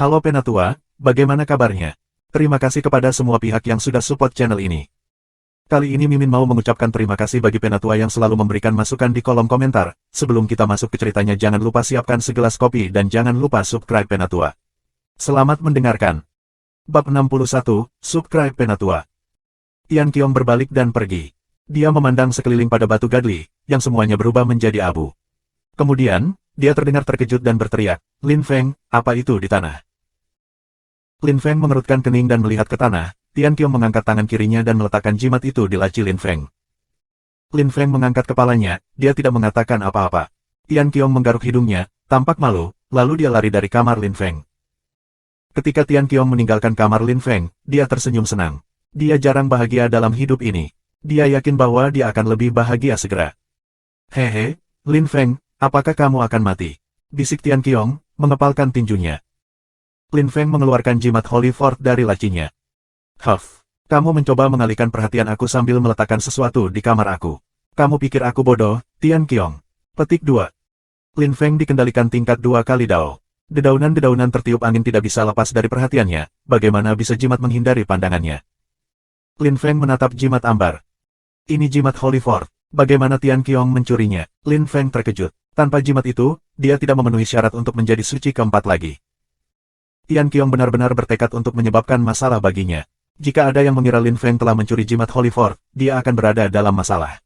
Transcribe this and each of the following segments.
Halo Penatua, bagaimana kabarnya? Terima kasih kepada semua pihak yang sudah support channel ini. Kali ini Mimin mau mengucapkan terima kasih bagi Penatua yang selalu memberikan masukan di kolom komentar. Sebelum kita masuk ke ceritanya jangan lupa siapkan segelas kopi dan jangan lupa subscribe Penatua. Selamat mendengarkan. Bab 61, Subscribe Penatua. Tian Qiong berbalik dan pergi. Dia memandang sekeliling pada batu gadli, yang semuanya berubah menjadi abu. Kemudian, dia terdengar terkejut dan berteriak, "Lin Feng, apa itu di tanah?" Lin Feng mengerutkan kening dan melihat ke tanah. Tian Qiong mengangkat tangan kirinya dan meletakkan jimat itu di laci Lin Feng. Lin Feng mengangkat kepalanya, dia tidak mengatakan apa-apa. Tian Qiong menggaruk hidungnya, tampak malu, lalu dia lari dari kamar Lin Feng. Ketika Tian Qiong meninggalkan kamar Lin Feng, dia tersenyum senang. Dia jarang bahagia dalam hidup ini. Dia yakin bahwa dia akan lebih bahagia segera. "Hehe, Lin Feng, apakah kamu akan mati?" bisik Tian Qiong, mengepalkan tinjunya. Lin Feng mengeluarkan jimat Holy Fort dari lacinya. "Huff, kamu mencoba mengalihkan perhatian aku sambil meletakkan sesuatu di kamar aku. Kamu pikir aku bodoh, Tian Qiong?" Petik 2. Lin Feng dikendalikan tingkat 2 kali Dao. Dedaunan-dedaunan tertiup angin tidak bisa lepas dari perhatiannya, bagaimana bisa jimat menghindari pandangannya. Lin Feng menatap jimat ambar. Ini jimat Holy Fort. Bagaimana Tian Qiong mencurinya? Lin Feng terkejut. Tanpa jimat itu, dia tidak memenuhi syarat untuk menjadi suci keempat lagi. Tian Qiong benar-benar bertekad untuk menyebabkan masalah baginya. Jika ada yang mengira Lin Feng telah mencuri jimat Holy Fort, dia akan berada dalam masalah.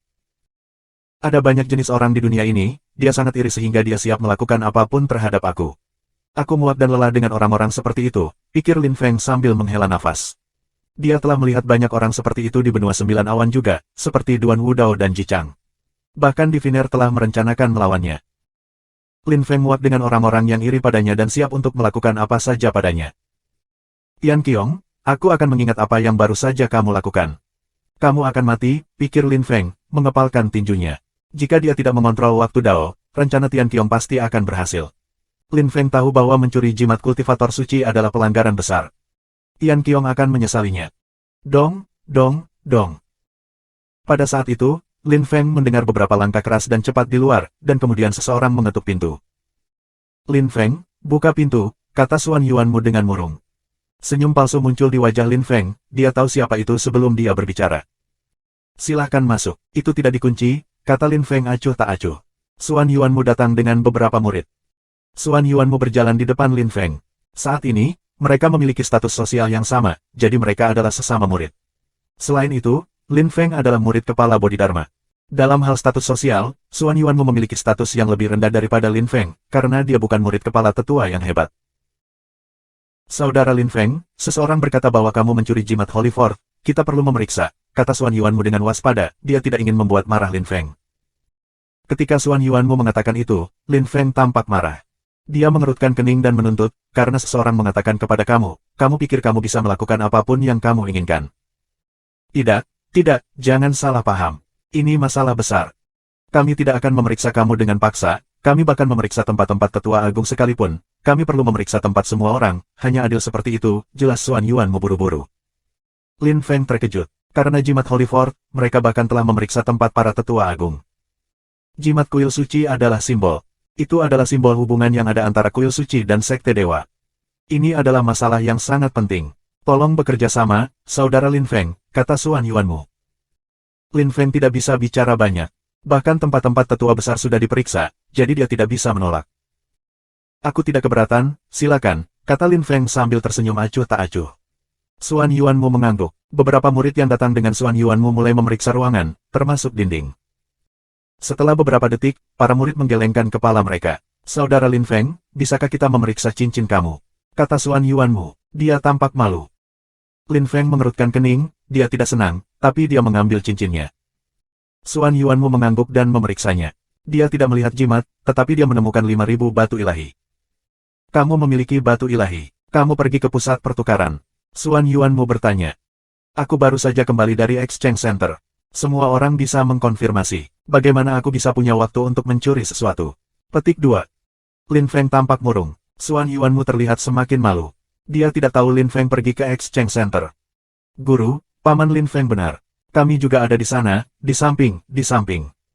Ada banyak jenis orang di dunia ini, dia sangat iri sehingga dia siap melakukan apapun terhadap aku. Aku muak dan lelah dengan orang-orang seperti itu, pikir Lin Feng sambil menghela nafas. Dia telah melihat banyak orang seperti itu di benua sembilan awan juga, seperti Duan Wudao dan Ji Chang. Bahkan Diviner telah merencanakan melawannya. Lin Feng muak dengan orang-orang yang iri padanya dan siap untuk melakukan apa saja padanya. "Tian Qiong, aku akan mengingat apa yang baru saja kamu lakukan. Kamu akan mati," pikir Lin Feng, mengepalkan tinjunya. Jika dia tidak mengontrol waktu Dao, rencana Tian Qiong pasti akan berhasil. Lin Feng tahu bahwa mencuri jimat kultivator suci adalah pelanggaran besar. Tian Qiong akan menyesalinya. Dong, dong, dong. Pada saat itu, Lin Feng mendengar beberapa langkah keras dan cepat di luar, dan kemudian seseorang mengetuk pintu. "Lin Feng, buka pintu," kata Xuan Yuanmu dengan murung. Senyum palsu muncul di wajah Lin Feng, dia tahu siapa itu sebelum dia berbicara. "Silahkan masuk." "Itu tidak dikunci," kata Lin Feng acuh tak acuh. Xuan Yuanmu datang dengan beberapa murid. Xuan Yuanmu berjalan di depan Lin Feng. Saat ini, mereka memiliki status sosial yang sama, jadi mereka adalah sesama murid. Selain itu, Lin Feng adalah murid kepala Bodhidharma. Dalam hal status sosial, Xuan Yuanmu memiliki status yang lebih rendah daripada Lin Feng, karena dia bukan murid kepala tetua yang hebat. "Saudara Lin Feng, seseorang berkata bahwa kamu mencuri jimat Holy Fort, kita perlu memeriksa," kata Xuan Yuanmu dengan waspada, dia tidak ingin membuat marah Lin Feng. Ketika Xuan Yuanmu mengatakan itu, Lin Feng tampak marah. Dia mengerutkan kening dan menuntut, "Karena seseorang mengatakan kepada kamu, kamu pikir kamu bisa melakukan apapun yang kamu inginkan." "Tidak, tidak, jangan salah paham. Ini masalah besar. Kami tidak akan memeriksa kamu dengan paksa, kami bahkan memeriksa tempat-tempat tetua agung sekalipun, kami perlu memeriksa tempat semua orang, hanya adil seperti itu," jelas Xuan Yuanmu buru-buru. Lin Feng terkejut. Karena jimat Holy Fort, mereka bahkan telah memeriksa tempat para tetua agung. Jimat kuil suci adalah simbol. Itu adalah simbol hubungan yang ada antara kuil suci dan sekte dewa. Ini adalah masalah yang sangat penting. "Tolong bekerja sama, saudara Lin Feng," kata Xuan Yuanmu. Lin Feng tidak bisa bicara banyak. Bahkan tempat-tempat tetua besar sudah diperiksa, jadi dia tidak bisa menolak. "Aku tidak keberatan, silakan," kata Lin Feng sambil tersenyum acuh tak acuh. Xuan Yuanmu mengangguk. Beberapa murid yang datang dengan Xuan Yuanmu mulai memeriksa ruangan, termasuk dinding. Setelah beberapa detik, para murid menggelengkan kepala mereka. "Saudara Lin Feng, bisakah kita memeriksa cincin kamu?" kata Xuan Yuanmu. Dia tampak malu. Lin Feng mengerutkan kening, dia tidak senang, tapi dia mengambil cincinnya. Xuan Yuanmu mengangguk dan memeriksanya. Dia tidak melihat jimat, tetapi dia menemukan 5.000 batu ilahi. "Kamu memiliki batu ilahi. Kamu pergi ke pusat pertukaran?" Xuan Yuanmu bertanya. "Aku baru saja kembali dari Exchange Center. Semua orang bisa mengkonfirmasi. Bagaimana aku bisa punya waktu untuk mencuri sesuatu?" Petik 2. Lin Feng tampak murung. Xuan Yuanmu terlihat semakin malu. Dia tidak tahu Lin Feng pergi ke Exchange Center. "Guru, Paman Lin Feng benar. Kami juga ada di sana, di samping,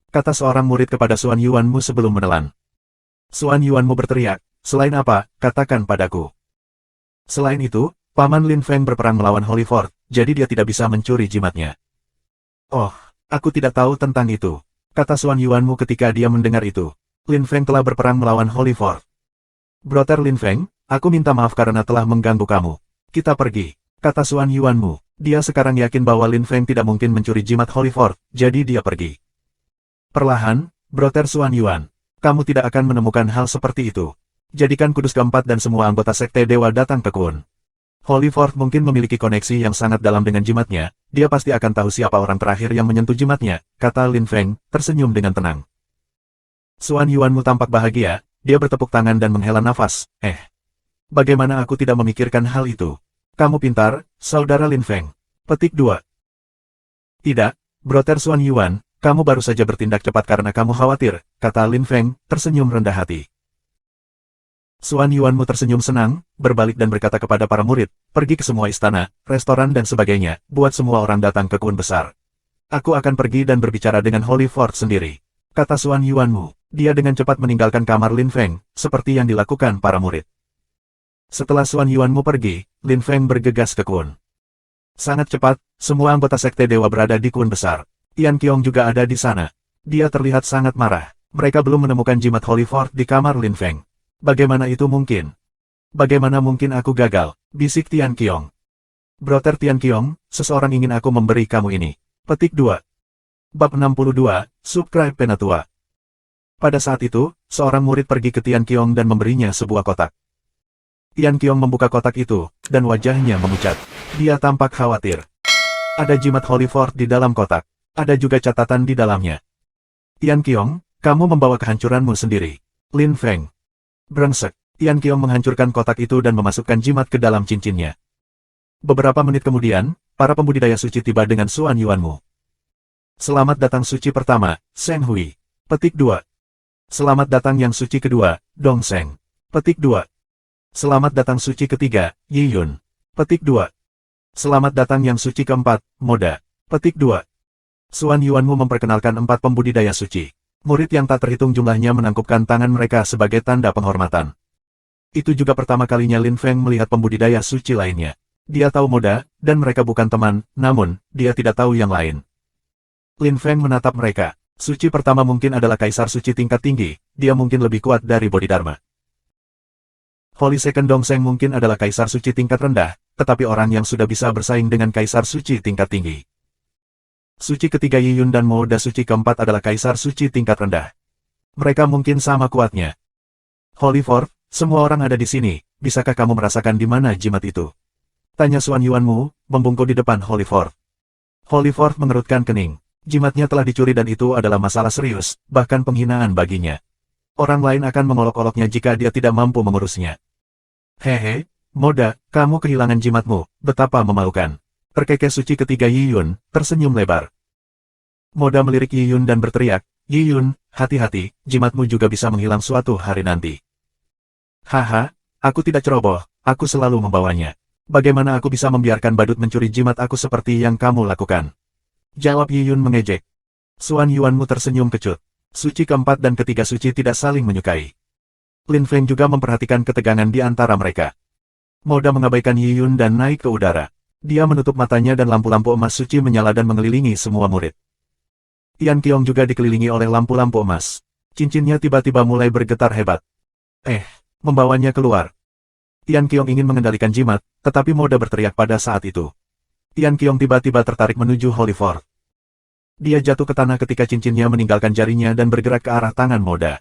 kata seorang murid kepada Xuan Yuanmu sebelum menelan. Xuan Yuanmu berteriak, "Selain apa, katakan padaku." Selain itu, Paman Lin Feng berperang melawan Holyford, jadi dia tidak bisa mencuri jimatnya. Oh, aku tidak tahu tentang itu, kata Xuan Yuanmu ketika dia mendengar itu. Lin Feng telah berperang melawan Holyford. Brother Lin Feng, aku minta maaf karena telah mengganggu kamu. Kita pergi, kata Xuan Yuanmu. Dia sekarang yakin bahwa Lin Feng tidak mungkin mencuri jimat Holyford, jadi dia pergi. Perlahan, Brother Xuan Yuan, kamu tidak akan menemukan hal seperti itu. Jadikan kudus keempat dan semua anggota sekte dewa datang ke Kun. Holyford mungkin memiliki koneksi yang sangat dalam dengan jimatnya, dia pasti akan tahu siapa orang terakhir yang menyentuh jimatnya, kata Lin Feng, tersenyum dengan tenang. Xuan Yuanmu tampak bahagia, dia bertepuk tangan dan menghela nafas. Bagaimana aku tidak memikirkan hal itu? Kamu pintar, saudara Lin Feng. Petik 2. Tidak, Brother Xuan Yuan, kamu baru saja bertindak cepat karena kamu khawatir, kata Lin Feng, tersenyum rendah hati. Xuan Yuanmu tersenyum senang, berbalik dan berkata kepada para murid, pergi ke semua istana, restoran dan sebagainya, buat semua orang datang ke Kun besar. Aku akan pergi dan berbicara dengan Holyford sendiri, kata Xuan Yuanmu. Dia dengan cepat meninggalkan kamar Lin Feng, seperti yang dilakukan para murid. Setelah Xuan Yuanmu pergi, Lin Feng bergegas ke Kun. Sangat cepat, semua anggota sekte dewa berada di Kun besar. Tian Qiong juga ada di sana. Dia terlihat sangat marah. Mereka belum menemukan jimat Holyford di kamar Lin Feng. Bagaimana itu mungkin? Bagaimana mungkin aku gagal? Bisik Tian Qiong. Brother Tian Qiong, seseorang ingin aku memberi kamu ini. Petik 2. Bab 62, Subscribe Penatua. Pada saat itu, seorang murid pergi ke Tian Qiong dan memberinya sebuah kotak. Tian Qiong membuka kotak itu, dan wajahnya memucat. Dia tampak khawatir. Ada jimat Holyford di dalam kotak. Ada juga catatan di dalamnya. Tian Qiong, kamu membawa kehancuranmu sendiri. Lin Feng. Brengsek. Tian Qiong menghancurkan kotak itu dan memasukkan jimat ke dalam cincinnya. Beberapa menit kemudian, para pembudidaya suci tiba dengan Xuan Yuanmu. Selamat datang suci pertama, Seng Hui. Petik 2. Selamat datang yang suci kedua, Dong Seng. Petik 2. Selamat datang suci ketiga, Yi Yun. Petik 2. Selamat datang yang suci keempat, Moda. Petik 2. Xuan Yuanmu memperkenalkan 4 pembudidaya suci. Murid yang tak terhitung jumlahnya menangkupkan tangan mereka sebagai tanda penghormatan. Itu juga pertama kalinya Lin Feng melihat pembudidaya suci lainnya. Dia tahu Moda, dan mereka bukan teman, namun, dia tidak tahu yang lain. Lin Feng menatap mereka. Suci pertama mungkin adalah kaisar suci tingkat tinggi, dia mungkin lebih kuat dari Bodhidharma. Holy Second Dongseng mungkin adalah kaisar suci tingkat rendah, tetapi orang yang sudah bisa bersaing dengan kaisar suci tingkat tinggi. Suci ketiga Yi Yun dan Moda suci keempat adalah kaisar suci tingkat rendah. Mereka mungkin sama kuatnya. Holyford, semua orang ada di sini, bisakah kamu merasakan di mana jimat itu? Tanya Xuan Yuanmu, membungkuk di depan Holyford. Holyford mengerutkan kening. Jimatnya telah dicuri dan itu adalah masalah serius, bahkan penghinaan baginya. Orang lain akan mengolok-oloknya jika dia tidak mampu mengurusnya. Hehe, Moda, kamu kehilangan jimatmu, betapa memalukan. Terkekeh suci ketiga Yi Yun, tersenyum lebar. Moda melirik Yi Yun dan berteriak, Yi Yun, hati-hati, jimatmu juga bisa menghilang suatu hari nanti. Haha, aku tidak ceroboh, aku selalu membawanya. Bagaimana aku bisa membiarkan badut mencuri jimat aku seperti yang kamu lakukan? Jawab Yi Yun mengejek. Xuan Yuanmu tersenyum kecut. Suci keempat dan ketiga suci tidak saling menyukai. Lin Feng juga memperhatikan ketegangan di antara mereka. Moda mengabaikan Yi Yun dan naik ke udara. Dia menutup matanya dan lampu-lampu emas suci menyala dan mengelilingi semua murid. Tian Qiong juga dikelilingi oleh lampu-lampu emas. Cincinnya tiba-tiba mulai bergetar hebat. Membawanya keluar. Tian Qiong ingin mengendalikan jimat, tetapi Moda berteriak pada saat itu. Tian Qiong tiba-tiba tertarik menuju Holyford. Dia jatuh ke tanah ketika cincinnya meninggalkan jarinya dan bergerak ke arah tangan Moda.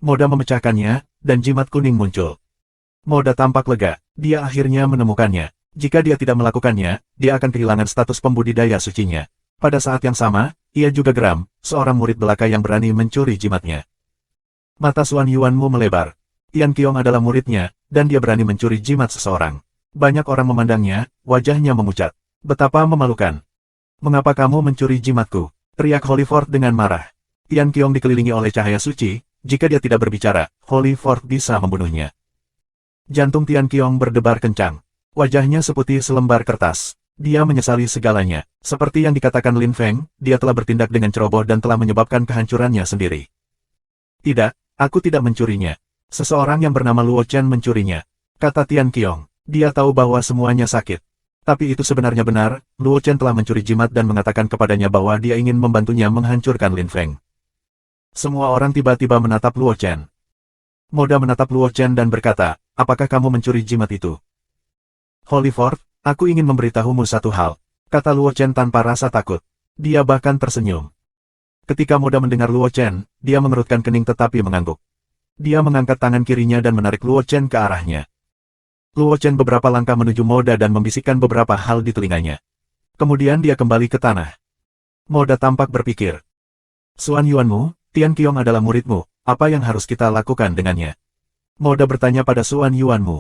Moda memecahkannya, dan jimat kuning muncul. Moda tampak lega, dia akhirnya menemukannya. Jika dia tidak melakukannya, dia akan kehilangan status pembudidaya sucinya. Pada saat yang sama, ia juga geram, seorang murid belaka yang berani mencuri jimatnya. Mata Xuan Yuanmu melebar. Tian Qiong adalah muridnya, dan dia berani mencuri jimat seseorang. Banyak orang memandangnya, wajahnya memucat. Betapa memalukan. Mengapa kamu mencuri jimatku? Teriak Holyford dengan marah. Tian Qiong dikelilingi oleh cahaya suci, jika dia tidak berbicara, Holyford bisa membunuhnya. Jantung Tian Qiong berdebar kencang. Wajahnya seputih selembar kertas. Dia menyesali segalanya. Seperti yang dikatakan Lin Feng, dia telah bertindak dengan ceroboh dan telah menyebabkan kehancurannya sendiri. Tidak, aku tidak mencurinya. Seseorang yang bernama Luo Chen mencurinya, kata Tian Qiong. Dia tahu bahwa semuanya sakit. Tapi itu sebenarnya benar, Luo Chen telah mencuri jimat dan mengatakan kepadanya bahwa dia ingin membantunya menghancurkan Lin Feng. Semua orang tiba-tiba menatap Luo Chen. Moda menatap Luo Chen dan berkata, apakah kamu mencuri jimat itu? Holyford, aku ingin memberitahumu satu hal, kata Luo Chen tanpa rasa takut. Dia bahkan tersenyum. Ketika Moda mendengar Luo Chen, dia mengerutkan kening tetapi mengangguk. Dia mengangkat tangan kirinya dan menarik Luo Chen ke arahnya. Luo Chen beberapa langkah menuju Moda dan membisikkan beberapa hal di telinganya. Kemudian dia kembali ke tanah. Moda tampak berpikir. Xuan Yuanmu, Tian Qiong adalah muridmu, apa yang harus kita lakukan dengannya? Moda bertanya pada Xuan Yuanmu.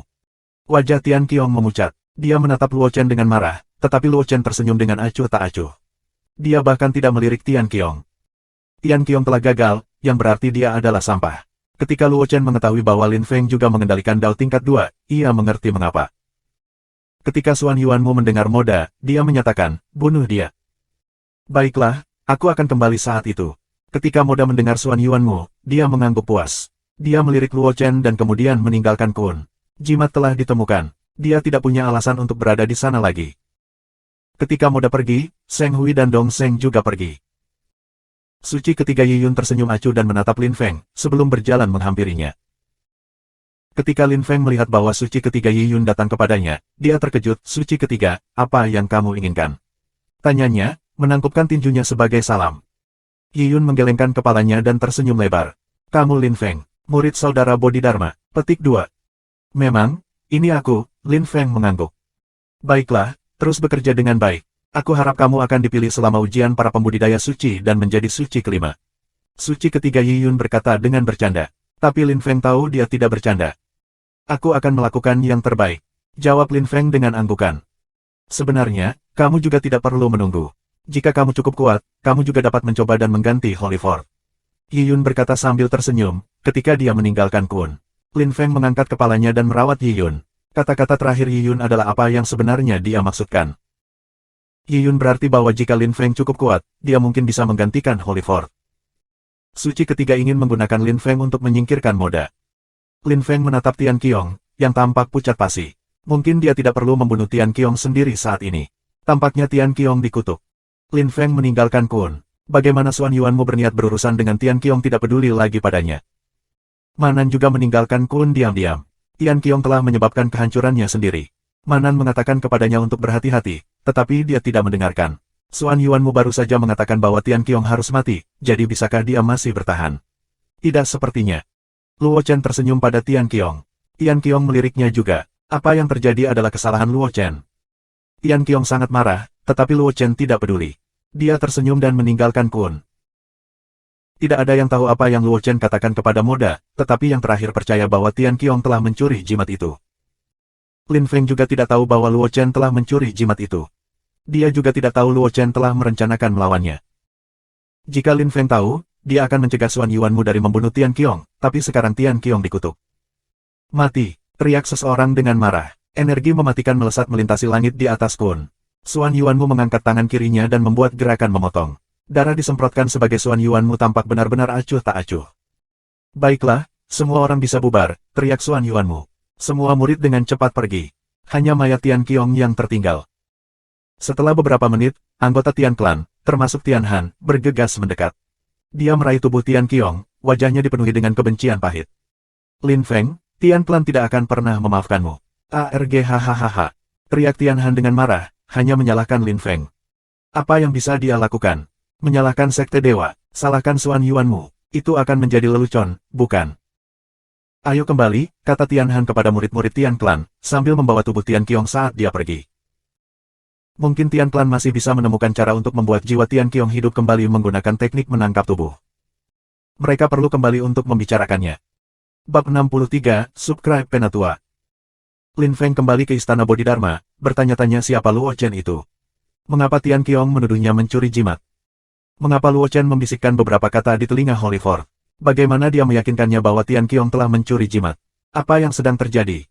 Wajah Tian Qiong memucat. Dia menatap Luo Chen dengan marah, tetapi Luo Chen tersenyum dengan acuh tak acuh. Dia bahkan tidak melirik Tian Qiong. Tian Qiong telah gagal, yang berarti dia adalah sampah. Ketika Luo Chen mengetahui bahwa Lin Feng juga mengendalikan Dao tingkat 2, ia mengerti mengapa. Ketika Xuan Yuanmu mendengar Moda, dia menyatakan, bunuh dia. Baiklah, aku akan kembali saat itu. Ketika Moda mendengar Xuan Yuanmu, dia mengangguk puas. Dia melirik Luo Chen dan kemudian meninggalkan Kun. Jimat telah ditemukan. Dia tidak punya alasan untuk berada di sana lagi. Ketika Moda pergi, Seng Hui dan Dong Seng juga pergi. Suci ketiga Yi Yun tersenyum acuh dan menatap Lin Feng, sebelum berjalan menghampirinya. Ketika Lin Feng melihat bahwa suci ketiga Yi Yun datang kepadanya, dia terkejut. Suci ketiga, apa yang kamu inginkan? Tanyanya, menangkupkan tinjunya sebagai salam. Yi Yun menggelengkan kepalanya dan tersenyum lebar. Kamu Lin Feng, murid saudara Bodhidharma. Petik 2. Memang, ini aku, Lin Feng mengangguk. Baiklah, terus bekerja dengan baik. Aku harap kamu akan dipilih selama ujian para pembudidaya suci dan menjadi suci kelima. Suci ketiga Yi Yun berkata dengan bercanda. Tapi Lin Feng tahu dia tidak bercanda. Aku akan melakukan yang terbaik. Jawab Lin Feng dengan anggukan. Sebenarnya, kamu juga tidak perlu menunggu. Jika kamu cukup kuat, kamu juga dapat mencoba dan mengganti Holyford. Yi Yun berkata sambil tersenyum, ketika dia meninggalkan Kun. Lin Feng mengangkat kepalanya dan merawat Yi Yun. Kata-kata terakhir Yi Yun adalah apa yang sebenarnya dia maksudkan. Yi Yun berarti bahwa jika Lin Feng cukup kuat, dia mungkin bisa menggantikan Holyford. Suci ketiga ingin menggunakan Lin Feng untuk menyingkirkan Moda. Lin Feng menatap Tian Qiong, yang tampak pucat pasi. Mungkin dia tidak perlu membunuh Tian Qiong sendiri saat ini. Tampaknya Tian Qiong dikutuk. Lin Feng meninggalkan Kun. Bagaimana Xuan Yuanmu berniat berurusan dengan Tian Qiong tidak peduli lagi padanya. Manan juga meninggalkan Kun diam-diam. Tian Qiong telah menyebabkan kehancurannya sendiri. Manan mengatakan kepadanya untuk berhati-hati, tetapi dia tidak mendengarkan. Xuan Yuanmu baru saja mengatakan bahwa Tian Qiong harus mati, jadi bisakah dia masih bertahan? Tidak sepertinya. Luo Chen tersenyum pada Tian Qiong. Tian Qiong meliriknya juga. Apa yang terjadi adalah kesalahan Luo Chen. Tian Qiong sangat marah, tetapi Luo Chen tidak peduli. Dia tersenyum dan meninggalkan Kun. Tidak ada yang tahu apa yang Luo Chen katakan kepada Moda, tetapi yang terakhir percaya bahwa Tian Qiong telah mencuri jimat itu. Lin Feng juga tidak tahu bahwa Luo Chen telah mencuri jimat itu. Dia juga tidak tahu Luo Chen telah merencanakan melawannya. Jika Lin Feng tahu, dia akan mencegah Xuan Yuanmu dari membunuh Tian Qiong, tapi sekarang Tian Qiong dikutuk. Mati, teriak seseorang dengan marah. Energi mematikan melesat melintasi langit di atas Kun. Xuan Yuanmu mengangkat tangan kirinya dan membuat gerakan memotong. Darah disemprotkan sebagai Xuan Yuanmu tampak benar-benar acuh tak acuh. Baiklah, semua orang bisa bubar, teriak Xuan Yuanmu. Semua murid dengan cepat pergi. Hanya mayat Tian Qiong yang tertinggal. Setelah beberapa menit, anggota Tian Clan, termasuk Tian Han, bergegas mendekat. Dia meraih tubuh Tian Qiong, wajahnya dipenuhi dengan kebencian pahit. Lin Feng, Tian Clan tidak akan pernah memaafkanmu. ARG hahaha. Teriak Tian Han dengan marah, hanya menyalahkan Lin Feng. Apa yang bisa dia lakukan? Menyalahkan Sekte Dewa, salahkan Xuan Yuanmu. Itu akan menjadi lelucon, bukan? Ayo kembali, kata Tian Han kepada murid-murid Tian Clan, sambil membawa tubuh Tian Qiong saat dia pergi. Mungkin Tian Clan masih bisa menemukan cara untuk membuat jiwa Tian Qiong hidup kembali menggunakan teknik menangkap tubuh. Mereka perlu kembali untuk membicarakannya. Bab 63, Subscribe Penatua. Lin Feng kembali ke Istana Bodhidharma, bertanya-tanya siapa Luo Chen itu. Mengapa Tian Qiong menuduhnya mencuri jimat? Mengapa Luo Chen membisikkan beberapa kata di telinga Holyford? Bagaimana dia meyakinkannya bahwa Tian Qiong telah mencuri jimat? Apa yang sedang terjadi?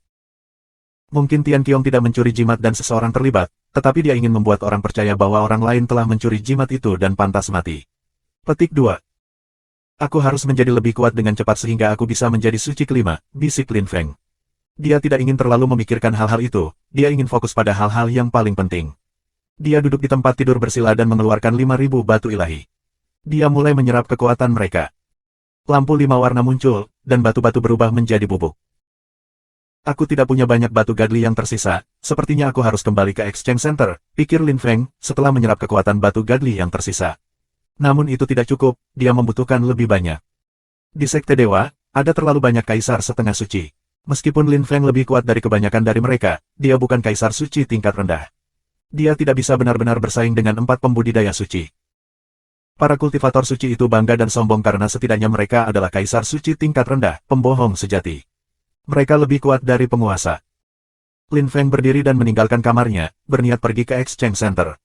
Mungkin Tian Qiong tidak mencuri jimat dan seseorang terlibat, tetapi dia ingin membuat orang percaya bahwa orang lain telah mencuri jimat itu dan pantas mati. Petik 2. Aku harus menjadi lebih kuat dengan cepat sehingga aku bisa menjadi suci kelima, bisik Lin Feng. Dia tidak ingin terlalu memikirkan hal-hal itu, dia ingin fokus pada hal-hal yang paling penting. Dia duduk di tempat tidur bersila dan mengeluarkan 5.000 batu ilahi. Dia mulai menyerap kekuatan mereka. Lampu 5 warna muncul, dan batu-batu berubah menjadi bubuk. Aku tidak punya banyak batu gadli yang tersisa, sepertinya aku harus kembali ke Exchange Center, pikir Lin Feng, setelah menyerap kekuatan batu gadli yang tersisa. Namun itu tidak cukup, dia membutuhkan lebih banyak. Di Sekte Dewa, ada terlalu banyak kaisar setengah suci. Meskipun Lin Feng lebih kuat dari kebanyakan dari mereka, dia bukan kaisar suci tingkat rendah. Dia tidak bisa benar-benar bersaing dengan 4 pembudidaya suci. Para kultivator suci itu bangga dan sombong karena setidaknya mereka adalah kaisar suci tingkat rendah, pembohong sejati. Mereka lebih kuat dari penguasa. Lin Feng berdiri dan meninggalkan kamarnya, berniat pergi ke Exchange Center.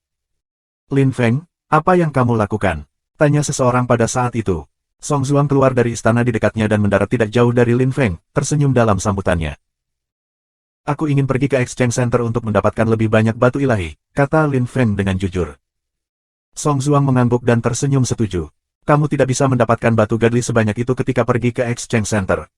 Lin Feng, apa yang kamu lakukan? Tanya seseorang pada saat itu. Song Zuang keluar dari istana di dekatnya dan mendarat tidak jauh dari Lin Feng, tersenyum dalam sambutannya. Aku ingin pergi ke Exchange Center untuk mendapatkan lebih banyak batu ilahi, kata Lin Feng dengan jujur. Song Zuang mengangguk dan tersenyum setuju. Kamu tidak bisa mendapatkan batu gadli sebanyak itu ketika pergi ke Exchange Center.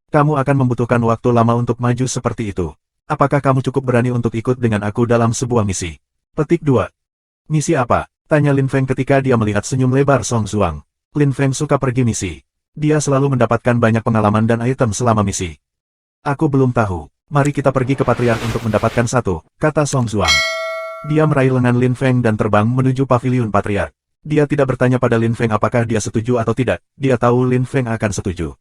Kamu akan membutuhkan waktu lama untuk maju seperti itu. Apakah kamu cukup berani untuk ikut dengan aku dalam sebuah misi? Petik 2. Misi apa? Tanya Lin Feng ketika dia melihat senyum lebar Song Zuang. Lin Feng suka pergi misi. Dia selalu mendapatkan banyak pengalaman dan item selama misi. Aku belum tahu. Mari kita pergi ke Patriark untuk mendapatkan satu, kata Song Zuang. Dia meraih lengan Lin Feng dan terbang menuju paviliun Patriark. Dia tidak bertanya pada Lin Feng apakah dia setuju atau tidak, dia tahu Lin Feng akan setuju.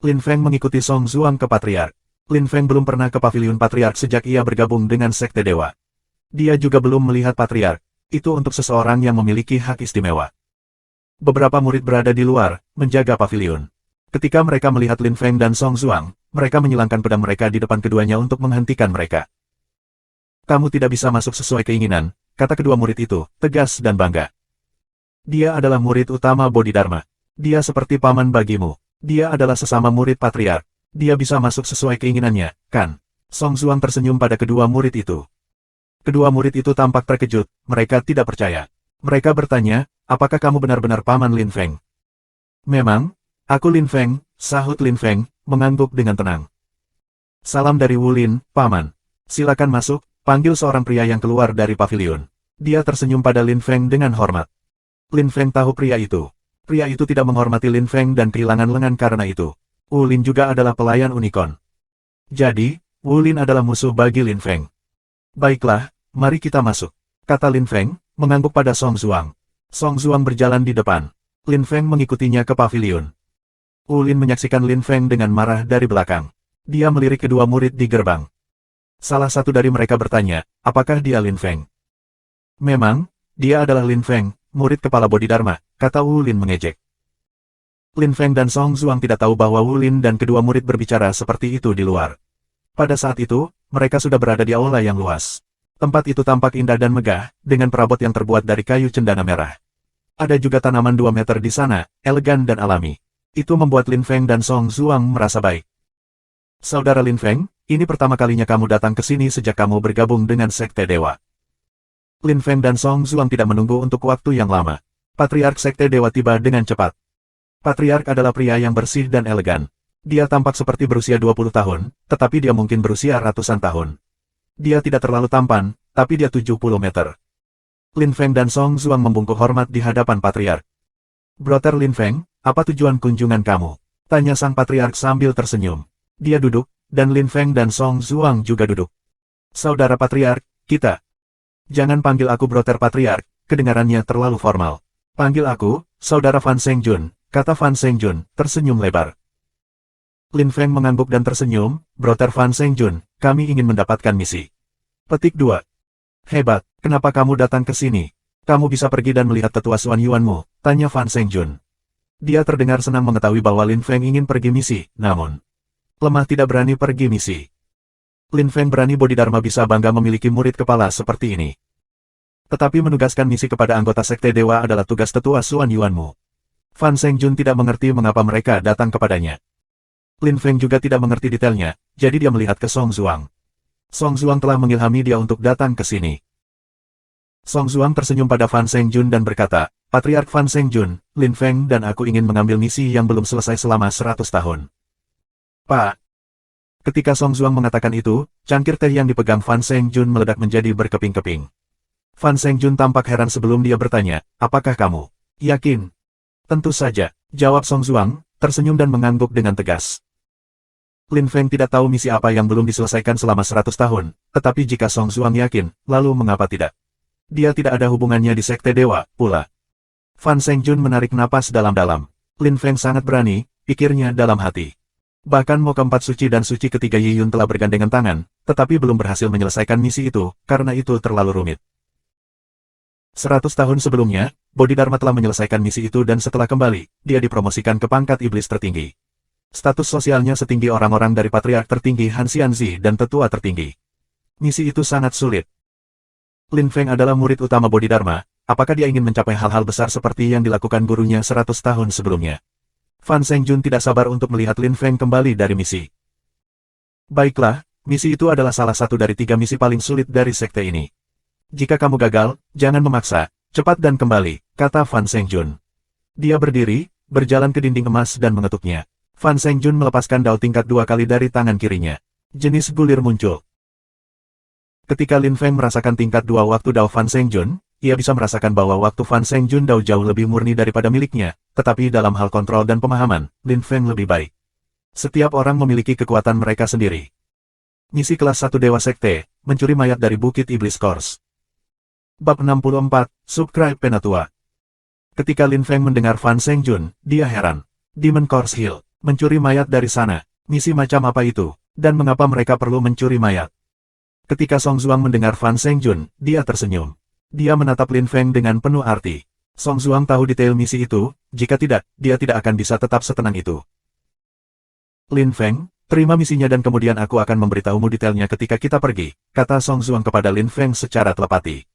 Lin Feng mengikuti Song Zuang ke Patriark. Lin Feng belum pernah ke paviliun Patriark sejak ia bergabung dengan Sekte Dewa. Dia juga belum melihat Patriark. Itu untuk seseorang yang memiliki hak istimewa. Beberapa murid berada di luar, menjaga paviliun. Ketika mereka melihat Lin Feng dan Song Zuang, mereka menyilangkan pedang mereka di depan keduanya untuk menghentikan mereka. Kamu tidak bisa masuk sesuai keinginan, kata kedua murid itu, tegas dan bangga. Dia adalah murid utama Bodhidharma. Dia seperti paman bagimu. Dia adalah sesama murid Patriark. Dia bisa masuk sesuai keinginannya, kan? Song Zuang tersenyum pada kedua murid itu. Kedua murid itu tampak terkejut, mereka tidak percaya. Mereka bertanya, apakah kamu benar-benar paman Lin Feng? Memang, aku Lin Feng, sahut Lin Feng, mengangguk dengan tenang. Salam dari Wu Lin, paman. Silakan masuk, panggil seorang pria yang keluar dari paviliun. Dia tersenyum pada Lin Feng dengan hormat. Lin Feng tahu pria itu. Pria itu tidak menghormati Lin Feng dan kehilangan lengan karena itu. Wu Lin juga adalah pelayan unicorn. Jadi, Wu Lin adalah musuh bagi Lin Feng. Baiklah, mari kita masuk, kata Lin Feng, mengangguk pada Song Zuang. Song Zuang berjalan di depan. Lin Feng mengikutinya ke paviliun. Wu Lin menyaksikan Lin Feng dengan marah dari belakang. Dia melirik kedua murid di gerbang. Salah satu dari mereka bertanya, apakah dia Lin Feng? Memang, dia adalah Lin Feng, murid kepala Bodhidharma, kata Wu Lin mengejek. Lin Feng dan Song Zuang tidak tahu bahwa Wu Lin dan kedua murid berbicara seperti itu di luar. Pada saat itu, mereka sudah berada di aula yang luas. Tempat itu tampak indah dan megah, dengan perabot yang terbuat dari kayu cendana merah. Ada juga tanaman 2 meter di sana, elegan dan alami. Itu membuat Lin Feng dan Song Zuang merasa baik. Saudara Lin Feng, ini pertama kalinya kamu datang ke sini sejak kamu bergabung dengan Sekte Dewa. Lin Feng dan Song Zuang tidak menunggu untuk waktu yang lama. Patriark Sekte Dewa tiba dengan cepat. Patriark adalah pria yang bersih dan elegan. Dia tampak seperti berusia 20 tahun, tetapi dia mungkin berusia ratusan tahun. Dia tidak terlalu tampan, tapi dia 70 meter. Lin Feng dan Song Zuang membungkuk hormat di hadapan Patriark. Brother Lin Feng, apa tujuan kunjungan kamu? Tanya sang Patriark sambil tersenyum. Dia duduk, dan Lin Feng dan Song Zuang juga duduk. Saudara Patriark, kita. Jangan panggil aku Brother Patriark, kedengarannya terlalu formal. Panggil aku, Saudara Fan Sengjun, kata Fan Sengjun, tersenyum lebar. Lin Feng mengangguk dan tersenyum, Brother Fan Sengjun, kami ingin mendapatkan misi. Petik 2. Hebat, kenapa kamu datang ke sini? Kamu bisa pergi dan melihat tetua Suan Yuanmu, tanya Fan Sengjun. Dia terdengar senang mengetahui bahwa Lin Feng ingin pergi misi, namun lemah tidak berani pergi misi. Lin Feng berani Bodhidharma bisa bangga memiliki murid kepala seperti ini. Tetapi menugaskan misi kepada anggota Sekte Dewa adalah tugas tetua Suan Yuanmu. Fan Sengjun tidak mengerti mengapa mereka datang kepadanya. Lin Feng juga tidak mengerti detailnya, jadi dia melihat ke Song Zuang. Song Zuang telah mengilhami dia untuk datang ke sini. Song Zuang tersenyum pada Fan Sengjun dan berkata, Patriark Fan Sengjun, Lin Feng dan aku ingin mengambil misi yang belum selesai selama 100 tahun. Pak. Ketika Song Zuang mengatakan itu, cangkir teh yang dipegang Fan Shengjun meledak menjadi berkeping-keping. Fan Shengjun tampak heran sebelum dia bertanya, apakah kamu yakin? Tentu saja, jawab Song Zuang, tersenyum dan mengangguk dengan tegas. Lin Feng tidak tahu misi apa yang belum diselesaikan selama 100 tahun, tetapi jika Song Zuang yakin, lalu mengapa tidak? Dia tidak ada hubungannya di Sekte Dewa, pula. Fan Shengjun menarik napas dalam-dalam. Lin Feng sangat berani, pikirnya dalam hati. Bahkan Mo keempat suci dan suci ketiga Yi Yun telah bergandengan tangan, tetapi belum berhasil menyelesaikan misi itu, karena itu terlalu rumit. 100 tahun sebelumnya, Bodhidharma telah menyelesaikan misi itu dan setelah kembali, dia dipromosikan ke pangkat iblis tertinggi. Status sosialnya setinggi orang-orang dari patriark tertinggi Han Xianzi dan tetua tertinggi. Misi itu sangat sulit. Lin Feng adalah murid utama Bodhidharma, apakah dia ingin mencapai hal-hal besar seperti yang dilakukan gurunya 100 tahun sebelumnya? Fan Shengjun tidak sabar untuk melihat Lin Feng kembali dari misi. Baiklah, misi itu adalah salah satu dari 3 misi paling sulit dari sekte ini. Jika kamu gagal, jangan memaksa, cepat dan kembali, kata Fan Shengjun. Dia berdiri, berjalan ke dinding emas dan mengetuknya. Fan Shengjun melepaskan dao tingkat 2 kali dari tangan kirinya. Jenis gulir muncul. Ketika Lin Feng merasakan tingkat 2 waktu dao Fan Shengjun, ia bisa merasakan bahwa waktu Fan Shengjun dao jauh lebih murni daripada miliknya, tetapi dalam hal kontrol dan pemahaman, Lin Feng lebih baik. Setiap orang memiliki kekuatan mereka sendiri. Misi kelas 1 Dewa Sekte, mencuri mayat dari Bukit Iblis Kors. Bab 64, Subscribe Penatua. Ketika Lin Feng mendengar Fan Shengjun, dia heran. Demon Kors Hill, mencuri mayat dari sana. Misi macam apa itu? Dan mengapa mereka perlu mencuri mayat? Ketika Song Zuang mendengar Fan Shengjun, dia tersenyum. Dia menatap Lin Feng dengan penuh arti. Song Zuang tahu detail misi itu, jika tidak, dia tidak akan bisa tetap setenang itu. Lin Feng, terima misinya dan kemudian aku akan memberitahumu detailnya ketika kita pergi, kata Song Zuang kepada Lin Feng secara telepati.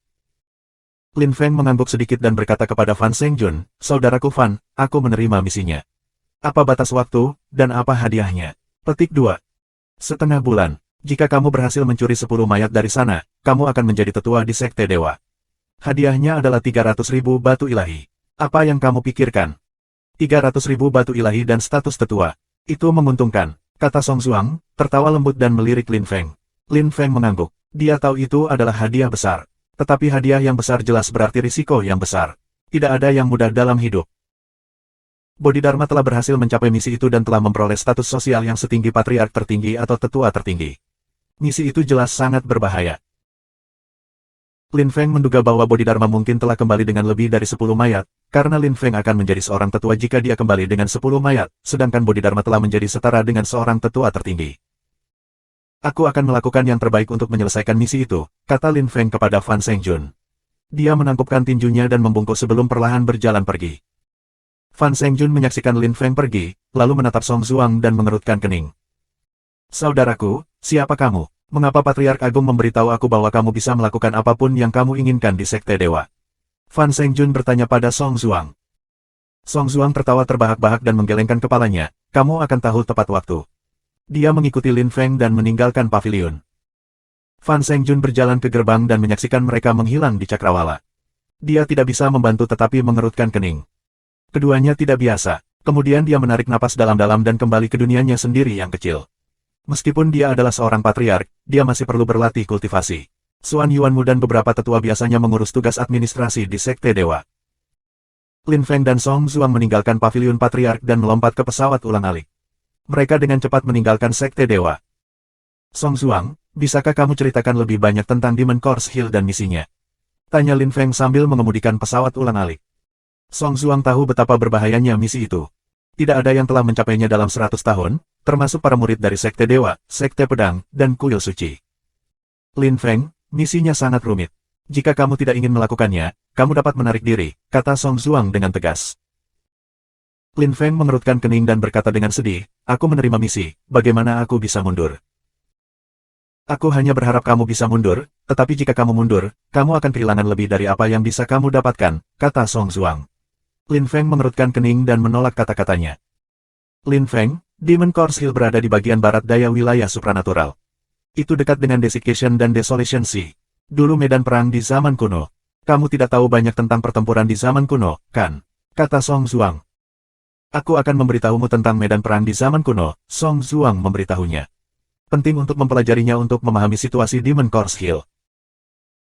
Lin Feng mengangguk sedikit dan berkata kepada Fan Shengjun, saudaraku Fan, aku menerima misinya. Apa batas waktu, dan apa hadiahnya? Petik 2. Setengah bulan. Jika kamu berhasil mencuri 10 mayat dari sana, kamu akan menjadi tetua di Sekte Dewa. Hadiahnya adalah 300.000 batu ilahi. Apa yang kamu pikirkan? 300.000 batu ilahi dan status tetua. Itu menguntungkan, kata Song Zuang, tertawa lembut dan melirik Lin Feng. Lin Feng mengangguk. Dia tahu itu adalah hadiah besar. Tetapi hadiah yang besar jelas berarti risiko yang besar. Tidak ada yang mudah dalam hidup. Bodhidharma telah berhasil mencapai misi itu dan telah memperoleh status sosial yang setinggi patriark tertinggi atau tetua tertinggi. Misi itu jelas sangat berbahaya. Lin Feng menduga bahwa Bodhidharma mungkin telah kembali dengan lebih dari 10 mayat, karena Lin Feng akan menjadi seorang tetua jika dia kembali dengan 10 mayat, sedangkan Bodhidharma telah menjadi setara dengan seorang tetua tertinggi. Aku akan melakukan yang terbaik untuk menyelesaikan misi itu, kata Lin Feng kepada Fan Shengjun. Dia menangkupkan tinjunya dan membungkuk sebelum perlahan berjalan pergi. Fan Shengjun menyaksikan Lin Feng pergi, lalu menatap Song Zuang dan mengerutkan kening. Saudaraku, siapa kamu? Mengapa Patriark Agung memberitahu aku bahwa kamu bisa melakukan apapun yang kamu inginkan di Sekte Dewa? Fan Shengjun bertanya pada Song Zuang. Song Zuang tertawa terbahak-bahak dan menggelengkan kepalanya, kamu akan tahu tepat waktu. Dia mengikuti Lin Feng dan meninggalkan pavilion. Fan Shengjun berjalan ke gerbang dan menyaksikan mereka menghilang di cakrawala. Dia tidak bisa membantu tetapi mengerutkan kening. Keduanya tidak biasa, kemudian dia menarik napas dalam-dalam dan kembali ke dunianya sendiri yang kecil. Meskipun dia adalah seorang patriark, dia masih perlu berlatih kultivasi. Xuan Yuanmu dan beberapa tetua biasanya mengurus tugas administrasi di Sekte Dewa. Lin Feng dan Song Zuang meninggalkan pavilion patriark dan melompat ke pesawat ulang-alik. Mereka dengan cepat meninggalkan Sekte Dewa. Song Zuang, bisakah kamu ceritakan lebih banyak tentang Demon Kors Hill dan misinya? Tanya Lin Feng sambil mengemudikan pesawat ulang-alik. Song Zuang tahu betapa berbahayanya misi itu. Tidak ada yang telah mencapainya dalam 100 tahun, termasuk para murid dari Sekte Dewa, Sekte Pedang, dan Kuil Suci. Lin Feng, misinya sangat rumit. Jika kamu tidak ingin melakukannya, kamu dapat menarik diri, kata Song Zuang dengan tegas. Lin Feng mengerutkan kening dan berkata dengan sedih, aku menerima misi, bagaimana aku bisa mundur? Aku hanya berharap kamu bisa mundur, tetapi jika kamu mundur, kamu akan kehilangan lebih dari apa yang bisa kamu dapatkan, kata Song Zuang. Lin Feng mengerutkan kening dan menolak kata-katanya. Lin Feng, Demon Kors Hill berada di bagian barat daya wilayah supranatural. Itu dekat dengan Desiccation dan Desolation Sea. Dulu medan perang di zaman kuno. Kamu tidak tahu banyak tentang pertempuran di zaman kuno, kan? Kata Song Zuang. Aku akan memberitahumu tentang medan perang di zaman kuno, Song Zuang memberitahunya. Penting untuk mempelajarinya untuk memahami situasi Demon Course Hill.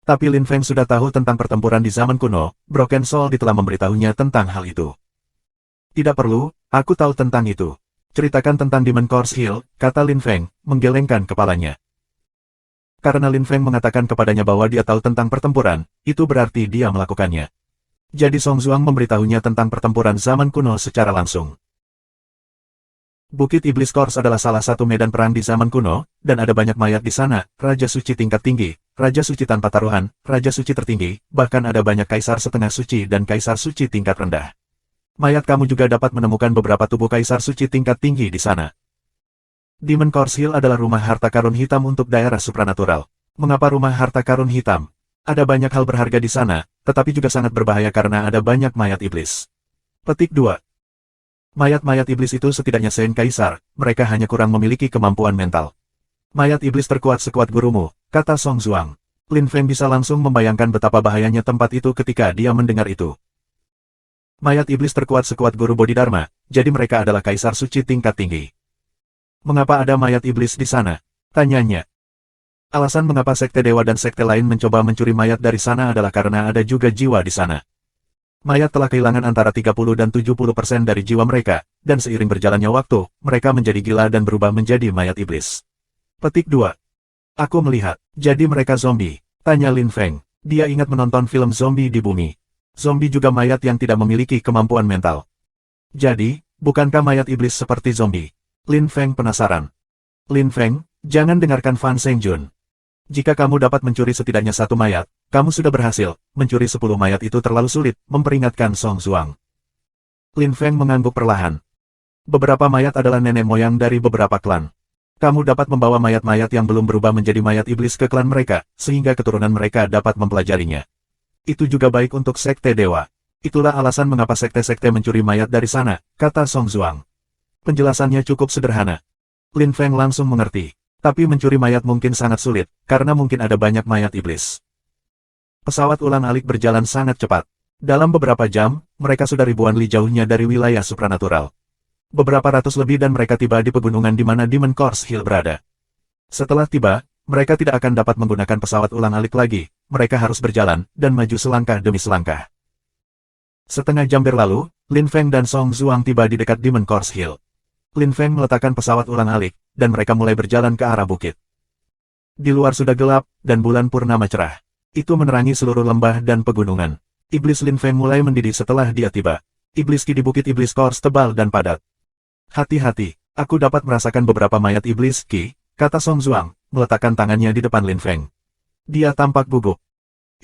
Tapi Lin Feng sudah tahu tentang pertempuran di zaman kuno, Broken Soul telah memberitahunya tentang hal itu. Tidak perlu, aku tahu tentang itu. Ceritakan tentang Demon Course Hill, kata Lin Feng, menggelengkan kepalanya. Karena Lin Feng mengatakan kepadanya bahwa dia tahu tentang pertempuran, itu berarti dia melakukannya. Jadi Song Zhuang memberitahunya tentang pertempuran zaman kuno secara langsung. Bukit Iblis Course adalah salah satu medan perang di zaman kuno, dan ada banyak mayat di sana, Raja Suci tingkat tinggi, Raja Suci tanpa taruhan, Raja Suci tertinggi, bahkan ada banyak Kaisar setengah suci dan Kaisar Suci tingkat rendah. Mayat kamu juga dapat menemukan beberapa tubuh Kaisar Suci tingkat tinggi di sana. Demon Course Hill adalah rumah harta karun hitam untuk daerah supranatural. Mengapa rumah harta karun hitam? Ada banyak hal berharga di sana, tetapi juga sangat berbahaya karena ada banyak mayat iblis. Petik 2. Mayat-mayat iblis itu setidaknya Sen Kaisar, mereka hanya kurang memiliki kemampuan mental. Mayat iblis terkuat sekuat gurumu, kata Song Zhuang. Lin Feng bisa langsung membayangkan betapa bahayanya tempat itu ketika dia mendengar itu. Mayat iblis terkuat sekuat guru Bodhidharma, jadi mereka adalah Kaisar Suci tingkat tinggi. Mengapa ada mayat iblis di sana? Tanyanya. Alasan mengapa sekte dewa dan sekte lain mencoba mencuri mayat dari sana adalah karena ada juga jiwa di sana. Mayat telah kehilangan antara 30 dan 70% dari jiwa mereka, dan seiring berjalannya waktu, mereka menjadi gila dan berubah menjadi mayat iblis. Petik 2. Aku melihat, jadi mereka zombie, tanya Lin Feng. Dia ingat menonton film zombie di bumi. Zombie juga mayat yang tidak memiliki kemampuan mental. Jadi, bukankah mayat iblis seperti zombie? Lin Feng penasaran. Lin Feng, jangan dengarkan Fan Shengjun. Jika kamu dapat mencuri setidaknya satu mayat, kamu sudah berhasil. Mencuri 10 mayat itu terlalu sulit, memperingatkan Song Zhuang. Lin Feng mengangguk perlahan. Beberapa mayat adalah nenek moyang dari beberapa klan. Kamu dapat membawa mayat-mayat yang belum berubah menjadi mayat iblis ke klan mereka, sehingga keturunan mereka dapat mempelajarinya. Itu juga baik untuk sekte dewa. Itulah alasan mengapa sekte-sekte mencuri mayat dari sana, kata Song Zhuang. Penjelasannya cukup sederhana. Lin Feng langsung mengerti. Tapi mencuri mayat mungkin sangat sulit, karena mungkin ada banyak mayat iblis. Pesawat ulang-alik berjalan sangat cepat. Dalam beberapa jam, mereka sudah ribuan li jauhnya dari wilayah supranatural. Beberapa ratus lebih dan mereka tiba di pegunungan di mana Demon Course Hill berada. Setelah tiba, mereka tidak akan dapat menggunakan pesawat ulang-alik lagi, mereka harus berjalan, dan maju selangkah demi selangkah. Setengah jam berlalu, Lin Feng dan Song Zhuang tiba di dekat Demon Course Hill. Lin Feng meletakkan pesawat ulang-alik, dan mereka mulai berjalan ke arah bukit. Di luar sudah gelap, dan bulan purnama cerah. Itu menerangi seluruh lembah dan pegunungan. Iblis Lin Feng mulai mendidih setelah dia tiba. Iblis Ki di bukit Iblis Course tebal dan padat. Hati-hati, aku dapat merasakan beberapa mayat iblis Ki, kata Song Zhuang, meletakkan tangannya di depan Lin Feng. Dia tampak gugup.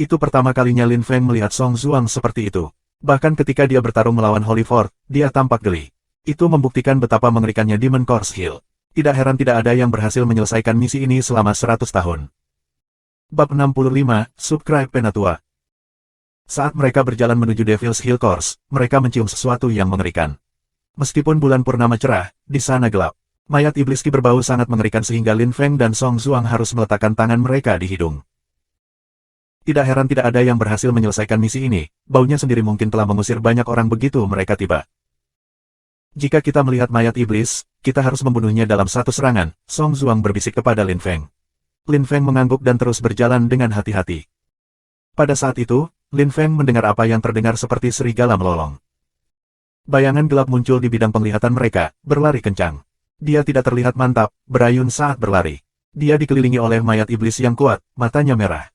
Itu pertama kalinya Lin Feng melihat Song Zhuang seperti itu. Bahkan ketika dia bertarung melawan Holy Fort, dia tampak geli. Itu membuktikan betapa mengerikannya Demon Course Hill. Tidak heran tidak ada yang berhasil menyelesaikan misi ini selama 100 tahun. Bab 65, Subscribe Penatua. Saat mereka berjalan menuju Devil's Hill Course, mereka mencium sesuatu yang mengerikan. Meskipun bulan purnama cerah, di sana gelap. Mayat iblis Ki berbau sangat mengerikan sehingga Lin Feng dan Song Zhuang harus meletakkan tangan mereka di hidung. Tidak heran tidak ada yang berhasil menyelesaikan misi ini, baunya sendiri mungkin telah mengusir banyak orang begitu mereka tiba. Jika kita melihat mayat iblis, kita harus membunuhnya dalam satu serangan, Song Zhuang berbisik kepada Lin Feng. Lin Feng mengangguk dan terus berjalan dengan hati-hati. Pada saat itu, Lin Feng mendengar apa yang terdengar seperti serigala melolong. Bayangan gelap muncul di bidang penglihatan mereka, berlari kencang. Dia tidak terlihat mantap, berayun saat berlari. Dia dikelilingi oleh mayat iblis yang kuat, matanya merah.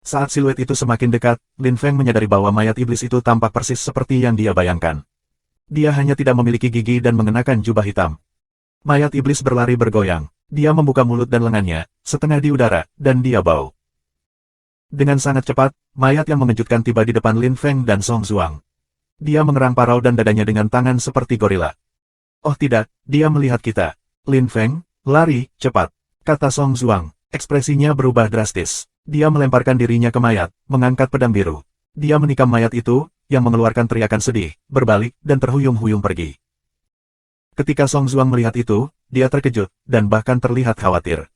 Saat siluet itu semakin dekat, Lin Feng menyadari bahwa mayat iblis itu tampak persis seperti yang dia bayangkan. Dia hanya tidak memiliki gigi dan mengenakan jubah hitam. Mayat iblis berlari bergoyang. Dia membuka mulut dan lengannya, setengah di udara, dan dia bau. Dengan sangat cepat, mayat yang mengejutkan tiba di depan Lin Feng dan Song Zhuang. Dia mengerang parau dan dadanya dengan tangan seperti gorila. Oh tidak, dia melihat kita. Lin Feng, lari, cepat, kata Song Zhuang. Ekspresinya berubah drastis. Dia melemparkan dirinya ke mayat, mengangkat pedang biru. Dia menikam mayat itu, yang mengeluarkan teriakan sedih, berbalik, dan terhuyung-huyung pergi. Ketika Song Zhuang melihat itu, dia terkejut, dan bahkan terlihat khawatir.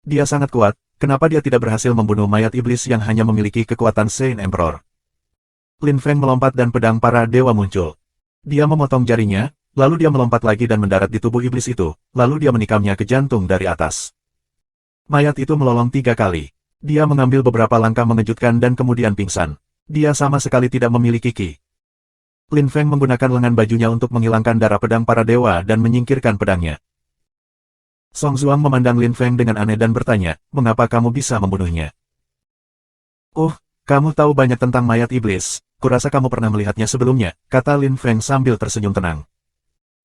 Dia sangat kuat, kenapa dia tidak berhasil membunuh mayat iblis yang hanya memiliki kekuatan Saint Emperor? Lin Feng melompat dan pedang para dewa muncul. Dia memotong jarinya, Lalu dia melompat lagi dan mendarat di tubuh iblis itu, lalu dia menikamnya ke jantung dari atas. Mayat itu melolong 3 kali. Dia mengambil beberapa langkah mengejutkan dan kemudian pingsan. Dia sama sekali tidak memiliki ki. Lin Feng menggunakan lengan bajunya untuk menghilangkan darah pedang para dewa dan menyingkirkan pedangnya. Song Zuang memandang Lin Feng dengan aneh dan bertanya, mengapa kamu bisa membunuhnya? Kamu tahu banyak tentang mayat iblis, kurasa kamu pernah melihatnya sebelumnya, kata Lin Feng sambil tersenyum tenang.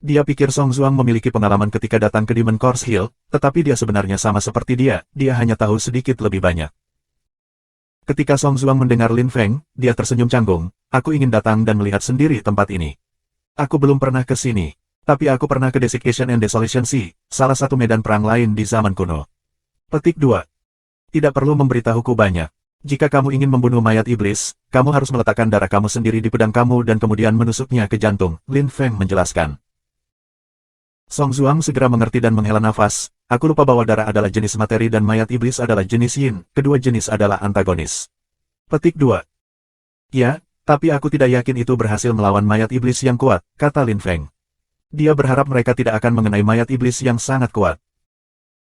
Dia pikir Song Zuang memiliki pengalaman ketika datang ke Demon Course Hill, tetapi dia sebenarnya sama seperti dia hanya tahu sedikit lebih banyak. Ketika Song Zuang mendengar Lin Feng, dia tersenyum canggung, aku ingin datang dan melihat sendiri tempat ini. Aku belum pernah ke sini, tapi aku pernah ke Desiccation and Desolation Sea, salah satu medan perang lain di zaman kuno. Petik 2. Tidak perlu memberitahuku banyak. Jika kamu ingin membunuh mayat iblis, kamu harus meletakkan darah kamu sendiri di pedang kamu dan kemudian menusuknya ke jantung, Lin Feng menjelaskan. Song Zuang segera mengerti dan menghela nafas, aku lupa bahwa darah adalah jenis materi dan mayat iblis adalah jenis yin, kedua jenis adalah antagonis. Petik 2. Ya, tapi aku tidak yakin itu berhasil melawan mayat iblis yang kuat, kata Lin Feng. Dia berharap mereka tidak akan mengenai mayat iblis yang sangat kuat.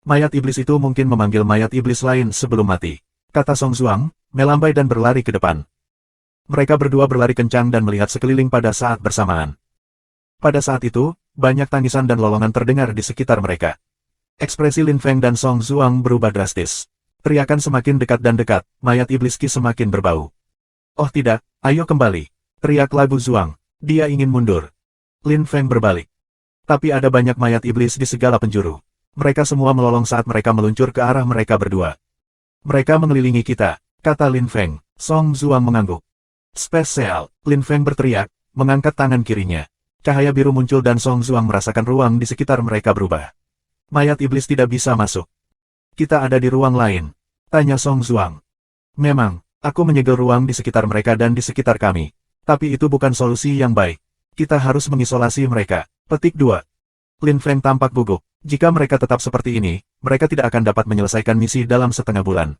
Mayat iblis itu mungkin memanggil mayat iblis lain sebelum mati, kata Song Zuang, melambai dan berlari ke depan. Mereka berdua berlari kencang dan melihat sekeliling pada saat bersamaan. Pada saat itu, banyak tangisan dan lolongan terdengar di sekitar mereka. Ekspresi Lin Feng dan Song Zuang berubah drastis. Teriakan semakin dekat dan dekat, mayat iblis Ki semakin berbau. Oh tidak, ayo kembali, teriak Lagu Zuang. Dia ingin mundur. Lin Feng berbalik. Tapi ada banyak mayat iblis di segala penjuru. Mereka semua melolong saat mereka meluncur ke arah mereka berdua. Mereka mengelilingi kita, kata Lin Feng. Song Zuang mengangguk. Spesial, Lin Feng berteriak, mengangkat tangan kirinya. Cahaya biru muncul dan Song Zuang merasakan ruang di sekitar mereka berubah. Mayat iblis tidak bisa masuk. Kita ada di ruang lain, tanya Song Zuang. Memang, aku menyegel ruang di sekitar mereka dan di sekitar kami. Tapi itu bukan solusi yang baik. Kita harus mengisolasi mereka. Petik 2. Lin Feng tampak gugup. Jika mereka tetap seperti ini, mereka tidak akan dapat menyelesaikan misi dalam setengah bulan.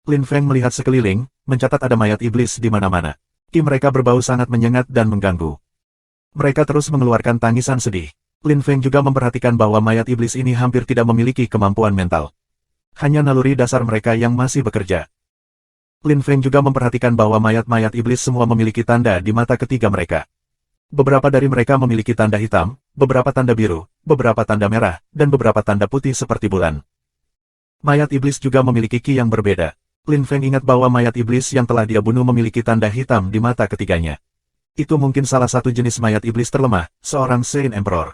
Lin Feng melihat sekeliling, mencatat ada mayat iblis di mana-mana. Ki mereka berbau sangat menyengat dan mengganggu. Mereka terus mengeluarkan tangisan sedih. Lin Feng juga memperhatikan bahwa mayat iblis ini hampir tidak memiliki kemampuan mental. Hanya naluri dasar mereka yang masih bekerja. Lin Feng juga memperhatikan bahwa mayat-mayat iblis semua memiliki tanda di mata ketiga mereka. Beberapa dari mereka memiliki tanda hitam, beberapa tanda biru, beberapa tanda merah, dan beberapa tanda putih seperti bulan. Mayat iblis juga memiliki ki yang berbeda. Lin Feng ingat bahwa mayat iblis yang telah dia bunuh memiliki tanda hitam di mata ketiganya. Itu mungkin salah satu jenis mayat iblis terlemah, seorang Saint Emperor.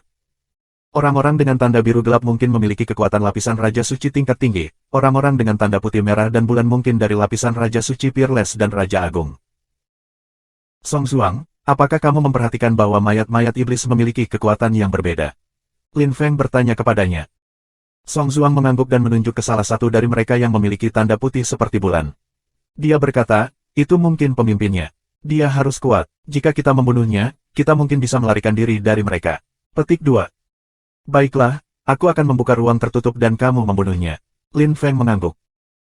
Orang-orang dengan tanda biru gelap mungkin memiliki kekuatan lapisan Raja Suci tingkat tinggi, orang-orang dengan tanda putih merah dan bulan mungkin dari lapisan Raja Suci Peerless dan Raja Agung. Song Zuang, apakah kamu memperhatikan bahwa mayat-mayat iblis memiliki kekuatan yang berbeda? Lin Feng bertanya kepadanya. Song Zuang mengangguk dan menunjuk ke salah satu dari mereka yang memiliki tanda putih seperti bulan. Dia berkata, itu mungkin pemimpinnya. Dia harus kuat. Jika kita membunuhnya, kita mungkin bisa melarikan diri dari mereka. Petik 2. Baiklah, aku akan membuka ruang tertutup dan kamu membunuhnya. Lin Feng mengangguk.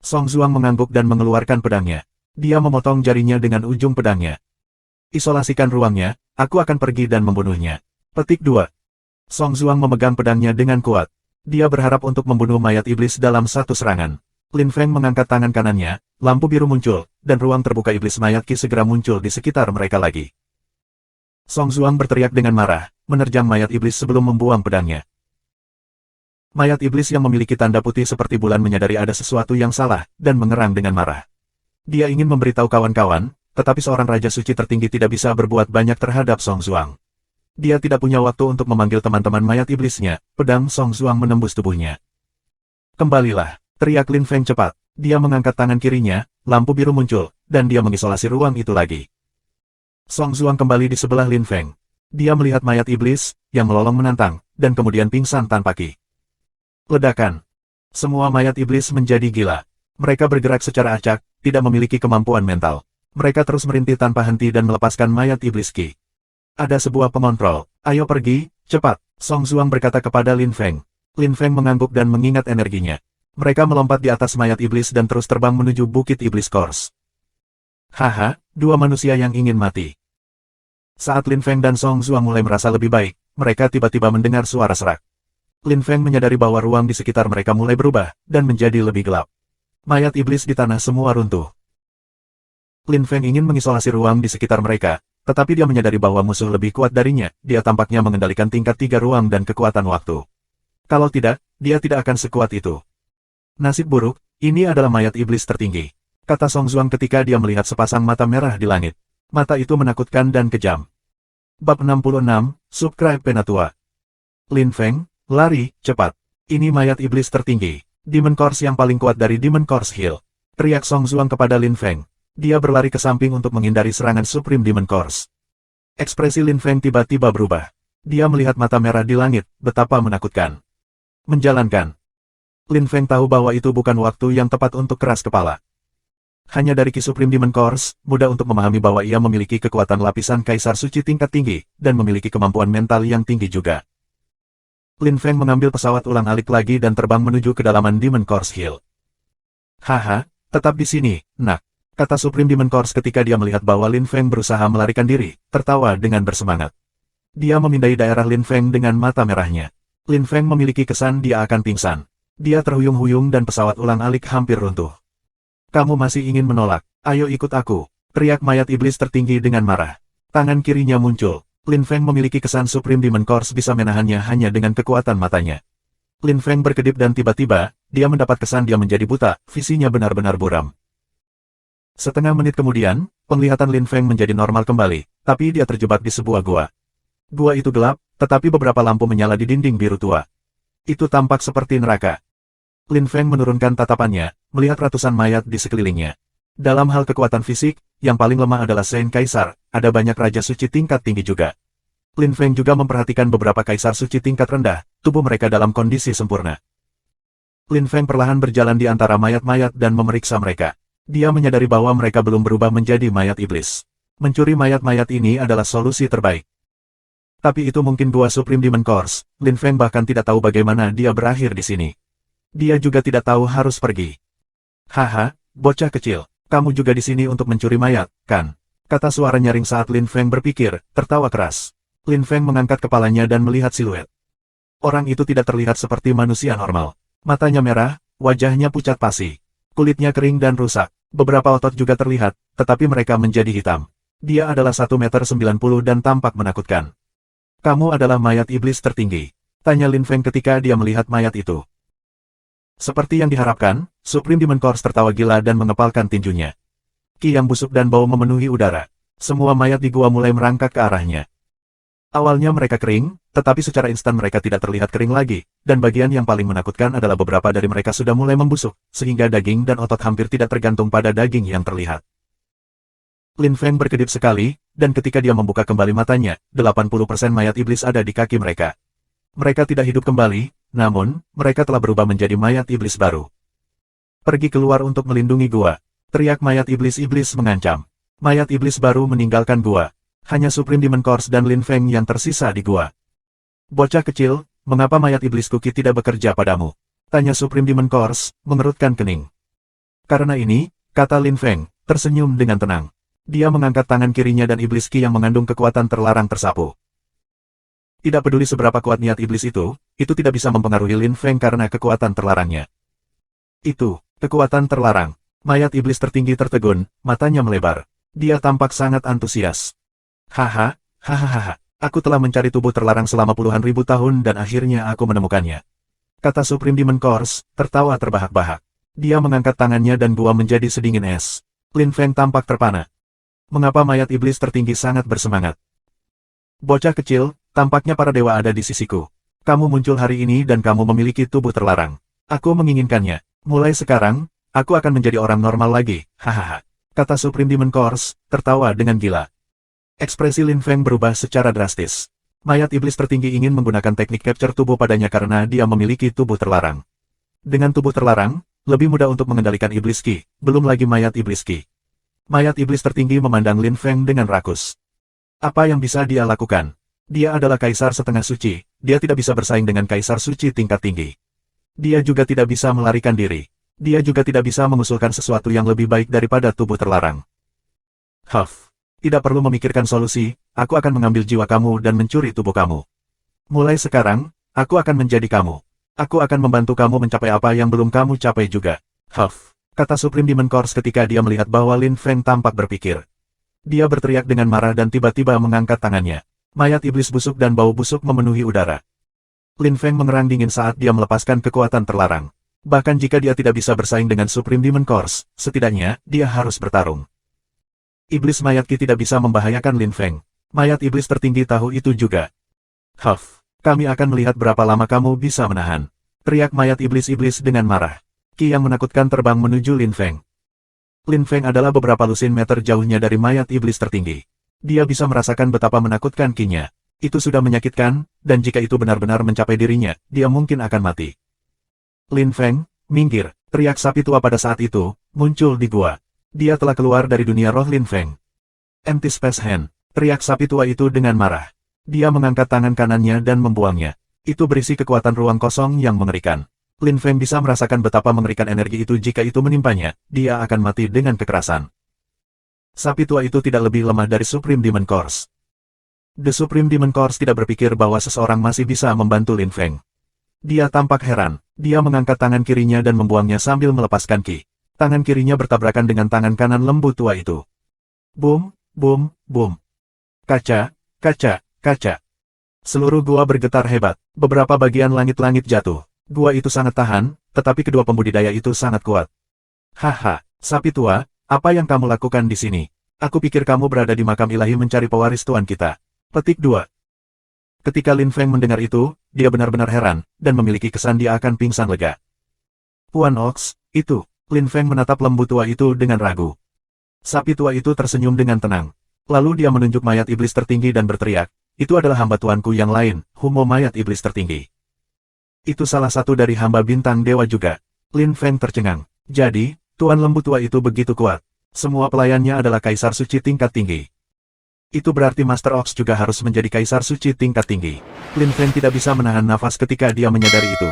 Song Zuang mengangguk dan mengeluarkan pedangnya. Dia memotong jarinya dengan ujung pedangnya. Isolasikan ruangnya, aku akan pergi dan membunuhnya. Petik 2. Song Zuang memegang pedangnya dengan kuat. Dia berharap untuk membunuh mayat iblis dalam satu serangan. Lin Feng mengangkat tangan kanannya, lampu biru muncul, dan ruang terbuka iblis mayat Ki segera muncul di sekitar mereka lagi. Song Zuang berteriak dengan marah, menerjang mayat iblis sebelum membuang pedangnya. Mayat iblis yang memiliki tanda putih seperti bulan menyadari ada sesuatu yang salah, dan mengerang dengan marah. Dia ingin memberitahu kawan-kawan, tetapi seorang Raja Suci tertinggi tidak bisa berbuat banyak terhadap Song Zuang. Dia tidak punya waktu untuk memanggil teman-teman mayat iblisnya, pedang Song Zuang menembus tubuhnya. Kembalilah. Teriak Lin Feng cepat. Dia mengangkat tangan kirinya, lampu biru muncul, dan dia mengisolasi ruang itu lagi. Song Zuang kembali di sebelah Lin Feng. Dia melihat mayat iblis, yang melolong menantang, dan kemudian pingsan tanpa ki. Ledakan. Semua mayat iblis menjadi gila. Mereka bergerak secara acak, tidak memiliki kemampuan mental. Mereka terus merintih tanpa henti dan melepaskan mayat iblis ki. Ada sebuah pengontrol. Ayo pergi, cepat. Song Zuang berkata kepada Lin Feng. Lin Feng mengangguk dan mengingat energinya. Mereka melompat di atas mayat iblis dan terus terbang menuju Bukit Iblis Course. Haha, dua manusia yang ingin mati. Saat Lin Feng dan Song Zuang mulai merasa lebih baik, mereka tiba-tiba mendengar suara serak. Lin Feng menyadari bahwa ruang di sekitar mereka mulai berubah, dan menjadi lebih gelap. Mayat iblis di tanah semua runtuh. Lin Feng ingin mengisolasi ruang di sekitar mereka, tetapi dia menyadari bahwa musuh lebih kuat darinya, dia tampaknya mengendalikan tingkat 3 ruang dan kekuatan waktu. Kalau tidak, dia tidak akan sekuat itu. Nasib buruk, ini adalah mayat iblis tertinggi, kata Song Zuang ketika dia melihat sepasang mata merah di langit. Mata itu menakutkan dan kejam. Bab 66, Subscribe Penatua. Lin Feng, lari, cepat. Ini mayat iblis tertinggi, Demon Course yang paling kuat dari Demon Course Hill. Teriak Song Zuang kepada Lin Feng. Dia berlari ke samping untuk menghindari serangan Supreme Demon Course. Ekspresi Lin Feng tiba-tiba berubah. Dia melihat mata merah di langit, betapa menakutkan. Menjalankan. Lin Feng tahu bahwa itu bukan waktu yang tepat untuk keras kepala. Hanya dari Ki Supreme Demon Course, mudah untuk memahami bahwa ia memiliki kekuatan lapisan Kaisar Suci tingkat tinggi, dan memiliki kemampuan mental yang tinggi juga. Lin Feng mengambil pesawat ulang-alik lagi dan terbang menuju kedalaman Demon Course Hill. Haha, tetap di sini, nak, kata Supreme Demon Course ketika dia melihat bahwa Lin Feng berusaha melarikan diri, tertawa dengan bersemangat. Dia memindai daerah Lin Feng dengan mata merahnya. Lin Feng memiliki kesan dia akan pingsan. Dia terhuyung-huyung dan pesawat ulang-alik hampir runtuh. Kamu masih ingin menolak? Ayo ikut aku, teriak mayat iblis tertinggi dengan marah. Tangan kirinya muncul. Lin Feng memiliki kesan Supreme Demon Course bisa menahannya hanya dengan kekuatan matanya. Lin Feng berkedip dan tiba-tiba, dia mendapat kesan dia menjadi buta, visinya benar-benar buram. Setengah menit kemudian, penglihatan Lin Feng menjadi normal kembali, tapi dia terjebak di sebuah gua. Gua itu gelap, tetapi beberapa lampu menyala di dinding biru tua. Itu tampak seperti neraka. Lin Feng menurunkan tatapannya, melihat ratusan mayat di sekelilingnya. Dalam hal kekuatan fisik, yang paling lemah adalah Saint Kaisar, ada banyak Raja Suci tingkat tinggi juga. Lin Feng juga memperhatikan beberapa Kaisar Suci tingkat rendah, tubuh mereka dalam kondisi sempurna. Lin Feng perlahan berjalan di antara mayat-mayat dan memeriksa mereka. Dia menyadari bahwa mereka belum berubah menjadi mayat iblis. Mencuri mayat-mayat ini adalah solusi terbaik. Tapi itu mungkin gua Supreme Demon Course, Lin Feng bahkan tidak tahu bagaimana dia berakhir di sini. Dia juga tidak tahu harus pergi. Haha, bocah kecil, kamu juga di sini untuk mencuri mayat, kan? Kata suara nyaring saat Lin Feng berpikir, tertawa keras. Lin Feng mengangkat kepalanya dan melihat siluet. Orang itu tidak terlihat seperti manusia normal. Matanya merah, wajahnya pucat pasi. Kulitnya kering dan rusak. Beberapa otot juga terlihat, tetapi mereka menjadi hitam. Dia adalah 1,90 meter dan tampak menakutkan. Kamu adalah mayat iblis tertinggi, tanya Lin Feng ketika dia melihat mayat itu. Seperti yang diharapkan, Supreme Demon Course tertawa gila dan mengepalkan tinjunya. Ki yang busuk dan bau memenuhi udara. Semua mayat di gua mulai merangkak ke arahnya. Awalnya mereka kering, tetapi secara instan mereka tidak terlihat kering lagi, dan bagian yang paling menakutkan adalah beberapa dari mereka sudah mulai membusuk, sehingga daging dan otot hampir tidak tergantung pada daging yang terlihat. Lin Feng berkedip sekali, dan ketika dia membuka kembali matanya, 80% mayat iblis ada di kaki mereka. Mereka tidak hidup kembali, namun, mereka telah berubah menjadi mayat iblis baru. Pergi keluar untuk melindungi gua, teriak mayat iblis-iblis mengancam. Mayat iblis baru meninggalkan gua. Hanya Supreme Demon Course dan Lin Feng yang tersisa di gua. Bocah kecil, mengapa mayat iblis Kuki tidak bekerja padamu? Tanya Supreme Demon Course, mengerutkan kening. Karena ini, kata Lin Feng, tersenyum dengan tenang. Dia mengangkat tangan kirinya dan iblis Ki yang mengandung kekuatan terlarang tersapu. Tidak peduli seberapa kuat niat iblis itu tidak bisa mempengaruhi Lin Feng karena kekuatan terlarangnya. Itu, kekuatan terlarang. Mayat iblis tertinggi tertegun, matanya melebar. Dia tampak sangat antusias. Haha, hahaha, aku telah mencari tubuh terlarang selama puluhan ribu tahun dan akhirnya aku menemukannya. Kata Supreme Demon Course, tertawa terbahak-bahak. Dia mengangkat tangannya dan gua menjadi sedingin es. Lin Feng tampak terpana. Mengapa mayat iblis tertinggi sangat bersemangat? Bocah kecil, tampaknya para dewa ada di sisiku. Kamu muncul hari ini dan kamu memiliki tubuh terlarang. Aku menginginkannya. Mulai sekarang, aku akan menjadi orang normal lagi, hahaha. Kata Supreme Demon Course, tertawa dengan gila. Ekspresi Lin Feng berubah secara drastis. Mayat iblis tertinggi ingin menggunakan teknik capture tubuh padanya karena dia memiliki tubuh terlarang. Dengan tubuh terlarang, lebih mudah untuk mengendalikan iblis Ki, belum lagi mayat iblis Ki. Mayat iblis tertinggi memandang Lin Feng dengan rakus. Apa yang bisa dia lakukan? Dia adalah kaisar setengah suci, dia tidak bisa bersaing dengan kaisar suci tingkat tinggi. Dia juga tidak bisa melarikan diri. Dia juga tidak bisa mengusulkan sesuatu yang lebih baik daripada tubuh terlarang. Huff. Tidak perlu memikirkan solusi, aku akan mengambil jiwa kamu dan mencuri tubuh kamu. Mulai sekarang, aku akan menjadi kamu. Aku akan membantu kamu mencapai apa yang belum kamu capai juga. Huff, kata Supreme Demon Corps ketika dia melihat bahwa Lin Feng tampak berpikir. Dia berteriak dengan marah dan tiba-tiba mengangkat tangannya. Mayat iblis busuk dan bau busuk memenuhi udara. Lin Feng mengerang dingin saat dia melepaskan kekuatan terlarang. Bahkan jika dia tidak bisa bersaing dengan Supreme Demon Corps, setidaknya, dia harus bertarung. Iblis mayat Ki tidak bisa membahayakan Lin Feng. Mayat iblis tertinggi tahu itu juga. Huff, kami akan melihat berapa lama kamu bisa menahan. Teriak mayat iblis-iblis dengan marah. Ki yang menakutkan terbang menuju Lin Feng. Lin Feng adalah beberapa lusin meter jauhnya dari mayat iblis tertinggi. Dia bisa merasakan betapa menakutkan Ki-nya. Itu sudah menyakitkan, dan jika itu benar-benar mencapai dirinya, dia mungkin akan mati. Lin Feng, minggir, teriak sapi tua pada saat itu, muncul di gua. Dia telah keluar dari dunia roh Lin Feng. Empty Space Hand, teriak sapi tua itu dengan marah. Dia mengangkat tangan kanannya dan membuangnya. Itu berisi kekuatan ruang kosong yang mengerikan. Lin Feng bisa merasakan betapa mengerikan energi itu jika itu menimpanya, dia akan mati dengan kekerasan. Sapi tua itu tidak lebih lemah dari Supreme Demon Corps. The Supreme Demon Corps tidak berpikir bahwa seseorang masih bisa membantu Lin Feng. Dia tampak heran, dia mengangkat tangan kirinya dan membuangnya sambil melepaskan Ki. Tangan kirinya bertabrakan dengan tangan kanan lembu tua itu. Boom, boom, boom. Kaca, kaca, kaca. Seluruh gua bergetar hebat, beberapa bagian langit-langit jatuh. Gua itu sangat tahan, tetapi kedua pembudidaya itu sangat kuat. Haha, sapi tua, apa yang kamu lakukan di sini? Aku pikir kamu berada di makam ilahi mencari pewaris tuan kita. Petik 2. Ketika Lin Feng mendengar itu, dia benar-benar heran, dan memiliki kesan dia akan pingsan lega. Puan Ox, itu. Lin Feng menatap lembu tua itu dengan ragu. Sapi tua itu tersenyum dengan tenang. Lalu dia menunjuk mayat iblis tertinggi dan berteriak, itu adalah hamba tuanku yang lain, Humo mayat iblis tertinggi. Itu salah satu dari hamba bintang dewa juga. Lin Feng tercengang. Jadi, tuan lembu tua itu begitu kuat. Semua pelayannya adalah kaisar suci tingkat tinggi. Itu berarti Master Ox juga harus menjadi kaisar suci tingkat tinggi. Lin Feng tidak bisa menahan nafas ketika dia menyadari itu.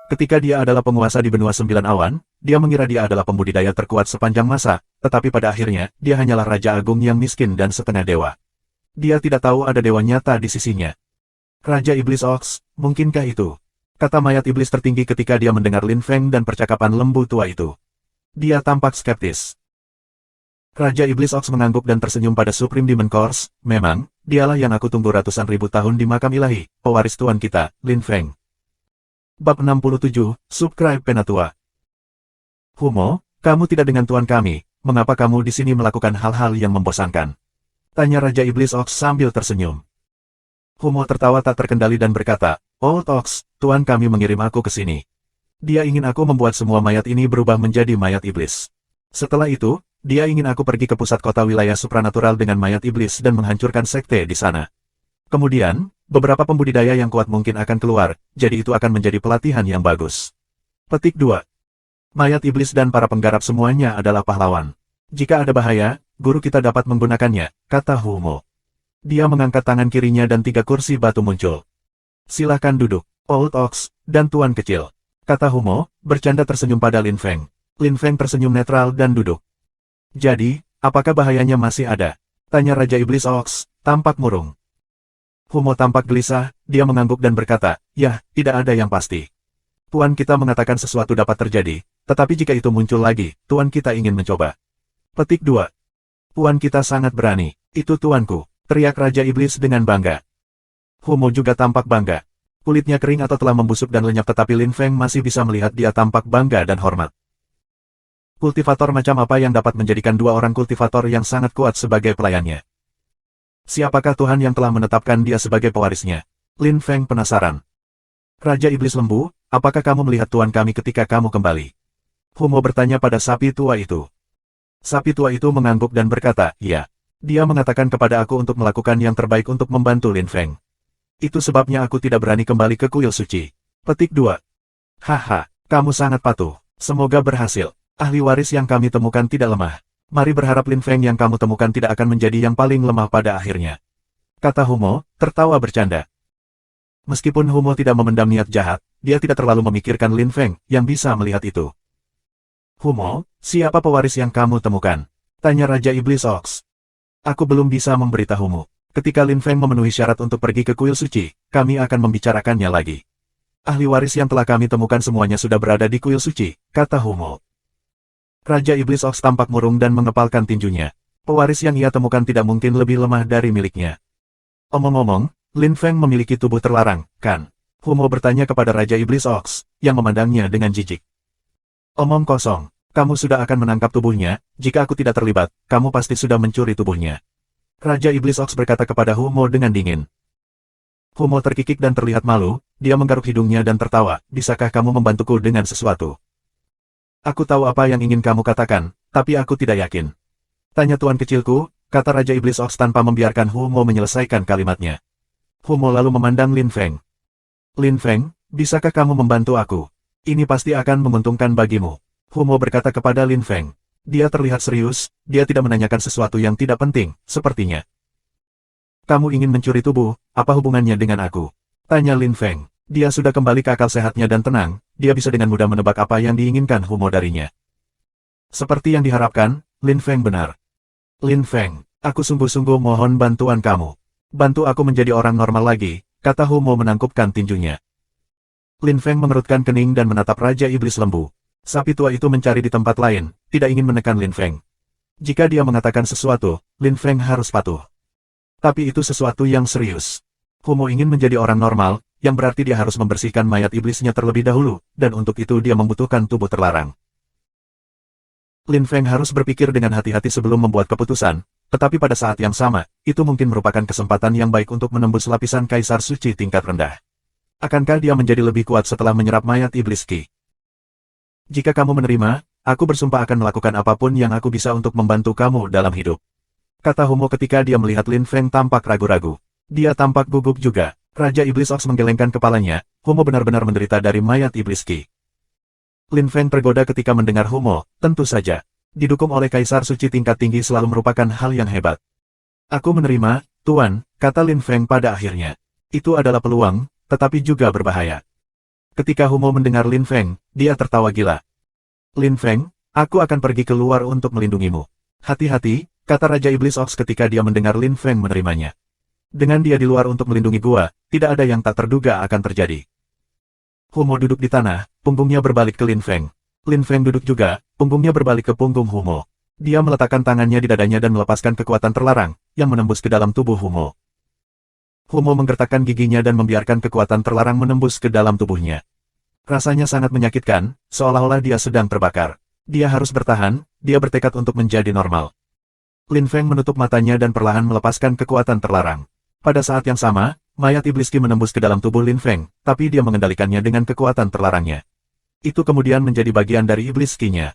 Ketika dia adalah penguasa di benua sembilan awan, dia mengira dia adalah pembudidaya terkuat sepanjang masa, tetapi pada akhirnya, dia hanyalah Raja Agung yang miskin dan setengah dewa. Dia tidak tahu ada dewa nyata di sisinya. Raja Iblis Ox, mungkinkah itu? Kata mayat iblis tertinggi ketika dia mendengar Lin Feng dan percakapan lembu tua itu. Dia tampak skeptis. Raja Iblis Ox mengangguk dan tersenyum pada Supreme Demon Corps, memang, dialah yang aku tunggu ratusan ribu tahun di makam ilahi, pewaris tuan kita, Lin Feng. Bab 67, Subscribe Penatua. Humo, kamu tidak dengan tuan kami, mengapa kamu di sini melakukan hal-hal yang membosankan? Tanya Raja Iblis Ox sambil tersenyum. Humo tertawa tak terkendali dan berkata, Old Ox, tuan kami mengirim aku ke sini. Dia ingin aku membuat semua mayat ini berubah menjadi mayat iblis. Setelah itu, dia ingin aku pergi ke pusat kota wilayah supranatural dengan mayat iblis dan menghancurkan sekte di sana. Kemudian, beberapa pembudidaya yang kuat mungkin akan keluar, jadi itu akan menjadi pelatihan yang bagus. Petik 2. Mayat iblis dan para penggarap semuanya adalah pahlawan. Jika ada bahaya, guru kita dapat menggunakannya, kata Humo. Dia mengangkat tangan kirinya dan 3 kursi batu muncul. Silakan duduk, Old Ox, dan tuan kecil, kata Humo, bercanda tersenyum pada Lin Feng. Lin Feng tersenyum netral dan duduk. Jadi, apakah bahayanya masih ada? Tanya Raja Iblis Ox, tampak murung. Humo tampak gelisah, dia mengangguk dan berkata, ya, tidak ada yang pasti. Tuan kita mengatakan sesuatu dapat terjadi, tetapi jika itu muncul lagi, tuan kita ingin mencoba. Petik 2. Tuan kita sangat berani, itu tuanku, teriak Raja Iblis dengan bangga. Humo juga tampak bangga. Kulitnya kering atau telah membusuk dan lenyap tetapi Lin Feng masih bisa melihat dia tampak bangga dan hormat. Kultivator macam apa yang dapat menjadikan 2 orang kultivator yang sangat kuat sebagai pelayannya? Siapakah Tuhan yang telah menetapkan dia sebagai pewarisnya? Lin Feng penasaran. Raja Iblis Lembu, apakah kamu melihat tuan kami ketika kamu kembali? Humo bertanya pada sapi tua itu. Sapi tua itu mengangguk dan berkata, iya. Dia mengatakan kepada aku untuk melakukan yang terbaik untuk membantu Lin Feng. Itu sebabnya aku tidak berani kembali ke kuil suci. Petik 2. Haha, kamu sangat patuh. Semoga berhasil. Ahli waris yang kami temukan tidak lemah. Mari berharap Lin Feng yang kamu temukan tidak akan menjadi yang paling lemah pada akhirnya. Kata Humo, tertawa bercanda. Meskipun Humo tidak memendam niat jahat, dia tidak terlalu memikirkan Lin Feng yang bisa melihat itu. Humo, siapa pewaris yang kamu temukan? Tanya Raja Iblis Ox. Aku belum bisa memberitahumu. Ketika Lin Feng memenuhi syarat untuk pergi ke kuil suci, kami akan membicarakannya lagi. Ahli waris yang telah kami temukan semuanya sudah berada di kuil suci, kata Humo. Raja Iblis Ox tampak murung dan mengepalkan tinjunya. Pewaris yang ia temukan tidak mungkin lebih lemah dari miliknya. Omong-omong, Lin Feng memiliki tubuh terlarang, kan? Humo bertanya kepada Raja Iblis Ox, yang memandangnya dengan jijik. Omong kosong, kamu sudah akan menangkap tubuhnya, jika aku tidak terlibat, kamu pasti sudah mencuri tubuhnya. Raja Iblis Ox berkata kepada Humo dengan dingin. Humo terkikik dan terlihat malu, dia menggaruk hidungnya dan tertawa, bisakah kamu membantuku dengan sesuatu? Aku tahu apa yang ingin kamu katakan, tapi aku tidak yakin. Tanya tuan kecilku, kata Raja Iblis Ox tanpa membiarkan Humo menyelesaikan kalimatnya. Humo lalu memandang Lin Feng. Lin Feng, bisakah kamu membantu aku? Ini pasti akan menguntungkan bagimu. Humo berkata kepada Lin Feng. Dia terlihat serius, dia tidak menanyakan sesuatu yang tidak penting, sepertinya. Kamu ingin mencuri tubuh, apa hubungannya dengan aku? Tanya Lin Feng. Dia sudah kembali ke akal sehatnya dan tenang, dia bisa dengan mudah menebak apa yang diinginkan Humo darinya. Seperti yang diharapkan, Lin Feng benar. Lin Feng, aku sungguh-sungguh mohon bantuan kamu. Bantu aku menjadi orang normal lagi, kata Humo menangkupkan tinjunya. Lin Feng mengerutkan kening dan menatap Raja Iblis Lembu. Sapi tua itu mencari di tempat lain, tidak ingin menekan Lin Feng. Jika dia mengatakan sesuatu, Lin Feng harus patuh. Tapi itu sesuatu yang serius. Humo ingin menjadi orang normal, yang berarti dia harus membersihkan mayat iblisnya terlebih dahulu, dan untuk itu dia membutuhkan tubuh terlarang. Lin Feng harus berpikir dengan hati-hati sebelum membuat keputusan, tetapi pada saat yang sama, itu mungkin merupakan kesempatan yang baik untuk menembus lapisan Kaisar Suci tingkat rendah. Akankah dia menjadi lebih kuat setelah menyerap mayat iblis Qi? Jika kamu menerima, aku bersumpah akan melakukan apapun yang aku bisa untuk membantu kamu dalam hidup. Kata Humo ketika dia melihat Lin Feng tampak ragu-ragu. Dia tampak gugup juga. Raja Iblis Ox menggelengkan kepalanya, Humo benar-benar menderita dari mayat iblis Qi. Lin Feng tergoda ketika mendengar Humo, tentu saja. Didukung oleh Kaisar Suci tingkat tinggi selalu merupakan hal yang hebat. Aku menerima, Tuan, kata Lin Feng pada akhirnya. Itu adalah peluang, tetapi juga berbahaya. Ketika Humo mendengar Lin Feng, dia tertawa gila. Lin Feng, aku akan pergi keluar untuk melindungimu. Hati-hati, kata Raja Iblis Ox ketika dia mendengar Lin Feng menerimanya. Dengan dia di luar untuk melindungi gua, tidak ada yang tak terduga akan terjadi. Humo duduk di tanah, punggungnya berbalik ke Lin Feng. Lin Feng duduk juga, punggungnya berbalik ke punggung Humo. Dia meletakkan tangannya di dadanya dan melepaskan kekuatan terlarang, yang menembus ke dalam tubuh Humo. Humo menggertakkan giginya dan membiarkan kekuatan terlarang menembus ke dalam tubuhnya. Rasanya sangat menyakitkan, seolah-olah dia sedang terbakar. Dia harus bertahan, dia bertekad untuk menjadi normal. Lin Feng menutup matanya dan perlahan melepaskan kekuatan terlarang. Pada saat yang sama, mayat iblis Qi menembus ke dalam tubuh Lin Feng, tapi dia mengendalikannya dengan kekuatan terlarangnya. Itu kemudian menjadi bagian dari iblis Qi-nya.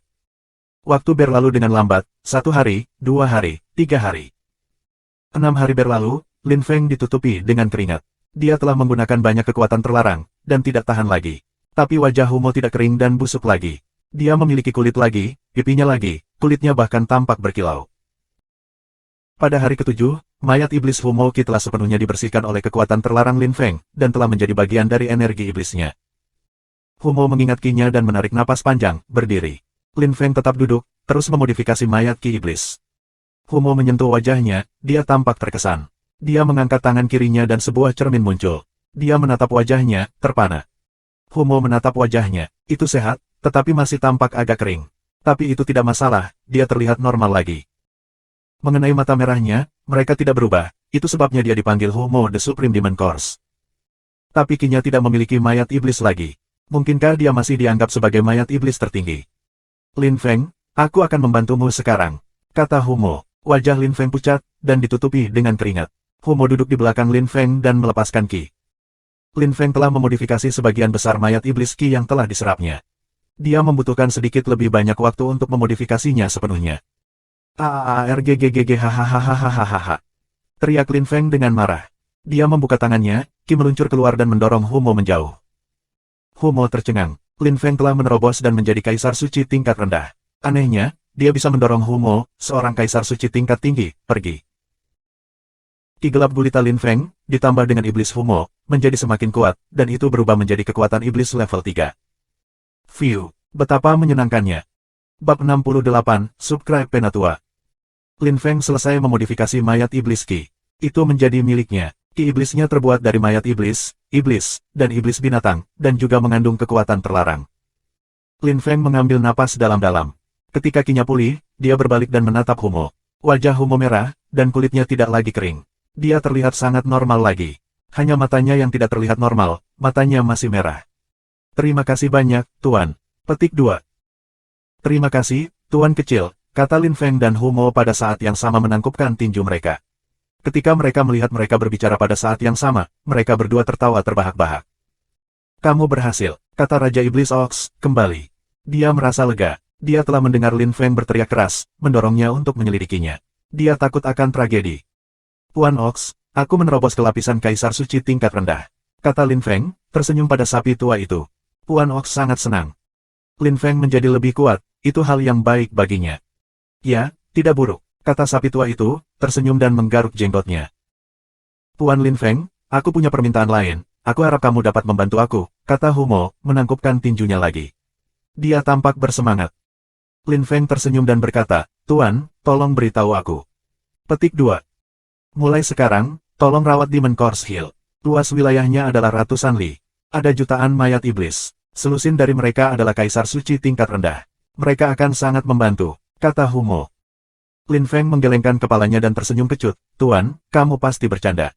Waktu berlalu dengan lambat, 1 hari, 2 hari, 3 hari. 6 hari berlalu, Lin Feng ditutupi dengan keringat. Dia telah menggunakan banyak kekuatan terlarang, dan tidak tahan lagi. Tapi wajah Humo tidak kering dan busuk lagi. Dia memiliki kulit lagi, pipinya lagi, kulitnya bahkan tampak berkilau. Pada hari ke-7, mayat iblis Humo Qi telah sepenuhnya dibersihkan oleh kekuatan terlarang Lin Feng, dan telah menjadi bagian dari energi iblisnya. Humo mengingat Qi-nya dan menarik napas panjang, berdiri. Lin Feng tetap duduk, terus memodifikasi mayat Qi iblis. Humo menyentuh wajahnya, dia tampak terkesan. Dia mengangkat tangan kirinya dan sebuah cermin muncul. Dia menatap wajahnya, terpana. Humo menatap wajahnya, itu sehat, tetapi masih tampak agak kering. Tapi itu tidak masalah, dia terlihat normal lagi. Mengenai mata merahnya, mereka tidak berubah, itu sebabnya dia dipanggil Humo the Supreme Demon Corps. Tapi Qi-nya tidak memiliki mayat iblis lagi. Mungkinkah dia masih dianggap sebagai mayat iblis tertinggi? Lin Feng, aku akan membantumu sekarang, kata Humo. Wajah Lin Feng pucat, dan ditutupi dengan keringat. Humo duduk di belakang Lin Feng dan melepaskan Qi. Lin Feng telah memodifikasi sebagian besar mayat iblis Qi yang telah diserapnya. Dia membutuhkan sedikit lebih banyak waktu untuk memodifikasinya sepenuhnya. Hahaha. Teriak Lin Feng dengan marah. Dia membuka tangannya, Qi meluncur keluar dan mendorong Humo menjauh. Humo tercengang. Lin Feng telah menerobos dan menjadi Kaisar Suci tingkat rendah. Anehnya, dia bisa mendorong Humo, seorang Kaisar Suci tingkat tinggi, pergi. Qi gelap gulita Lin Feng, ditambah dengan iblis Humo, menjadi semakin kuat, dan itu berubah menjadi kekuatan iblis level 3. View, betapa menyenangkannya. Bab 68, Subscribe Penatua. Lin Feng selesai memodifikasi mayat iblis Qi. Itu menjadi miliknya. Ki iblisnya terbuat dari mayat iblis, dan iblis binatang, dan juga mengandung kekuatan terlarang. Lin Feng mengambil napas dalam-dalam. Ketika kinya pulih, dia berbalik dan menatap Humo. Wajah Humo merah, dan kulitnya tidak lagi kering. Dia terlihat sangat normal lagi. Hanya matanya yang tidak terlihat normal, matanya masih merah. Terima kasih banyak, Tuan. Petik 2. Terima kasih, Tuan kecil, kata Lin Feng dan Humo pada saat yang sama menangkupkan tinju mereka. Ketika mereka melihat mereka berbicara pada saat yang sama, mereka berdua tertawa terbahak-bahak. Kamu berhasil, kata Raja Iblis Ox, kembali. Dia merasa lega. Dia telah mendengar Lin Feng berteriak keras, mendorongnya untuk menyelidikinya. Dia takut akan tragedi. Tuan Ox, aku menerobos ke lapisan Kaisar Suci tingkat rendah, kata Lin Feng, tersenyum pada sapi tua itu. Tuan Ox sangat senang. Lin Feng menjadi lebih kuat, itu hal yang baik baginya. Ya, tidak buruk, kata sapi tua itu, tersenyum dan menggaruk jenggotnya. Tuan Lin Feng, aku punya permintaan lain, aku harap kamu dapat membantu aku, kata Humo, menangkupkan tinjunya lagi. Dia tampak bersemangat. Lin Feng tersenyum dan berkata, Tuan, tolong beritahu aku. Petik 2. Mulai sekarang, tolong rawat Demon Course Hill. Luas wilayahnya adalah ratusan li. Ada jutaan mayat iblis. Selusin dari mereka adalah Kaisar Suci tingkat rendah. Mereka akan sangat membantu, kata Humo. Lin Feng menggelengkan kepalanya dan tersenyum kecut. Tuan, kamu pasti bercanda.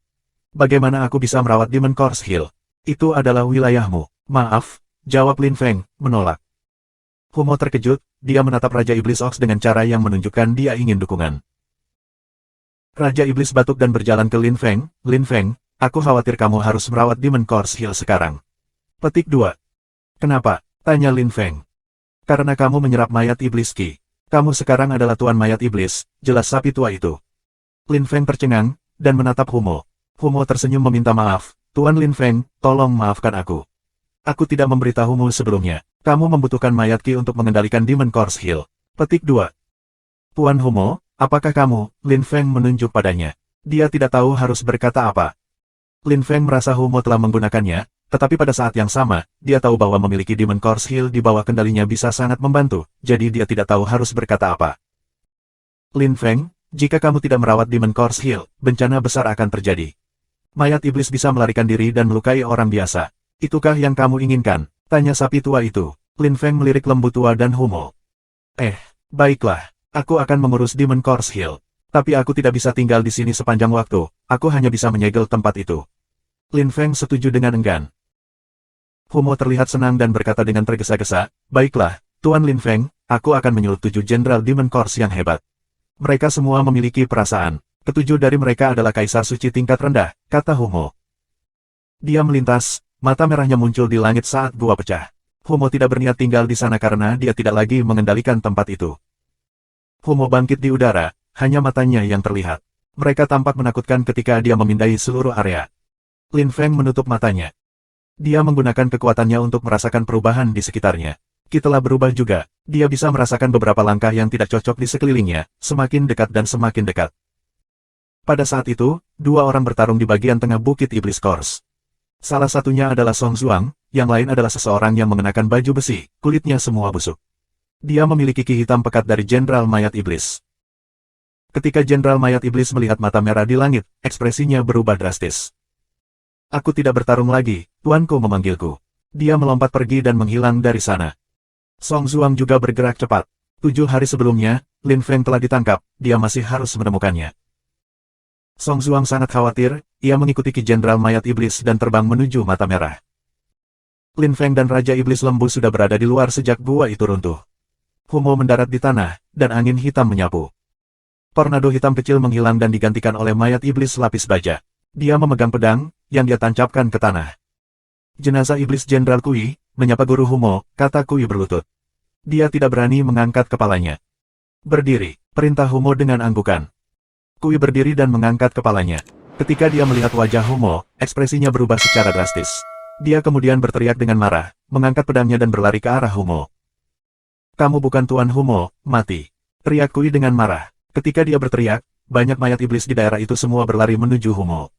Bagaimana aku bisa merawat Demon Course Hill? Itu adalah wilayahmu. Maaf, jawab Lin Feng, menolak. Humo terkejut, dia menatap Raja Iblis Ox dengan cara yang menunjukkan dia ingin dukungan. Raja Iblis batuk dan berjalan ke Lin Feng. Lin Feng, aku khawatir kamu harus merawat Demon Course Hill sekarang. Petik 2. Kenapa? Tanya Lin Feng. Karena kamu menyerap mayat iblis Ki. Kamu sekarang adalah tuan mayat iblis, jelas sapi tua itu. Lin Feng tercengang, dan menatap Humo. Humo tersenyum meminta maaf. Tuan Lin Feng, tolong maafkan aku. Aku tidak memberitahumu sebelumnya. Kamu membutuhkan mayat Ki untuk mengendalikan Demon Course Hill. Petik 2. Tuan Humo, apakah kamu? Lin Feng menunjuk padanya. Dia tidak tahu harus berkata apa. Lin Feng merasa Humo telah menggunakannya, tetapi pada saat yang sama, dia tahu bahwa memiliki Demon Course Hill di bawah kendalinya bisa sangat membantu, jadi dia tidak tahu harus berkata apa. Lin Feng, jika kamu tidak merawat Demon Course Hill, bencana besar akan terjadi. Mayat iblis bisa melarikan diri dan melukai orang biasa. Itukah yang kamu inginkan? Tanya sapi tua itu. Lin Feng melirik lembu tua dan Humo. Baiklah, aku akan mengurus Demon Course Hill. Tapi aku tidak bisa tinggal di sini sepanjang waktu, aku hanya bisa menyegel tempat itu. Lin Feng setuju dengan enggan. Humo terlihat senang dan berkata dengan tergesa-gesa, baiklah, Tuan Lin Feng, aku akan menyuruh 7 Jenderal Demon Course yang hebat. Mereka semua memiliki perasaan. Ketujuh dari mereka adalah Kaisar Suci tingkat rendah, kata Humo. Dia melintas, mata merahnya muncul di langit saat gua pecah. Humo tidak berniat tinggal di sana karena dia tidak lagi mengendalikan tempat itu. Humo bangkit di udara, hanya matanya yang terlihat. Mereka tampak menakutkan ketika dia memindai seluruh area. Lin Feng menutup matanya. Dia menggunakan kekuatannya untuk merasakan perubahan di sekitarnya. Ki telah berubah juga, dia bisa merasakan beberapa langkah yang tidak cocok di sekelilingnya, semakin dekat dan semakin dekat. Pada saat itu, dua orang bertarung di bagian tengah Bukit Iblis Course. Salah satunya adalah Song Zhuang, yang lain adalah seseorang yang mengenakan baju besi, kulitnya semua busuk. Dia memiliki ki hitam pekat dari Jenderal Mayat Iblis. Ketika Jenderal Mayat Iblis melihat mata merah di langit, ekspresinya berubah drastis. Aku tidak bertarung lagi, tuanku memanggilku. Dia melompat pergi dan menghilang dari sana. Song Zhuang juga bergerak cepat. 7 hari sebelumnya, Lin Feng telah ditangkap, dia masih harus menemukannya. Song Zhuang sangat khawatir, ia mengikuti Ki Jenderal Mayat Iblis dan terbang menuju mata merah. Lin Feng dan Raja Iblis Lembu sudah berada di luar sejak gua itu runtuh. Humo mendarat di tanah, dan angin hitam menyapu. Tornado hitam kecil menghilang dan digantikan oleh mayat iblis lapis baja. Dia memegang pedang, yang dia tancapkan ke tanah. Jenazah iblis Jenderal Kui, menyapa guru Humo, kata Kui berlutut. Dia tidak berani mengangkat kepalanya. Berdiri, perintah Humo dengan anggukan. Kui berdiri dan mengangkat kepalanya. Ketika dia melihat wajah Humo, ekspresinya berubah secara drastis. Dia kemudian berteriak dengan marah, mengangkat pedangnya dan berlari ke arah Humo. Kamu bukan Tuan Humo, mati. Teriak Kui dengan marah. Ketika dia berteriak, banyak mayat iblis di daerah itu semua berlari menuju Humo.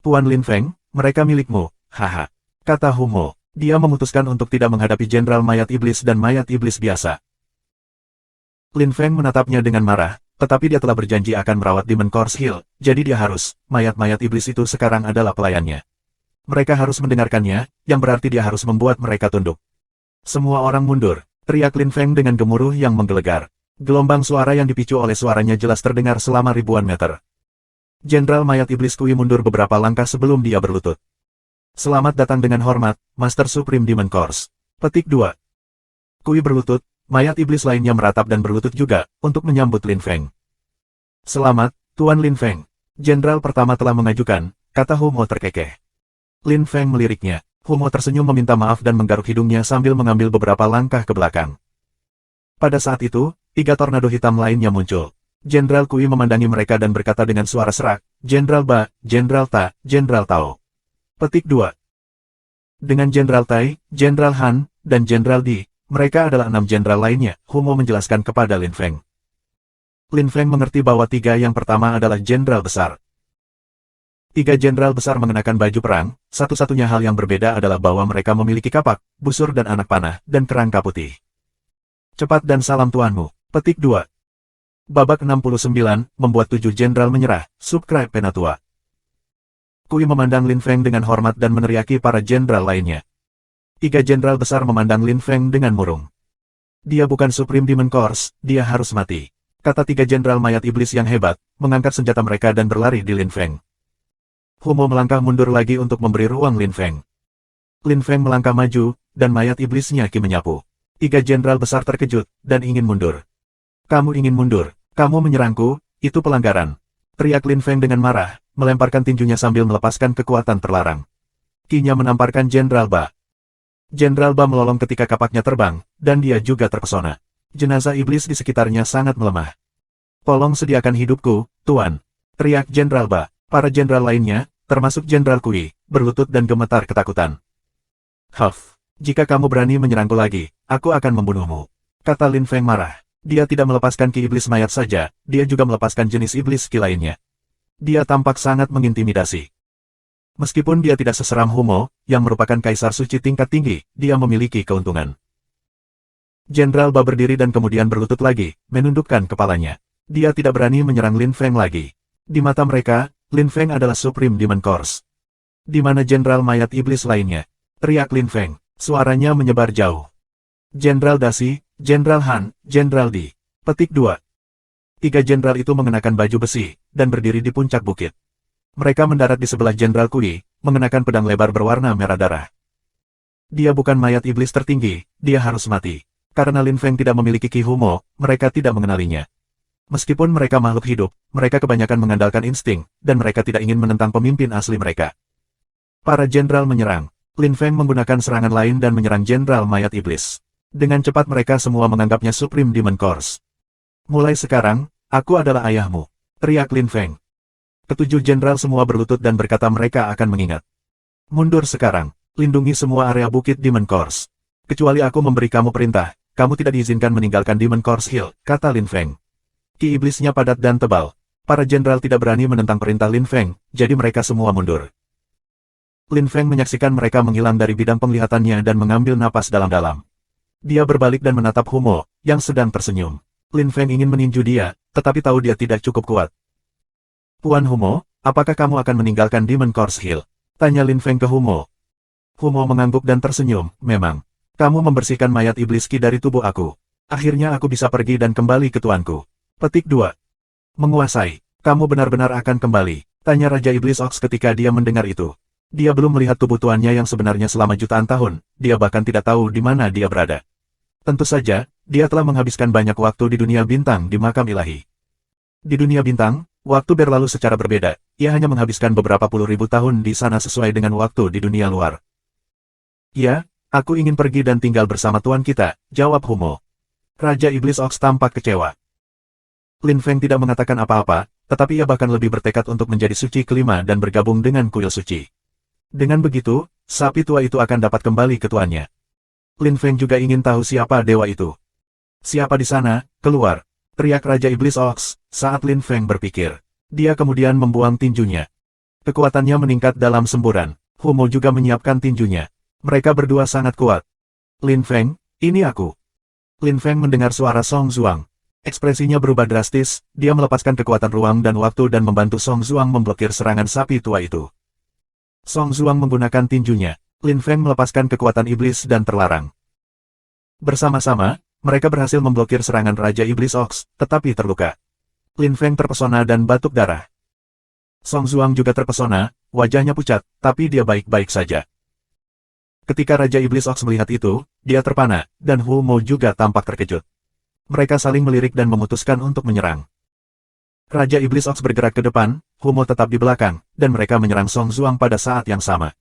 Tuan Lin Feng, mereka milikmu, haha. Kata Humo. Dia memutuskan untuk tidak menghadapi Jenderal Mayat Iblis dan Mayat Iblis biasa. Lin Feng menatapnya dengan marah, tetapi dia telah berjanji akan merawat Demon Course Hill, jadi dia harus, mayat-mayat iblis itu sekarang adalah pelayannya. Mereka harus mendengarkannya, yang berarti dia harus membuat mereka tunduk. Semua orang mundur, teriak Lin Feng dengan gemuruh yang menggelegar. Gelombang suara yang dipicu oleh suaranya jelas terdengar selama ribuan meter. Jenderal mayat iblis Kui mundur beberapa langkah sebelum dia berlutut. Selamat datang dengan hormat, Master Supreme Demon Course. Petik 2. Kui berlutut, mayat iblis lainnya meratap dan berlutut juga, untuk menyambut Lin Feng. Selamat, Tuan Lin Feng. Jenderal pertama telah mengajukan, kata Humo terkekeh. Lin Feng meliriknya. Humo tersenyum meminta maaf dan menggaruk hidungnya sambil mengambil beberapa langkah ke belakang. Pada saat itu, 3 tornado hitam lainnya muncul. Jenderal Kui memandangi mereka dan berkata dengan suara serak, Jenderal Ba, Jenderal Ta, Jenderal Tao. Petik 2. Dengan Jenderal Tai, Jenderal Han, dan Jenderal Di, mereka adalah 6 jenderal lainnya, Humo menjelaskan kepada Lin Feng. Lin Feng mengerti bahwa 3 yang pertama adalah jenderal besar. 3 jenderal besar mengenakan baju perang, satu-satunya hal yang berbeda adalah bahwa mereka memiliki kapak, busur dan anak panah, dan kerangka putih. Cepat dan salam tuanmu. Petik 2. Babak 69, membuat 7 jenderal menyerah, subscribe Penatua. Kui memandang Lin Feng dengan hormat dan meneriaki para jenderal lainnya. 3 jenderal besar memandang Lin Feng dengan murung. Dia bukan Supreme Demon Course, dia harus mati. Kata 3 jenderal mayat iblis yang hebat, mengangkat senjata mereka dan berlari di Lin Feng. Humo melangkah mundur lagi untuk memberi ruang Lin Feng. Lin Feng melangkah maju, dan mayat iblisnya Qi menyapu. 3 jenderal besar terkejut, dan ingin mundur. Kamu ingin mundur, kamu menyerangku, itu pelanggaran. Teriak Lin Feng dengan marah, melemparkan tinjunya sambil melepaskan kekuatan terlarang. Qi-nya menamparkan Jenderal Ba. Jenderal Ba melolong ketika kapaknya terbang, dan dia juga terpesona. Jenazah iblis di sekitarnya sangat melemah. Tolong sediakan hidupku, Tuan. Teriak Jenderal Ba. Para jenderal lainnya, termasuk Jenderal Kui, berlutut dan gemetar ketakutan. Huff, jika kamu berani menyerangku lagi, aku akan membunuhmu. Kata Lin Feng marah. Dia tidak melepaskan Qi iblis mayat saja, dia juga melepaskan jenis iblis Qi lainnya. Dia tampak sangat mengintimidasi. Meskipun dia tidak seseram Humo, yang merupakan kaisar suci tingkat tinggi, dia memiliki keuntungan. Jenderal Ba berdiri dan kemudian berlutut lagi, menundukkan kepalanya. Dia tidak berani menyerang Lin Feng lagi. Di mata mereka, Lin Feng adalah Supreme Demon Course. Di mana jenderal mayat iblis lainnya? Teriak Lin Feng, suaranya menyebar jauh. Jenderal Dasi, Jenderal Han, Jenderal Di. Petik 2. 3 jenderal itu mengenakan baju besi, dan berdiri di puncak bukit. Mereka mendarat di sebelah Jenderal Kui, mengenakan pedang lebar berwarna merah darah. Dia bukan mayat iblis tertinggi, dia harus mati. Karena Lin Feng tidak memiliki Qi Humo, mereka tidak mengenalinya. Meskipun mereka makhluk hidup, mereka kebanyakan mengandalkan insting, dan mereka tidak ingin menentang pemimpin asli mereka. Para jenderal menyerang. Lin Feng menggunakan serangan lain dan menyerang jenderal mayat iblis. Dengan cepat mereka semua menganggapnya Supreme Demon Course. Mulai sekarang, aku adalah ayahmu. Teriak Lin Feng. Ketujuh jenderal semua berlutut dan berkata mereka akan mengingat. Mundur sekarang, lindungi semua area bukit Demon Course. Kecuali aku memberi kamu perintah, kamu tidak diizinkan meninggalkan Demon Course Hill, kata Lin Feng. Qi iblisnya padat dan tebal. Para jenderal tidak berani menentang perintah Lin Feng, jadi mereka semua mundur. Lin Feng menyaksikan mereka menghilang dari bidang penglihatannya dan mengambil napas dalam-dalam. Dia berbalik dan menatap Humo, yang sedang tersenyum. Lin Feng ingin meninju dia, tetapi tahu dia tidak cukup kuat. Tuan Humo, apakah kamu akan meninggalkan Demon Course Hill? Tanya Lin Feng ke Humo. Humo mengangguk dan tersenyum, memang. Kamu membersihkan mayat iblis Qi dari tubuh aku. Akhirnya aku bisa pergi dan kembali ke tuanku. Petik 2. Menguasai. Kamu benar-benar akan kembali, tanya Raja Iblis Ox ketika dia mendengar itu. Dia belum melihat tubuh tuannya yang sebenarnya selama jutaan tahun, dia bahkan tidak tahu di mana dia berada. Tentu saja, dia telah menghabiskan banyak waktu di dunia bintang di makam ilahi. Di dunia bintang, waktu berlalu secara berbeda, ia hanya menghabiskan beberapa puluh ribu tahun di sana sesuai dengan waktu di dunia luar. Ya, aku ingin pergi dan tinggal bersama tuan kita, jawab Humo. Raja Iblis Ox tampak kecewa. Lin Feng tidak mengatakan apa-apa, tetapi ia bahkan lebih bertekad untuk menjadi suci kelima dan bergabung dengan kuil suci. Dengan begitu, sapi tua itu akan dapat kembali ke tuannya. Lin Feng juga ingin tahu siapa dewa itu. Siapa di sana, keluar, teriak Raja Iblis Ox, saat Lin Feng berpikir. Dia kemudian membuang tinjunya. Kekuatannya meningkat dalam semburan. Humo juga menyiapkan tinjunya. Mereka berdua sangat kuat. Lin Feng, ini aku. Lin Feng mendengar suara Song Zhuang. Ekspresinya berubah drastis, dia melepaskan kekuatan ruang dan waktu dan membantu Song Zuang memblokir serangan sapi tua itu. Song Zuang menggunakan tinjunya. Lin Feng melepaskan kekuatan iblis dan terlarang. Bersama-sama, mereka berhasil memblokir serangan Raja Iblis Ox, tetapi terluka. Lin Feng terpesona dan batuk darah. Song Zuang juga terpesona, wajahnya pucat, tapi dia baik-baik saja. Ketika Raja Iblis Ox melihat itu, dia terpana, dan Hu Mo juga tampak terkejut. Mereka saling melirik dan memutuskan untuk menyerang. Raja Iblis Ox bergerak ke depan, Hu Mo tetap di belakang, dan mereka menyerang Song Zuang pada saat yang sama.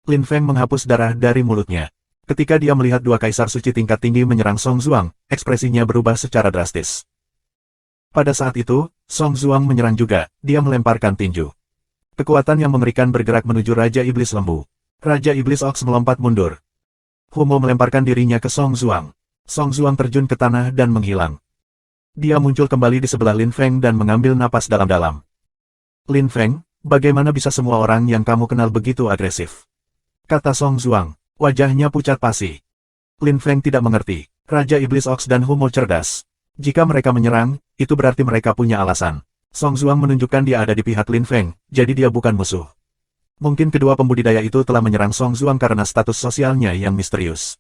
Lin Feng menghapus darah dari mulutnya. Ketika dia melihat dua kaisar suci tingkat tinggi menyerang Song Zuang, ekspresinya berubah secara drastis. Pada saat itu, Song Zuang menyerang juga, dia melemparkan tinju. Kekuatan yang mengerikan bergerak menuju Raja Iblis Lembu. Raja Iblis Ox melompat mundur. Hu Mo melemparkan dirinya ke Song Zuang. Song Zuang terjun ke tanah dan menghilang. Dia muncul kembali di sebelah Lin Feng dan mengambil napas dalam-dalam. Lin Feng, bagaimana bisa semua orang yang kamu kenal begitu agresif? Kata Song Zuang, wajahnya pucat pasi. Lin Feng tidak mengerti, Raja Iblis Ox dan Hu Mo cerdas. Jika mereka menyerang, itu berarti mereka punya alasan. Song Zuang menunjukkan dia ada di pihak Lin Feng, jadi dia bukan musuh. Mungkin kedua pembudidaya itu telah menyerang Song Zuang karena status sosialnya yang misterius.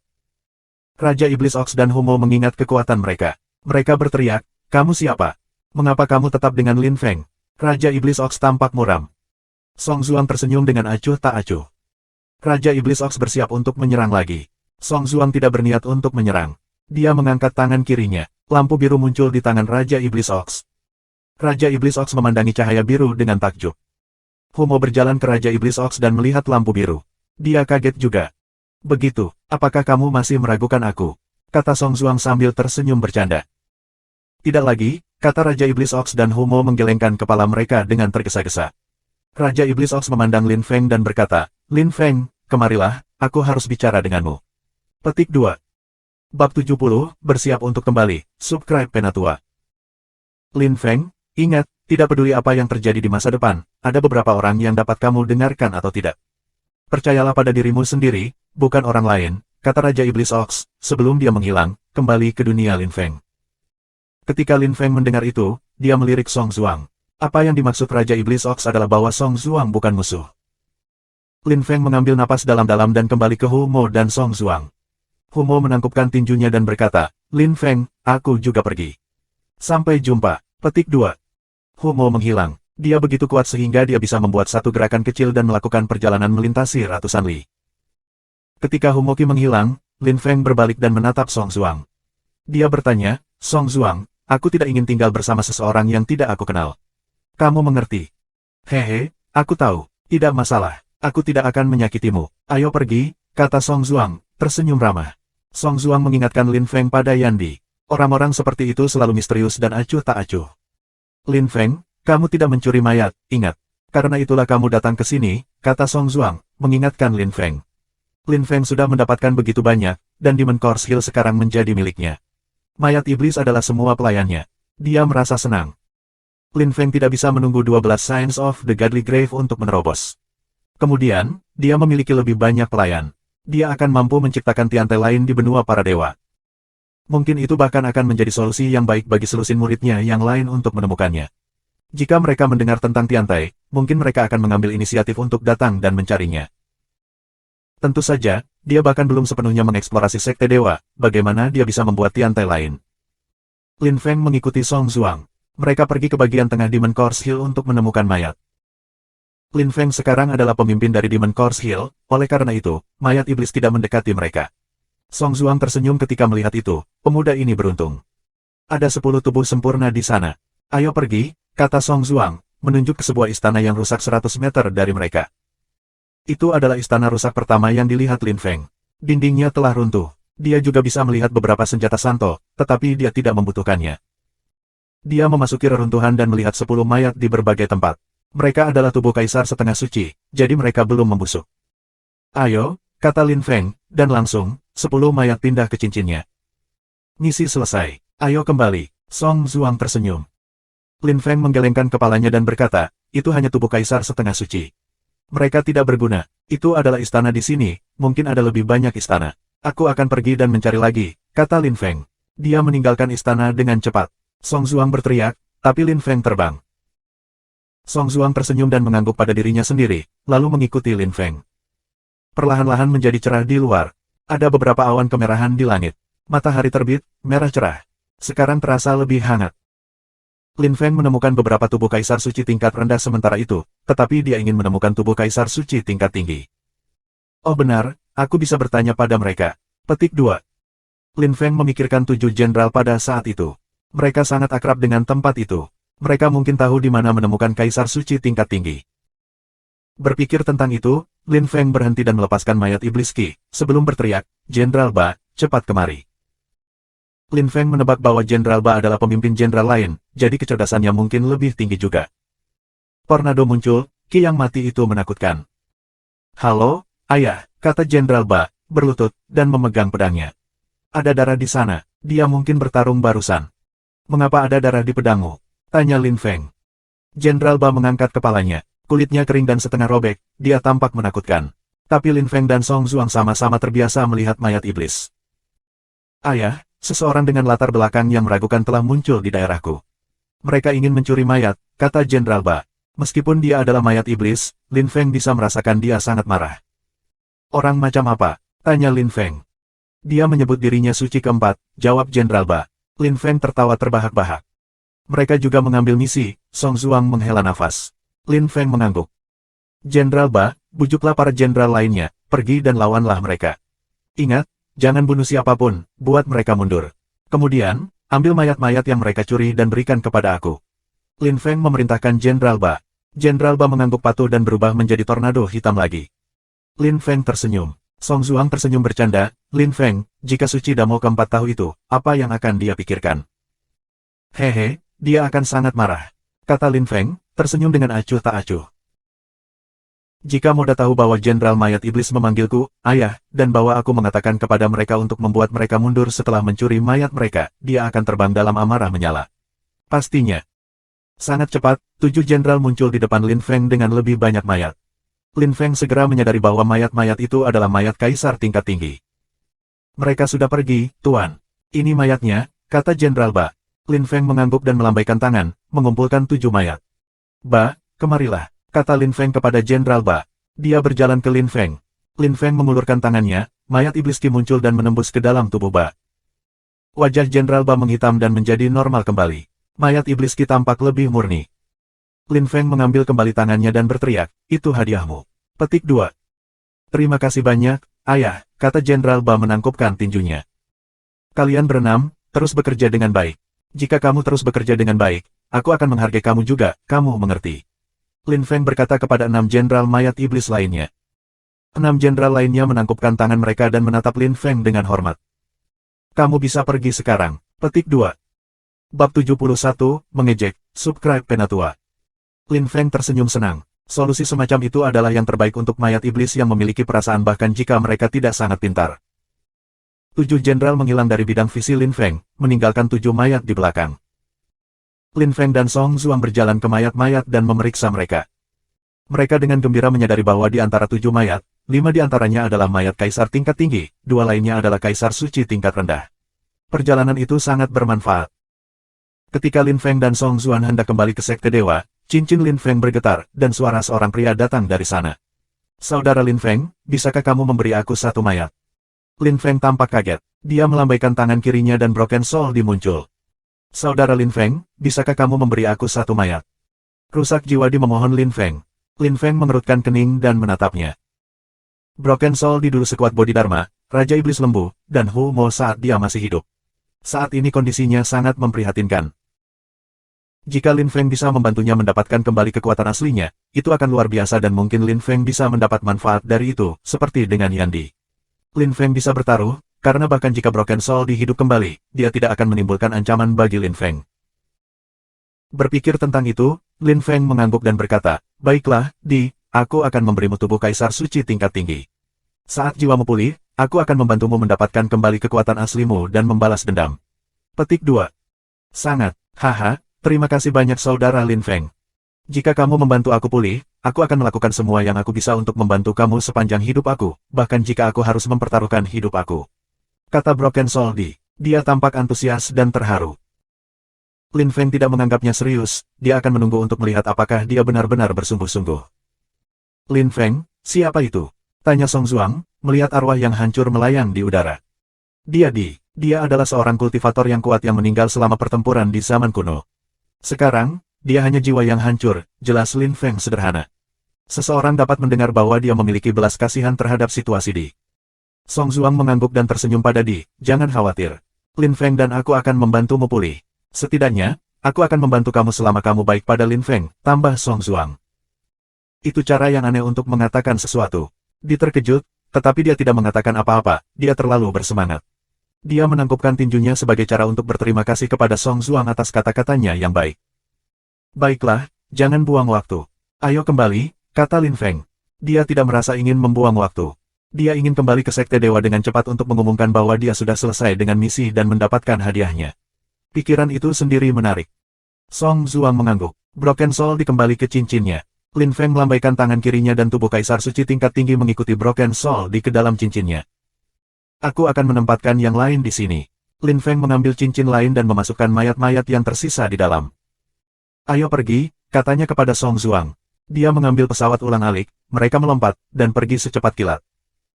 Raja Iblis Ox dan Hu Mo mengingat kekuatan mereka. Mereka berteriak, kamu siapa? Mengapa kamu tetap dengan Lin Feng? Raja Iblis Ox tampak muram. Song Zuang tersenyum dengan acuh tak acuh. Raja Iblis Ox bersiap untuk menyerang lagi. Song Zuang tidak berniat untuk menyerang. Dia mengangkat tangan kirinya. Lampu biru muncul di tangan Raja Iblis Ox. Raja Iblis Ox memandangi cahaya biru dengan takjub. Hu Mo berjalan ke Raja Iblis Ox dan melihat lampu biru. Dia kaget juga. Begitu, apakah kamu masih meragukan aku? Kata Song Zuang sambil tersenyum bercanda. Tidak lagi, kata Raja Iblis Ox dan Hu Mo menggelengkan kepala mereka dengan tergesa-gesa. Raja Iblis Ox memandang Lin Feng dan berkata, Lin Feng, kemarilah, aku harus bicara denganmu. Petik 2. Bab 70, bersiap untuk kembali, subscribe Penatua. Lin Feng, ingat, tidak peduli apa yang terjadi di masa depan, ada beberapa orang yang dapat kamu dengarkan atau tidak. Percayalah pada dirimu sendiri, bukan orang lain, kata Raja Iblis Ox, sebelum dia menghilang, kembali ke dunia Lin Feng. Ketika Lin Feng mendengar itu, dia melirik Song Zuang. Apa yang dimaksud Raja Iblis Ox adalah bahwa Song Zuang bukan musuh. Lin Feng mengambil napas dalam-dalam dan kembali ke Hu Mo dan Song Zuang. Hu Mo menangkupkan tinjunya dan berkata, Lin Feng, aku juga pergi. Sampai jumpa. Petik 2. Hu Mo menghilang. Dia begitu kuat sehingga dia bisa membuat satu gerakan kecil dan melakukan perjalanan melintasi ratusan li. Ketika Hu Mo menghilang, Lin Feng berbalik dan menatap Song Zuang. Dia bertanya, Song Zuang, aku tidak ingin tinggal bersama seseorang yang tidak aku kenal. Kamu mengerti? Hehe, aku tahu, tidak masalah, aku tidak akan menyakitimu. Ayo pergi, kata Song Zuang, tersenyum ramah. Song Zuang mengingatkan Lin Feng pada Yandi. Orang-orang seperti itu selalu misterius dan acuh tak acuh. Lin Feng, kamu tidak mencuri mayat, ingat. Karena itulah kamu datang ke sini, kata Song Zuang, mengingatkan Lin Feng. Lin Feng sudah mendapatkan begitu banyak, dan Demon Course Hill sekarang menjadi miliknya. Mayat iblis adalah semua pelayannya. Dia merasa senang. Lin Feng tidak bisa menunggu 12 Signs of the Godly Grave untuk menerobos. Kemudian, dia memiliki lebih banyak pelayan. Dia akan mampu menciptakan tiantai lain di benua para dewa. Mungkin itu bahkan akan menjadi solusi yang baik bagi selusin muridnya yang lain untuk menemukannya. Jika mereka mendengar tentang tiantai, mungkin mereka akan mengambil inisiatif untuk datang dan mencarinya. Tentu saja, dia bahkan belum sepenuhnya mengeksplorasi sekte dewa, bagaimana dia bisa membuat tiantai lain. Lin Feng mengikuti Song Zuang. Mereka pergi ke bagian tengah Demon Course Hill untuk menemukan mayat. Lin Feng sekarang adalah pemimpin dari Demon Course Hill, oleh karena itu, mayat iblis tidak mendekati mereka. Song Zuang tersenyum ketika melihat itu, pemuda ini beruntung. Ada 10 tubuh sempurna di sana. Ayo pergi, kata Song Zuang, menunjuk ke sebuah istana yang rusak 100 meter dari mereka. Itu adalah istana rusak pertama yang dilihat Lin Feng. Dindingnya telah runtuh. Dia juga bisa melihat beberapa senjata Santo, tetapi dia tidak membutuhkannya. Dia memasuki reruntuhan dan melihat 10 mayat di berbagai tempat. Mereka adalah tubuh kaisar setengah suci, jadi mereka belum membusuk. Ayo, kata Lin Feng, dan langsung, 10 mayat pindah ke cincinnya. Misi selesai. Ayo kembali. Song Zuang tersenyum. Lin Feng menggelengkan kepalanya dan berkata, itu hanya tubuh kaisar setengah suci. Mereka tidak berguna. Itu adalah istana di sini, mungkin ada lebih banyak istana. Aku akan pergi dan mencari lagi, kata Lin Feng. Dia meninggalkan istana dengan cepat. Song Zuang berteriak, tapi Lin Feng terbang. Song Zuang tersenyum dan mengangguk pada dirinya sendiri, lalu mengikuti Lin Feng. Perlahan-lahan menjadi cerah di luar. Ada beberapa awan kemerahan di langit. Matahari terbit, merah cerah. Sekarang terasa lebih hangat. Lin Feng menemukan beberapa tubuh kaisar suci tingkat rendah sementara itu, tetapi dia ingin menemukan tubuh kaisar suci tingkat tinggi. Oh benar, aku bisa bertanya pada mereka. Petik 2. Lin Feng memikirkan 7 jenderal pada saat itu. Mereka sangat akrab dengan tempat itu. Mereka mungkin tahu di mana menemukan kaisar suci tingkat tinggi. Berpikir tentang itu, Lin Feng berhenti dan melepaskan mayat iblis Qi, sebelum berteriak, Jenderal Ba, cepat kemari. Lin Feng menebak bahwa Jenderal Ba adalah pemimpin jenderal lain, jadi kecerdasannya mungkin lebih tinggi juga. Tornado muncul, Qi yang mati itu menakutkan. Halo, ayah, kata Jenderal Ba, berlutut, dan memegang pedangnya. Ada darah di sana, dia mungkin bertarung barusan. Mengapa ada darah di pedangmu? Tanya Lin Feng. Jenderal Ba mengangkat kepalanya, kulitnya kering dan setengah robek, dia tampak menakutkan. Tapi Lin Feng dan Song Zuang sama-sama terbiasa melihat mayat iblis. Ayah, seseorang dengan latar belakang yang meragukan telah muncul di daerahku. Mereka ingin mencuri mayat, kata Jenderal Ba. Meskipun dia adalah mayat iblis, Lin Feng bisa merasakan dia sangat marah. Orang macam apa? Tanya Lin Feng. Dia menyebut dirinya suci keempat, jawab Jenderal Ba. Lin Feng tertawa terbahak-bahak. Mereka juga mengambil misi, Song Zuang menghela nafas. Lin Feng mengangguk. Jenderal Ba, bujuklah para jenderal lainnya, pergi dan lawanlah mereka. Ingat, jangan bunuh siapapun, buat mereka mundur. Kemudian, ambil mayat-mayat yang mereka curi dan berikan kepada aku. Lin Feng memerintahkan Jenderal Ba. Jenderal Ba mengangguk patuh dan berubah menjadi tornado hitam lagi. Lin Feng tersenyum. Song Zuang tersenyum bercanda, Lin Feng, jika Suci Damo keempat tahu itu, apa yang akan dia pikirkan? Hehe, dia akan sangat marah. Kata Lin Feng, tersenyum dengan acuh tak acuh. Jika Moda tahu bahwa Jenderal Mayat Iblis memanggilku, ayah, dan bahwa aku mengatakan kepada mereka untuk membuat mereka mundur setelah mencuri mayat mereka, dia akan terbang dalam amarah menyala. Pastinya. Sangat cepat, 7 jenderal muncul di depan Lin Feng dengan lebih banyak mayat. Lin Feng segera menyadari bahwa mayat-mayat itu adalah mayat kaisar tingkat tinggi. Mereka sudah pergi, Tuan. Ini mayatnya, kata Jenderal Ba. Lin Feng mengangguk dan melambaikan tangan, mengumpulkan 7 mayat. Ba, kemarilah, kata Lin Feng kepada Jenderal Ba. Dia berjalan ke Lin Feng. Lin Feng mengulurkan tangannya, mayat iblis Qi muncul dan menembus ke dalam tubuh Ba. Wajah Jenderal Ba menghitam dan menjadi normal kembali. Mayat iblis Qi tampak lebih murni. Lin Feng mengambil kembali tangannya dan berteriak, itu hadiahmu. Petik 2. Terima kasih banyak, ayah, kata Jenderal Ba menangkupkan tinjunya. Kalian berenam, terus bekerja dengan baik. Jika kamu terus bekerja dengan baik, aku akan menghargai kamu juga, kamu mengerti. Lin Feng berkata kepada 6 jenderal mayat iblis lainnya. 6 jenderal lainnya menangkupkan tangan mereka dan menatap Lin Feng dengan hormat. Kamu bisa pergi sekarang. Petik 2. Bab 71, mengejek, subscribe Penatua. Lin Feng tersenyum senang. Solusi semacam itu adalah yang terbaik untuk mayat iblis yang memiliki perasaan bahkan jika mereka tidak sangat pintar. 7 jenderal menghilang dari bidang visi Lin Feng, meninggalkan 7 mayat di belakang. Lin Feng dan Song Zuang berjalan ke mayat-mayat dan memeriksa mereka. Mereka dengan gembira menyadari bahwa di antara 7 mayat, 5 di antaranya adalah mayat kaisar tingkat tinggi, 2 lainnya adalah kaisar suci tingkat rendah. Perjalanan itu sangat bermanfaat. Ketika Lin Feng dan Song Zuan hendak kembali ke Sekte Dewa, cincin Lin Feng bergetar, dan suara seorang pria datang dari sana. Saudara Lin Feng, bisakah kamu memberi aku 1 mayat? Lin Feng tampak kaget. Dia melambaikan tangan kirinya dan Broken Soul dimuncul. Saudara Lin Feng, bisakah kamu memberi aku 1 mayat? Rusak jiwa di memohon Lin Feng. Lin Feng mengerutkan kening dan menatapnya. Broken Soul dulu sekuat Bodhidharma, Raja Iblis Lembu, dan Hu Mo saat dia masih hidup. Saat ini kondisinya sangat memprihatinkan. Jika Lin Feng bisa membantunya mendapatkan kembali kekuatan aslinya, itu akan luar biasa dan mungkin Lin Feng bisa mendapat manfaat dari itu, seperti dengan Yandi. Lin Feng bisa bertaruh, karena bahkan jika Broken Soul dihidup kembali, dia tidak akan menimbulkan ancaman bagi Lin Feng. Berpikir tentang itu, Lin Feng mengangguk dan berkata, baiklah, aku akan memberimu tubuh kaisar suci tingkat tinggi. Saat jiwamu pulih, aku akan membantumu mendapatkan kembali kekuatan aslimu dan membalas dendam. Petik 2. Sangat, haha, terima kasih banyak saudara Lin Feng. Jika kamu membantu aku pulih, aku akan melakukan semua yang aku bisa untuk membantu kamu sepanjang hidup aku, bahkan jika aku harus mempertaruhkan hidup aku. Kata Broken Soul. Dia tampak antusias dan terharu. Lin Feng tidak menganggapnya serius, dia akan menunggu untuk melihat apakah dia benar-benar bersungguh-sungguh. Lin Feng, siapa itu? Tanya Song Zuang, melihat arwah yang hancur melayang di udara. Dia adalah seorang kultivator yang kuat yang meninggal selama pertempuran di zaman kuno. Sekarang, dia hanya jiwa yang hancur, jelas Lin Feng sederhana. Seseorang dapat mendengar bahwa dia memiliki belas kasihan terhadap situasi Di. Song Zuang mengangguk dan tersenyum pada Di, jangan khawatir. Lin Feng dan aku akan membantumu pulih. Setidaknya, aku akan membantu kamu selama kamu baik pada Lin Feng, tambah Song Zuang. Itu cara yang aneh untuk mengatakan sesuatu. Di terkejut, tetapi dia tidak mengatakan apa-apa, dia terlalu bersemangat. Dia menangkupkan tinjunya sebagai cara untuk berterima kasih kepada Song Zuang atas kata-katanya yang baik. Baiklah, jangan buang waktu. Ayo kembali, kata Lin Feng. Dia tidak merasa ingin membuang waktu. Dia ingin kembali ke Sekte Dewa dengan cepat untuk mengumumkan bahwa dia sudah selesai dengan misi dan mendapatkan hadiahnya. Pikiran itu sendiri menarik. Song Zuang mengangguk. Broken Soul dikembali ke cincinnya. Lin Feng melambaikan tangan kirinya dan tubuh Kaisar Suci tingkat tinggi mengikuti Broken Soul di ke dalam cincinnya. Aku akan menempatkan yang lain di sini. Lin Feng mengambil cincin lain dan memasukkan mayat-mayat yang tersisa di dalam. Ayo pergi, katanya kepada Song Zuang. Dia mengambil pesawat ulang-alik, mereka melompat, dan pergi secepat kilat.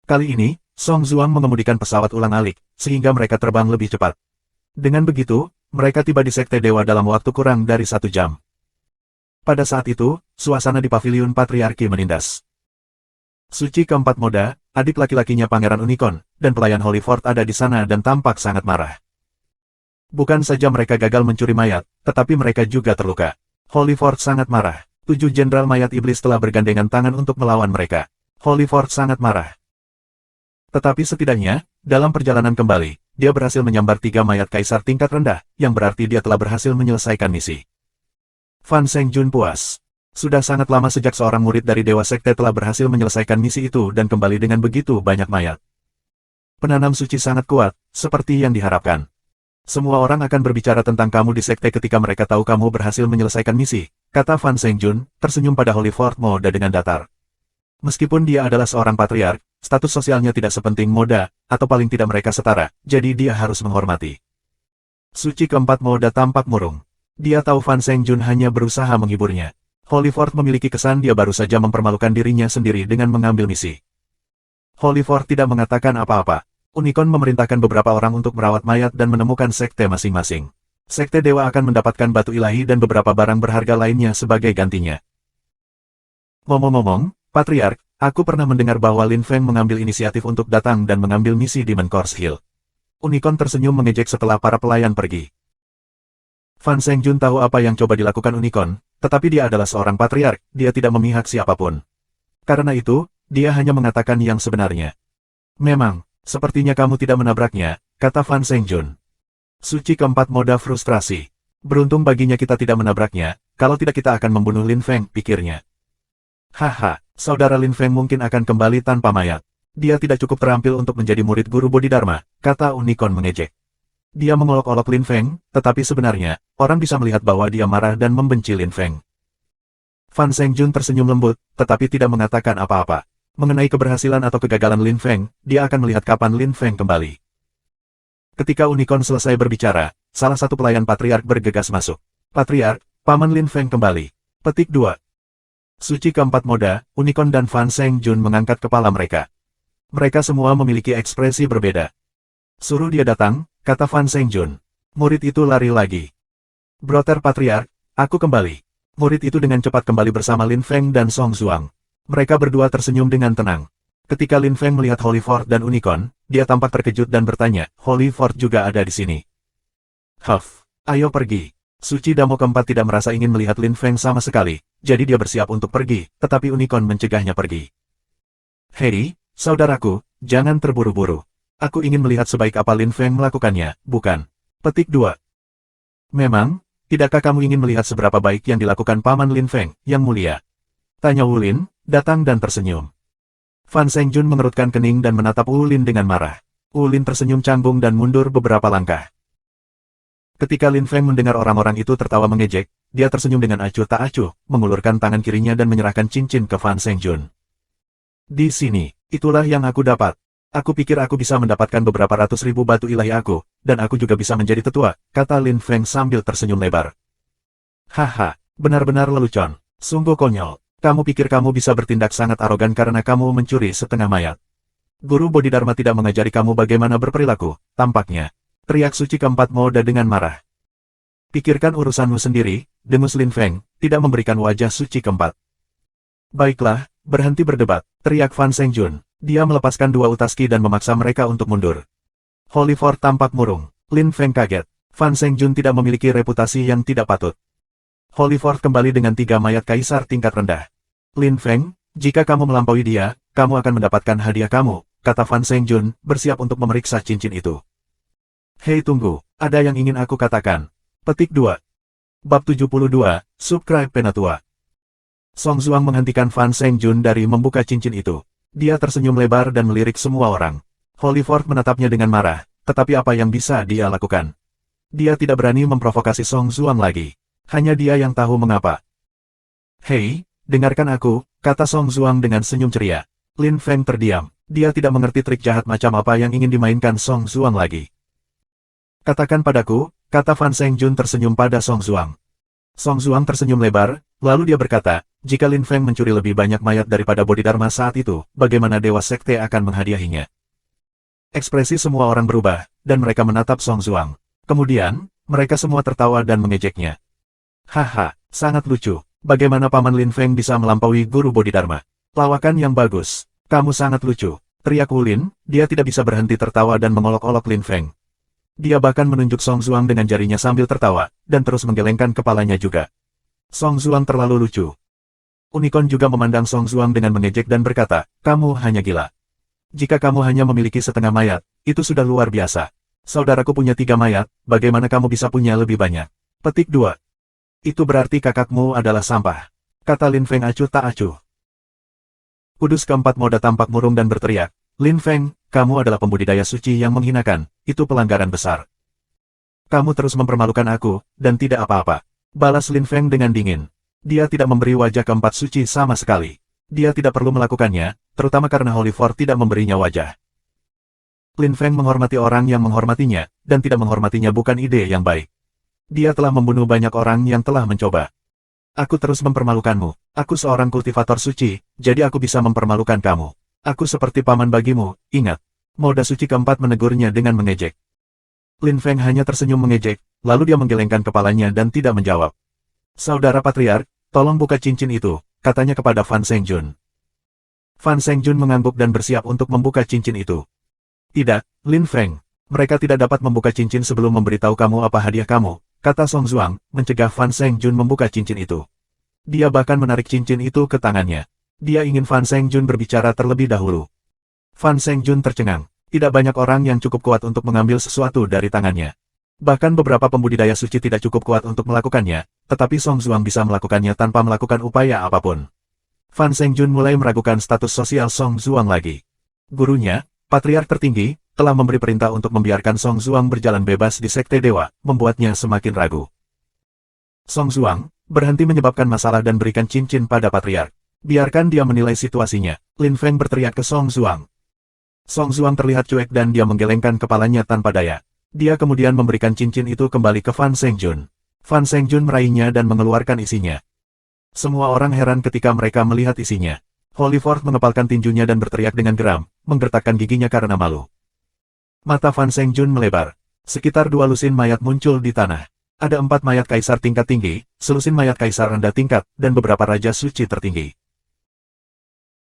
Kali ini, Song Zuang mengemudikan pesawat ulang-alik, sehingga mereka terbang lebih cepat. Dengan begitu, mereka tiba di Sekte Dewa dalam waktu kurang dari 1 jam. Pada saat itu, suasana di Paviliun Patriarki menindas. Suci keempat Moda, adik laki-lakinya Pangeran Unicorn, dan pelayan Holyford ada di sana dan tampak sangat marah. Bukan saja mereka gagal mencuri mayat, tetapi mereka juga terluka. Holyford sangat marah. 7 jenderal mayat iblis telah bergandengan tangan untuk melawan mereka. Holyford sangat marah. Tetapi setidaknya, dalam perjalanan kembali, dia berhasil menyambar 3 mayat kaisar tingkat rendah, yang berarti dia telah berhasil menyelesaikan misi. Fan Zhengjun puas. Sudah sangat lama sejak seorang murid dari Dewa Sekte telah berhasil menyelesaikan misi itu dan kembali dengan begitu banyak mayat. Penanam suci sangat kuat, seperti yang diharapkan. Semua orang akan berbicara tentang kamu di Sekte ketika mereka tahu kamu berhasil menyelesaikan misi, kata Fan Zhengjun, tersenyum pada Holyford Moda dengan datar. Meskipun dia adalah seorang patriark, status sosialnya tidak sepenting Moda, atau paling tidak mereka setara, jadi dia harus menghormati. Suci keempat Moda tampak murung. Dia tahu Fan Zhengjun hanya berusaha menghiburnya. Holyford memiliki kesan dia baru saja mempermalukan dirinya sendiri dengan mengambil misi. Holyford tidak mengatakan apa-apa. Unicorn memerintahkan beberapa orang untuk merawat mayat dan menemukan sekte masing-masing. Sekte Dewa akan mendapatkan batu ilahi dan beberapa barang berharga lainnya sebagai gantinya. Ngomong-ngomong, Patriark, aku pernah mendengar bahwa Lin Feng mengambil inisiatif untuk datang dan mengambil misi di Mencor's Hill. Unicorn tersenyum mengejek setelah para pelayan pergi. Fan Zhengjun tahu apa yang coba dilakukan Unicorn, tetapi dia adalah seorang patriark, dia tidak memihak siapapun. Karena itu, dia hanya mengatakan yang sebenarnya. Memang, sepertinya kamu tidak menabraknya, kata Fan Zhengjun. Suci keempat Moda frustrasi. Beruntung baginya kita tidak menabraknya, kalau tidak kita akan membunuh Lin Feng, pikirnya. Haha, saudara Lin Feng mungkin akan kembali tanpa mayat. Dia tidak cukup terampil untuk menjadi murid guru Bodhidharma, kata Unicorn mengejek. Dia mengolok-olok Lin Feng, tetapi sebenarnya, orang bisa melihat bahwa dia marah dan membenci Lin Feng. Fan Zhengjun tersenyum lembut, tetapi tidak mengatakan apa-apa. Mengenai keberhasilan atau kegagalan Lin Feng, dia akan melihat kapan Lin Feng kembali. Ketika Unicorn selesai berbicara, salah satu pelayan Patriark bergegas masuk. Patriark, Paman Lin Feng kembali. Petik 2. Suci keempat Moda, Unicorn dan Fan Zhengjun mengangkat kepala mereka. Mereka semua memiliki ekspresi berbeda. Suruh dia datang, kata Fan Zhengjun. Murid itu lari lagi. Brother Patriark, aku kembali. Murid itu dengan cepat kembali bersama Lin Feng dan Song Zuang. Mereka berdua tersenyum dengan tenang. Ketika Lin Feng melihat Holyford dan Unicorn, dia tampak terkejut dan bertanya, Holyford juga ada di sini. Huff, ayo pergi. Suci Damo keempat tidak merasa ingin melihat Lin Feng sama sekali, jadi dia bersiap untuk pergi, tetapi Unicorn mencegahnya pergi. Hei, saudaraku, jangan terburu-buru. Aku ingin melihat sebaik apa Lin Feng melakukannya, bukan? Petik 2. Memang, tidakkah kamu ingin melihat seberapa baik yang dilakukan Paman Lin Feng, yang mulia? Tanya Wulin, datang dan tersenyum. Fan Zhengjun mengerutkan kening dan menatap Wulin dengan marah. Wulin tersenyum canggung dan mundur beberapa langkah. Ketika Lin Feng mendengar orang-orang itu tertawa mengejek, dia tersenyum dengan acuh tak acuh, mengulurkan tangan kirinya dan menyerahkan cincin ke Fan Zhengjun. Di sini, itulah yang aku dapat. Aku pikir aku bisa mendapatkan beberapa ratus ribu batu ilahi aku, dan aku juga bisa menjadi tetua, kata Lin Feng sambil tersenyum lebar. Haha, benar-benar lelucon. Sungguh konyol. Kamu pikir kamu bisa bertindak sangat arogan karena kamu mencuri setengah mayat. Guru Bodhidharma tidak mengajari kamu bagaimana berperilaku, tampaknya. Teriak suci keempat Moda dengan marah. Pikirkan urusanmu sendiri, dengus Lin Feng, tidak memberikan wajah suci keempat. Baiklah, berhenti berdebat, teriak Fan Zhengjun. Dia melepaskan dua utaski dan memaksa mereka untuk mundur. Holy Fort tampak murung. Lin Feng kaget. Fan Zhengjun tidak memiliki reputasi yang tidak patut. Holy Fort kembali dengan 3 mayat kaisar tingkat rendah. Lin Feng, jika kamu melampaui dia, kamu akan mendapatkan hadiah kamu, kata Fan Zhengjun, bersiap untuk memeriksa cincin itu. Hei tunggu, ada yang ingin aku katakan. Petik 2. Bab 72, Subscribe Penatua. Song Zuang menghentikan Fan Zhengjun dari membuka cincin itu. Dia tersenyum lebar dan melirik semua orang. Holy Fort menatapnya dengan marah, tetapi apa yang bisa dia lakukan? Dia tidak berani memprovokasi Song Zuang lagi. Hanya dia yang tahu mengapa. Hei, dengarkan aku, kata Song Zuang dengan senyum ceria. Lin Feng terdiam. Dia tidak mengerti trik jahat macam apa yang ingin dimainkan Song Zuang lagi. Katakan padaku, kata Fan Zhengjun tersenyum pada Song Zuang. Song Zuang tersenyum lebar, lalu dia berkata, jika Lin Feng mencuri lebih banyak mayat daripada Bodhidharma saat itu, bagaimana Dewa Sekte akan menghadiahinya? Ekspresi semua orang berubah, dan mereka menatap Song Zuang. Kemudian, mereka semua tertawa dan mengejeknya. Haha, sangat lucu. Bagaimana Paman Lin Feng bisa melampaui Guru Bodhidharma? Lawakan yang bagus. Kamu sangat lucu. Teriak Wu Lin, dia tidak bisa berhenti tertawa dan mengolok-olok Lin Feng. Dia bahkan menunjuk Song Zuang dengan jarinya sambil tertawa, dan terus menggelengkan kepalanya juga. Song Zuang terlalu lucu. Unicorn juga memandang Song Zuang dengan mengejek dan berkata, kamu hanya gila. Jika kamu hanya memiliki setengah mayat, itu sudah luar biasa. Saudaraku punya 3 mayat, bagaimana kamu bisa punya lebih banyak? Petik 2. Itu berarti kakakmu adalah sampah. Kata Lin Feng acuh tak acuh. Kudus keempat Moda tampak murung dan berteriak, Lin Feng, kamu adalah pembudidaya suci yang menghinakan, itu pelanggaran besar. Kamu terus mempermalukan aku, dan tidak apa-apa. Balas Lin Feng dengan dingin. Dia tidak memberi wajah keempat suci sama sekali. Dia tidak perlu melakukannya, terutama karena Holy Fort tidak memberinya wajah. Lin Feng menghormati orang yang menghormatinya, dan tidak menghormatinya bukan ide yang baik. Dia telah membunuh banyak orang yang telah mencoba. Aku terus mempermalukanmu. Aku seorang kultivator suci, jadi aku bisa mempermalukan kamu. Aku seperti paman bagimu, ingat. Moda suci keempat menegurnya dengan mengejek. Lin Feng hanya tersenyum mengejek, lalu dia menggelengkan kepalanya dan tidak menjawab. Saudara Patriark, tolong buka cincin itu, katanya kepada Fan Zhengjun. Fan Zhengjun mengangguk dan bersiap untuk membuka cincin itu. Tidak, Lin Feng. Mereka tidak dapat membuka cincin sebelum memberitahu kamu apa hadiah kamu, kata Song Zuang, mencegah Fan Zhengjun membuka cincin itu. Dia bahkan menarik cincin itu ke tangannya. Dia ingin Fan Zhengjun berbicara terlebih dahulu. Fan Zhengjun tercengang. Tidak banyak orang yang cukup kuat untuk mengambil sesuatu dari tangannya. Bahkan beberapa pembudidaya suci tidak cukup kuat untuk melakukannya, tetapi Song Zuang bisa melakukannya tanpa melakukan upaya apapun. Fan Zhengjun mulai meragukan status sosial Song Zuang lagi. Gurunya, Patriark tertinggi, telah memberi perintah untuk membiarkan Song Zuang berjalan bebas di Sekte Dewa, membuatnya semakin ragu. Song Zuang, berhenti menyebabkan masalah dan berikan cincin pada Patriark. Biarkan dia menilai situasinya, Lin Feng berteriak ke Song Zuang. Song Zuang terlihat cuek dan dia menggelengkan kepalanya tanpa daya. Dia kemudian memberikan cincin itu kembali ke Fan Zhengjun. Fan Zhengjun meraihnya dan mengeluarkan isinya. Semua orang heran ketika mereka melihat isinya. Holy Fort mengepalkan tinjunya dan berteriak dengan geram, menggertakkan giginya karena malu. Mata Fan Zhengjun melebar. Sekitar 2 lusin mayat muncul di tanah. Ada 4 mayat kaisar tingkat tinggi, selusin mayat kaisar rendah tingkat, dan beberapa raja suci tertinggi.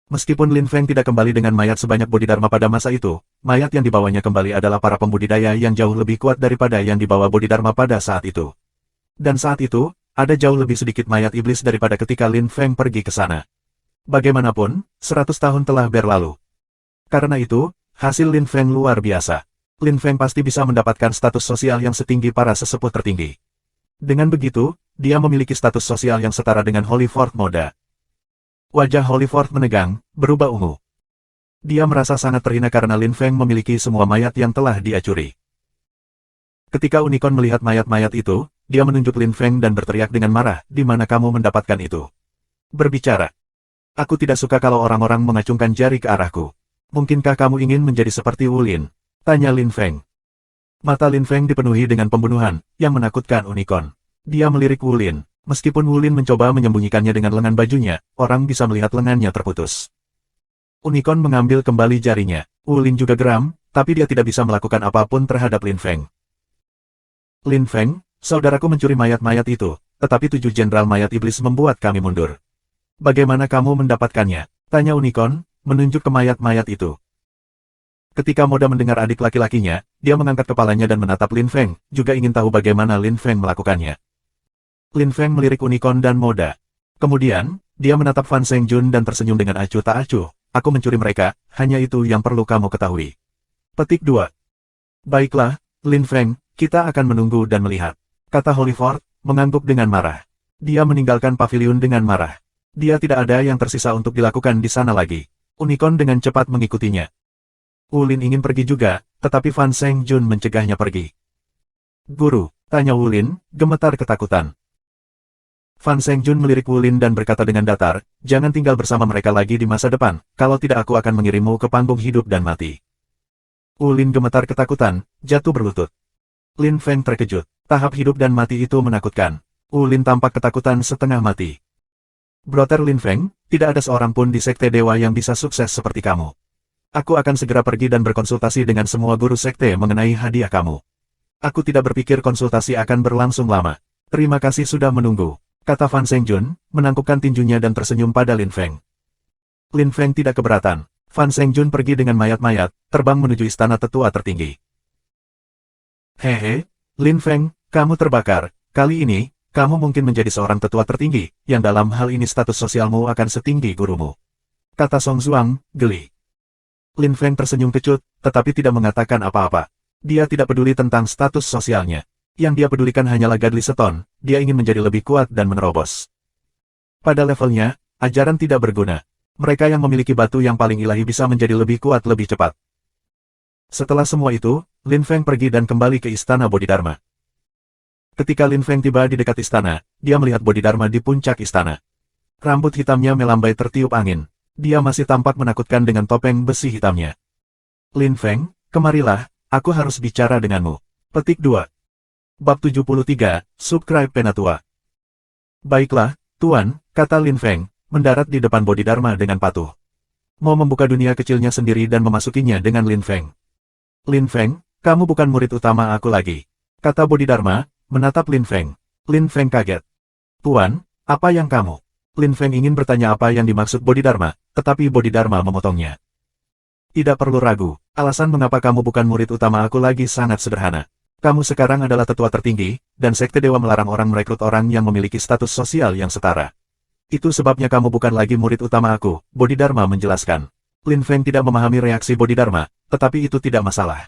Meskipun Lin Feng tidak kembali dengan mayat sebanyak Bodhidharma pada masa itu, mayat yang dibawanya kembali adalah para pembudidaya yang jauh lebih kuat daripada yang dibawa Bodhidharma pada saat itu. Dan saat itu, ada jauh lebih sedikit mayat iblis daripada ketika Lin Feng pergi ke sana. Bagaimanapun, 100 tahun telah berlalu. Karena itu, hasil Lin Feng luar biasa. Lin Feng pasti bisa mendapatkan status sosial yang setinggi para sesepuh tertinggi. Dengan begitu, dia memiliki status sosial yang setara dengan Holy Fort Moda. Wajah Holy Fort menegang, berubah ungu. Dia merasa sangat terhina karena Lin Feng memiliki semua mayat yang telah dia curi. Ketika Unicorn melihat mayat-mayat itu, dia menunjuk Lin Feng dan berteriak dengan marah, di mana kamu mendapatkan itu? Berbicara. Aku tidak suka kalau orang-orang mengacungkan jari ke arahku. Mungkinkah kamu ingin menjadi seperti Wulin? Tanya Lin Feng. Mata Lin Feng dipenuhi dengan pembunuhan, yang menakutkan unicorn. Dia melirik Wulin. Meskipun Wulin mencoba menyembunyikannya dengan lengan bajunya, orang bisa melihat lengannya terputus. Unicorn mengambil kembali jarinya. Wulin juga geram, tapi dia tidak bisa melakukan apapun terhadap Lin Feng. Lin Feng, saudaraku mencuri mayat-mayat itu, tetapi 7 jenderal mayat iblis membuat kami mundur. Bagaimana kamu mendapatkannya? Tanya Unicorn, menunjuk ke mayat-mayat itu. Ketika Moda mendengar adik laki-lakinya, dia mengangkat kepalanya dan menatap Lin Feng, juga ingin tahu bagaimana Lin Feng melakukannya. Lin Feng melirik Unicorn dan Moda. Kemudian, dia menatap Fan Zhengjun dan tersenyum dengan acuh tak acuh. Aku mencuri mereka, hanya itu yang perlu kamu ketahui. Petik 2. Baiklah, Lin Feng, kita akan menunggu dan melihat. Kata Holyford, mengangguk dengan marah. Dia meninggalkan pavilion dengan marah. Dia tidak ada yang tersisa untuk dilakukan di sana lagi. Unicorn dengan cepat mengikutinya. Wulin ingin pergi juga, tetapi Fan Zhengjun mencegahnya pergi. Guru, tanya Wulin, gemetar ketakutan. Fan Zhengjun melirik Wulin dan berkata dengan datar, jangan tinggal bersama mereka lagi di masa depan, kalau tidak aku akan mengirimmu ke panggung hidup dan mati. Wulin gemetar ketakutan, jatuh berlutut. Lin Feng terkejut, tahap hidup dan mati itu menakutkan. Wulin tampak ketakutan setengah mati. Brother Lin Feng, tidak ada seorang pun di sekte dewa yang bisa sukses seperti kamu. Aku akan segera pergi dan berkonsultasi dengan semua guru sekte mengenai hadiah kamu. Aku tidak berpikir konsultasi akan berlangsung lama. Terima kasih sudah menunggu. Kata Fan Zhengjun, menangkupkan tinjunya dan tersenyum pada Lin Feng. Lin Feng tidak keberatan. Fan Zhengjun pergi dengan mayat-mayat, terbang menuju istana tetua tertinggi. Hehe, Lin Feng, kamu terbakar. Kali ini, kamu mungkin menjadi seorang tetua tertinggi, yang dalam hal ini status sosialmu akan setinggi gurumu. Kata Song Zuang, geli. Lin Feng tersenyum kecut, tetapi tidak mengatakan apa-apa. Dia tidak peduli tentang status sosialnya. Yang dia pedulikan hanyalah Godly Stone, dia ingin menjadi lebih kuat dan menerobos. Pada levelnya, ajaran tidak berguna. Mereka yang memiliki batu yang paling ilahi bisa menjadi lebih kuat lebih cepat. Setelah semua itu, Lin Feng pergi dan kembali ke istana Bodhidharma. Ketika Lin Feng tiba di dekat istana, dia melihat Bodhidharma di puncak istana. Rambut hitamnya melambai tertiup angin. Dia masih tampak menakutkan dengan topeng besi hitamnya. Lin Feng, kemarilah, aku harus bicara denganmu. Petik 2. Bab 73, Subscribe Penatua. Baiklah, Tuan, kata Lin Feng, mendarat di depan Bodhidharma dengan patuh. Mau membuka dunia kecilnya sendiri dan memasukinya dengan Lin Feng. Lin Feng, kamu bukan murid utama aku lagi. Kata Bodhidharma, menatap Lin Feng. Lin Feng kaget. Tuan, apa yang kamu? Lin Feng ingin bertanya apa yang dimaksud Bodhidharma, tetapi Bodhidharma memotongnya. Tidak perlu ragu, alasan mengapa kamu bukan murid utama aku lagi sangat sederhana. Kamu sekarang adalah tetua tertinggi, dan sekte dewa melarang orang merekrut orang yang memiliki status sosial yang setara. Itu sebabnya kamu bukan lagi murid utama aku, Bodhidharma menjelaskan. Lin Feng tidak memahami reaksi Bodhidharma, tetapi itu tidak masalah.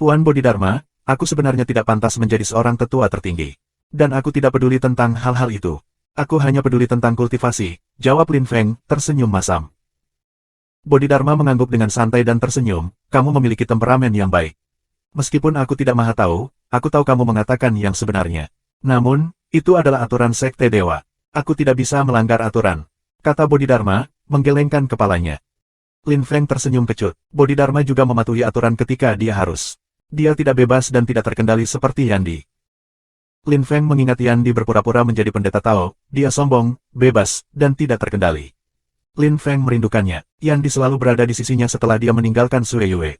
Tuan Bodhidharma, aku sebenarnya tidak pantas menjadi seorang tetua tertinggi. Dan aku tidak peduli tentang hal-hal itu. Aku hanya peduli tentang kultivasi, jawab Lin Feng, tersenyum masam. Bodhidharma mengangguk dengan santai dan tersenyum, kamu memiliki temperamen yang baik. Meskipun aku tidak maha tahu, aku tahu kamu mengatakan yang sebenarnya. Namun, itu adalah aturan sekte dewa. Aku tidak bisa melanggar aturan. Kata Bodhidharma, menggelengkan kepalanya. Lin Feng tersenyum kecut. Bodhidharma juga mematuhi aturan ketika dia harus. Dia tidak bebas dan tidak terkendali seperti Yandi. Lin Feng mengingat Yandi berpura-pura menjadi pendeta Tao, dia sombong, bebas, dan tidak terkendali. Lin Feng merindukannya. Yandi selalu berada di sisinya setelah dia meninggalkan Sue Yue.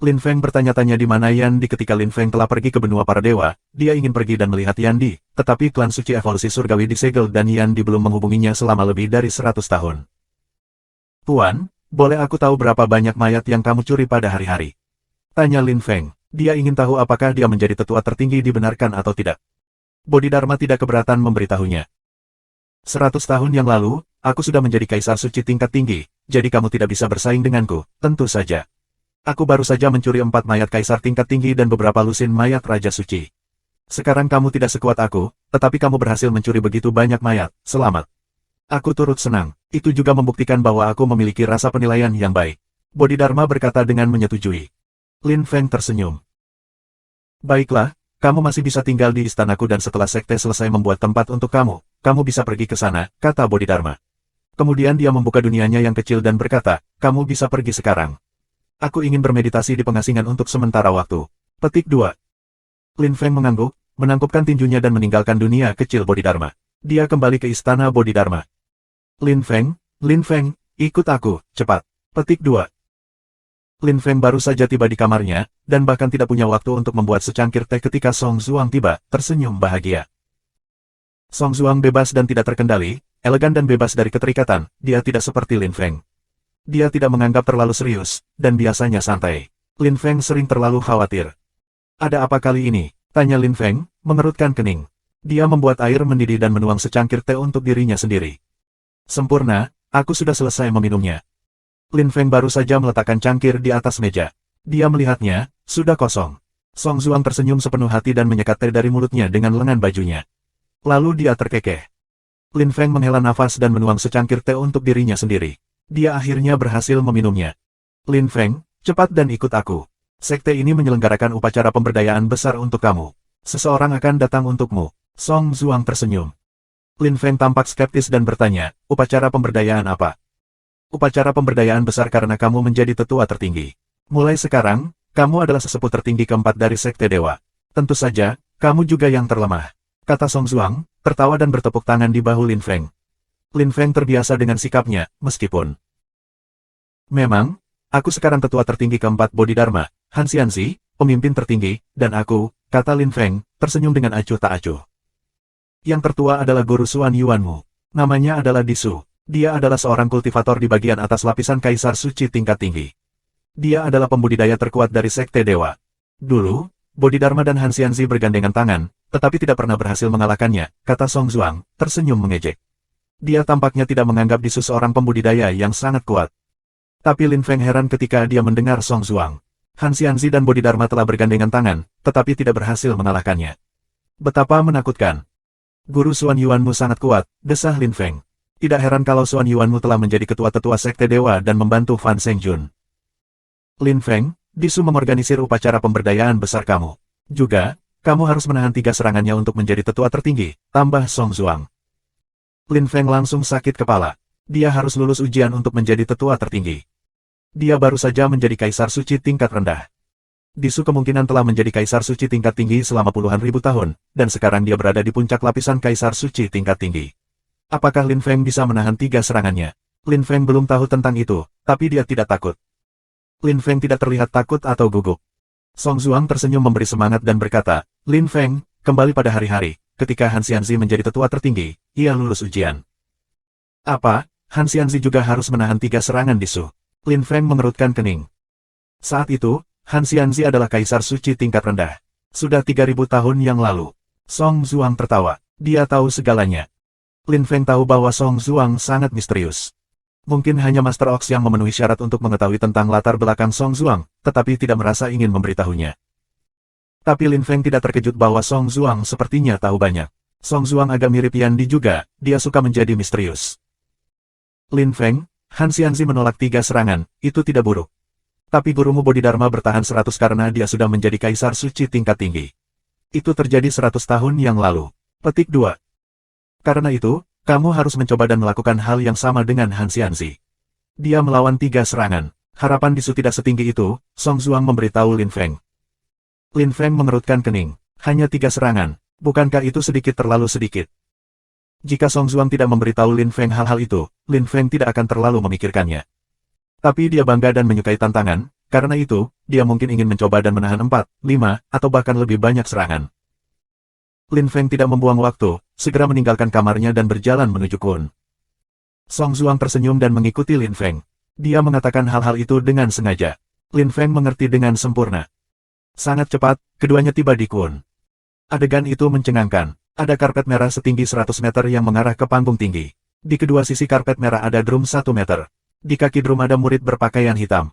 Lin Feng bertanya-tanya di mana Yandi ketika Lin Feng telah pergi ke benua para dewa, dia ingin pergi dan melihat Yandi, tetapi klan suci evolusi surgawi disegel dan Yandi belum menghubunginya selama lebih dari 100 tahun. Tuan, boleh aku tahu berapa banyak mayat yang kamu curi pada hari-hari? Tanya Lin Feng. Dia ingin tahu apakah dia menjadi tetua tertinggi dibenarkan atau tidak. Bodhidharma tidak keberatan memberitahunya. 100 tahun yang lalu, aku sudah menjadi kaisar suci tingkat tinggi, jadi kamu tidak bisa bersaing denganku, tentu saja. Aku baru saja mencuri 4 mayat kaisar tingkat tinggi dan beberapa lusin mayat raja suci. Sekarang kamu tidak sekuat aku, tetapi kamu berhasil mencuri begitu banyak mayat, selamat. Aku turut senang, itu juga membuktikan bahwa aku memiliki rasa penilaian yang baik. Bodhidharma berkata dengan menyetujui. Lin Feng tersenyum. Baiklah, kamu masih bisa tinggal di istanaku dan setelah sekte selesai membuat tempat untuk kamu, kamu bisa pergi ke sana, kata Bodhidharma. Kemudian dia membuka dunianya yang kecil dan berkata, kamu bisa pergi sekarang. Aku ingin bermeditasi di pengasingan untuk sementara waktu. Petik 2. Lin Feng mengangguk, menangkupkan tinjunya dan meninggalkan dunia kecil Bodhidharma. Dia kembali ke istana Bodhidharma. Lin Feng, ikut aku, cepat. Petik 2. Lin Feng baru saja tiba di kamarnya, dan bahkan tidak punya waktu untuk membuat secangkir teh ketika Song Zuang tiba, tersenyum bahagia. Song Zuang bebas dan tidak terkendali, elegan dan bebas dari keterikatan, dia tidak seperti Lin Feng. Dia tidak menganggap terlalu serius, dan biasanya santai. Lin Feng sering terlalu khawatir. Ada apa kali ini? Tanya Lin Feng, mengerutkan kening. Dia membuat air mendidih dan menuang secangkir teh untuk dirinya sendiri. Sempurna, aku sudah selesai meminumnya. Lin Feng baru saja meletakkan cangkir di atas meja. Dia melihatnya, sudah kosong. Song Zuang tersenyum sepenuh hati dan menyekat teh dari mulutnya dengan lengan bajunya. Lalu dia terkekeh. Lin Feng menghela nafas dan menuang secangkir teh untuk dirinya sendiri. Dia akhirnya berhasil meminumnya. Lin Feng, cepat dan ikut aku. Sekte ini menyelenggarakan upacara pemberdayaan besar untuk kamu. Seseorang akan datang untukmu. Song Zuang tersenyum. Lin Feng tampak skeptis dan bertanya, upacara pemberdayaan apa? Upacara pemberdayaan besar karena kamu menjadi tetua tertinggi. Mulai sekarang, kamu adalah sesepuh tertinggi keempat dari Sekte Dewa. Tentu saja, kamu juga yang terlemah. Kata Song Zuang, tertawa dan bertepuk tangan di bahu Lin Feng. Lin Feng terbiasa dengan sikapnya, meskipun. Memang, aku sekarang tetua tertinggi keempat Bodhidharma, Han Xianzi, pemimpin tertinggi, dan aku, kata Lin Feng, tersenyum dengan acuh tak acuh. Yang tertua adalah Guru Xuan Yuanmu. Namanya adalah Disu. Dia adalah seorang kultivator di bagian atas lapisan Kaisar Suci tingkat tinggi. Dia adalah pembudidaya terkuat dari Sekte Dewa. Dulu, Bodhidharma dan Han Xianzi bergandengan tangan, tetapi tidak pernah berhasil mengalahkannya, kata Song Zuang, tersenyum mengejek. Dia tampaknya tidak menganggap Disu seorang pembudidaya yang sangat kuat. Tapi Lin Feng heran ketika dia mendengar Song Zuang. Han Xianzi dan Bodhidharma telah bergandengan tangan, tetapi tidak berhasil mengalahkannya. Betapa menakutkan. Guru Xuan Yuanmu sangat kuat, desah Lin Feng. Tidak heran kalau Xuan Yuanmu telah menjadi ketua-tetua Sekte Dewa dan membantu Fan Zhengjun. Lin Feng, Disu mengorganisir upacara pemberdayaan besar kamu. Juga, kamu harus menahan 3 serangannya untuk menjadi tetua tertinggi, tambah Song Zuang. Lin Feng langsung sakit kepala. Dia harus lulus ujian untuk menjadi tetua tertinggi. Dia baru saja menjadi Kaisar Suci tingkat rendah. Disu kemungkinan telah menjadi Kaisar Suci tingkat tinggi selama puluhan ribu tahun, dan sekarang dia berada di puncak lapisan Kaisar Suci tingkat tinggi. Apakah Lin Feng bisa menahan 3 serangannya? Lin Feng belum tahu tentang itu, tapi dia tidak takut. Lin Feng tidak terlihat takut atau gugup. Song Zuang tersenyum memberi semangat dan berkata, Lin Feng, kembali pada hari-hari, ketika Han Xianzi menjadi tetua tertinggi, ia lulus ujian. Apa? Han Xianzi juga harus menahan 3 serangan Disu. Lin Feng mengerutkan kening. Saat itu, Han Xianzi adalah Kaisar Suci tingkat rendah. Sudah 3000 tahun yang lalu. Song Zuang tertawa. Dia tahu segalanya. Lin Feng tahu bahwa Song Zuang sangat misterius. Mungkin hanya Master Ox yang memenuhi syarat untuk mengetahui tentang latar belakang Song Zuang, tetapi tidak merasa ingin memberitahunya. Tapi Lin Feng tidak terkejut bahwa Song Zuang sepertinya tahu banyak. Song Zuang agak mirip Yan Di juga, dia suka menjadi misterius. Lin Feng, Han Xianzi menolak 3 serangan, itu tidak buruk. Tapi gurumu Bodhidharma bertahan 100 karena dia sudah menjadi Kaisar Suci tingkat tinggi. Itu terjadi 100 tahun yang lalu. Petik 2. Karena itu, kamu harus mencoba dan melakukan hal yang sama dengan Han Xianzi. Dia melawan 3 serangan. Harapan Disu tidak setinggi itu, Song Zuang memberitahu Lin Feng. Lin Feng mengerutkan kening. Hanya 3 serangan. Bukankah itu sedikit terlalu sedikit? Jika Song Zuang tidak memberitahu Lin Feng hal-hal itu, Lin Feng tidak akan terlalu memikirkannya. Tapi dia bangga dan menyukai tantangan, karena itu, dia mungkin ingin mencoba dan menahan 4, 5, atau bahkan lebih banyak serangan. Lin Feng tidak membuang waktu, segera meninggalkan kamarnya dan berjalan menuju Kun. Song Zuang tersenyum dan mengikuti Lin Feng. Dia mengatakan hal-hal itu dengan sengaja. Lin Feng mengerti dengan sempurna. Sangat cepat, keduanya tiba di Kun. Adegan itu mencengangkan. Ada karpet merah setinggi 100 meter yang mengarah ke panggung tinggi. Di kedua sisi karpet merah ada drum 1 meter. Di kaki drum ada murid berpakaian hitam.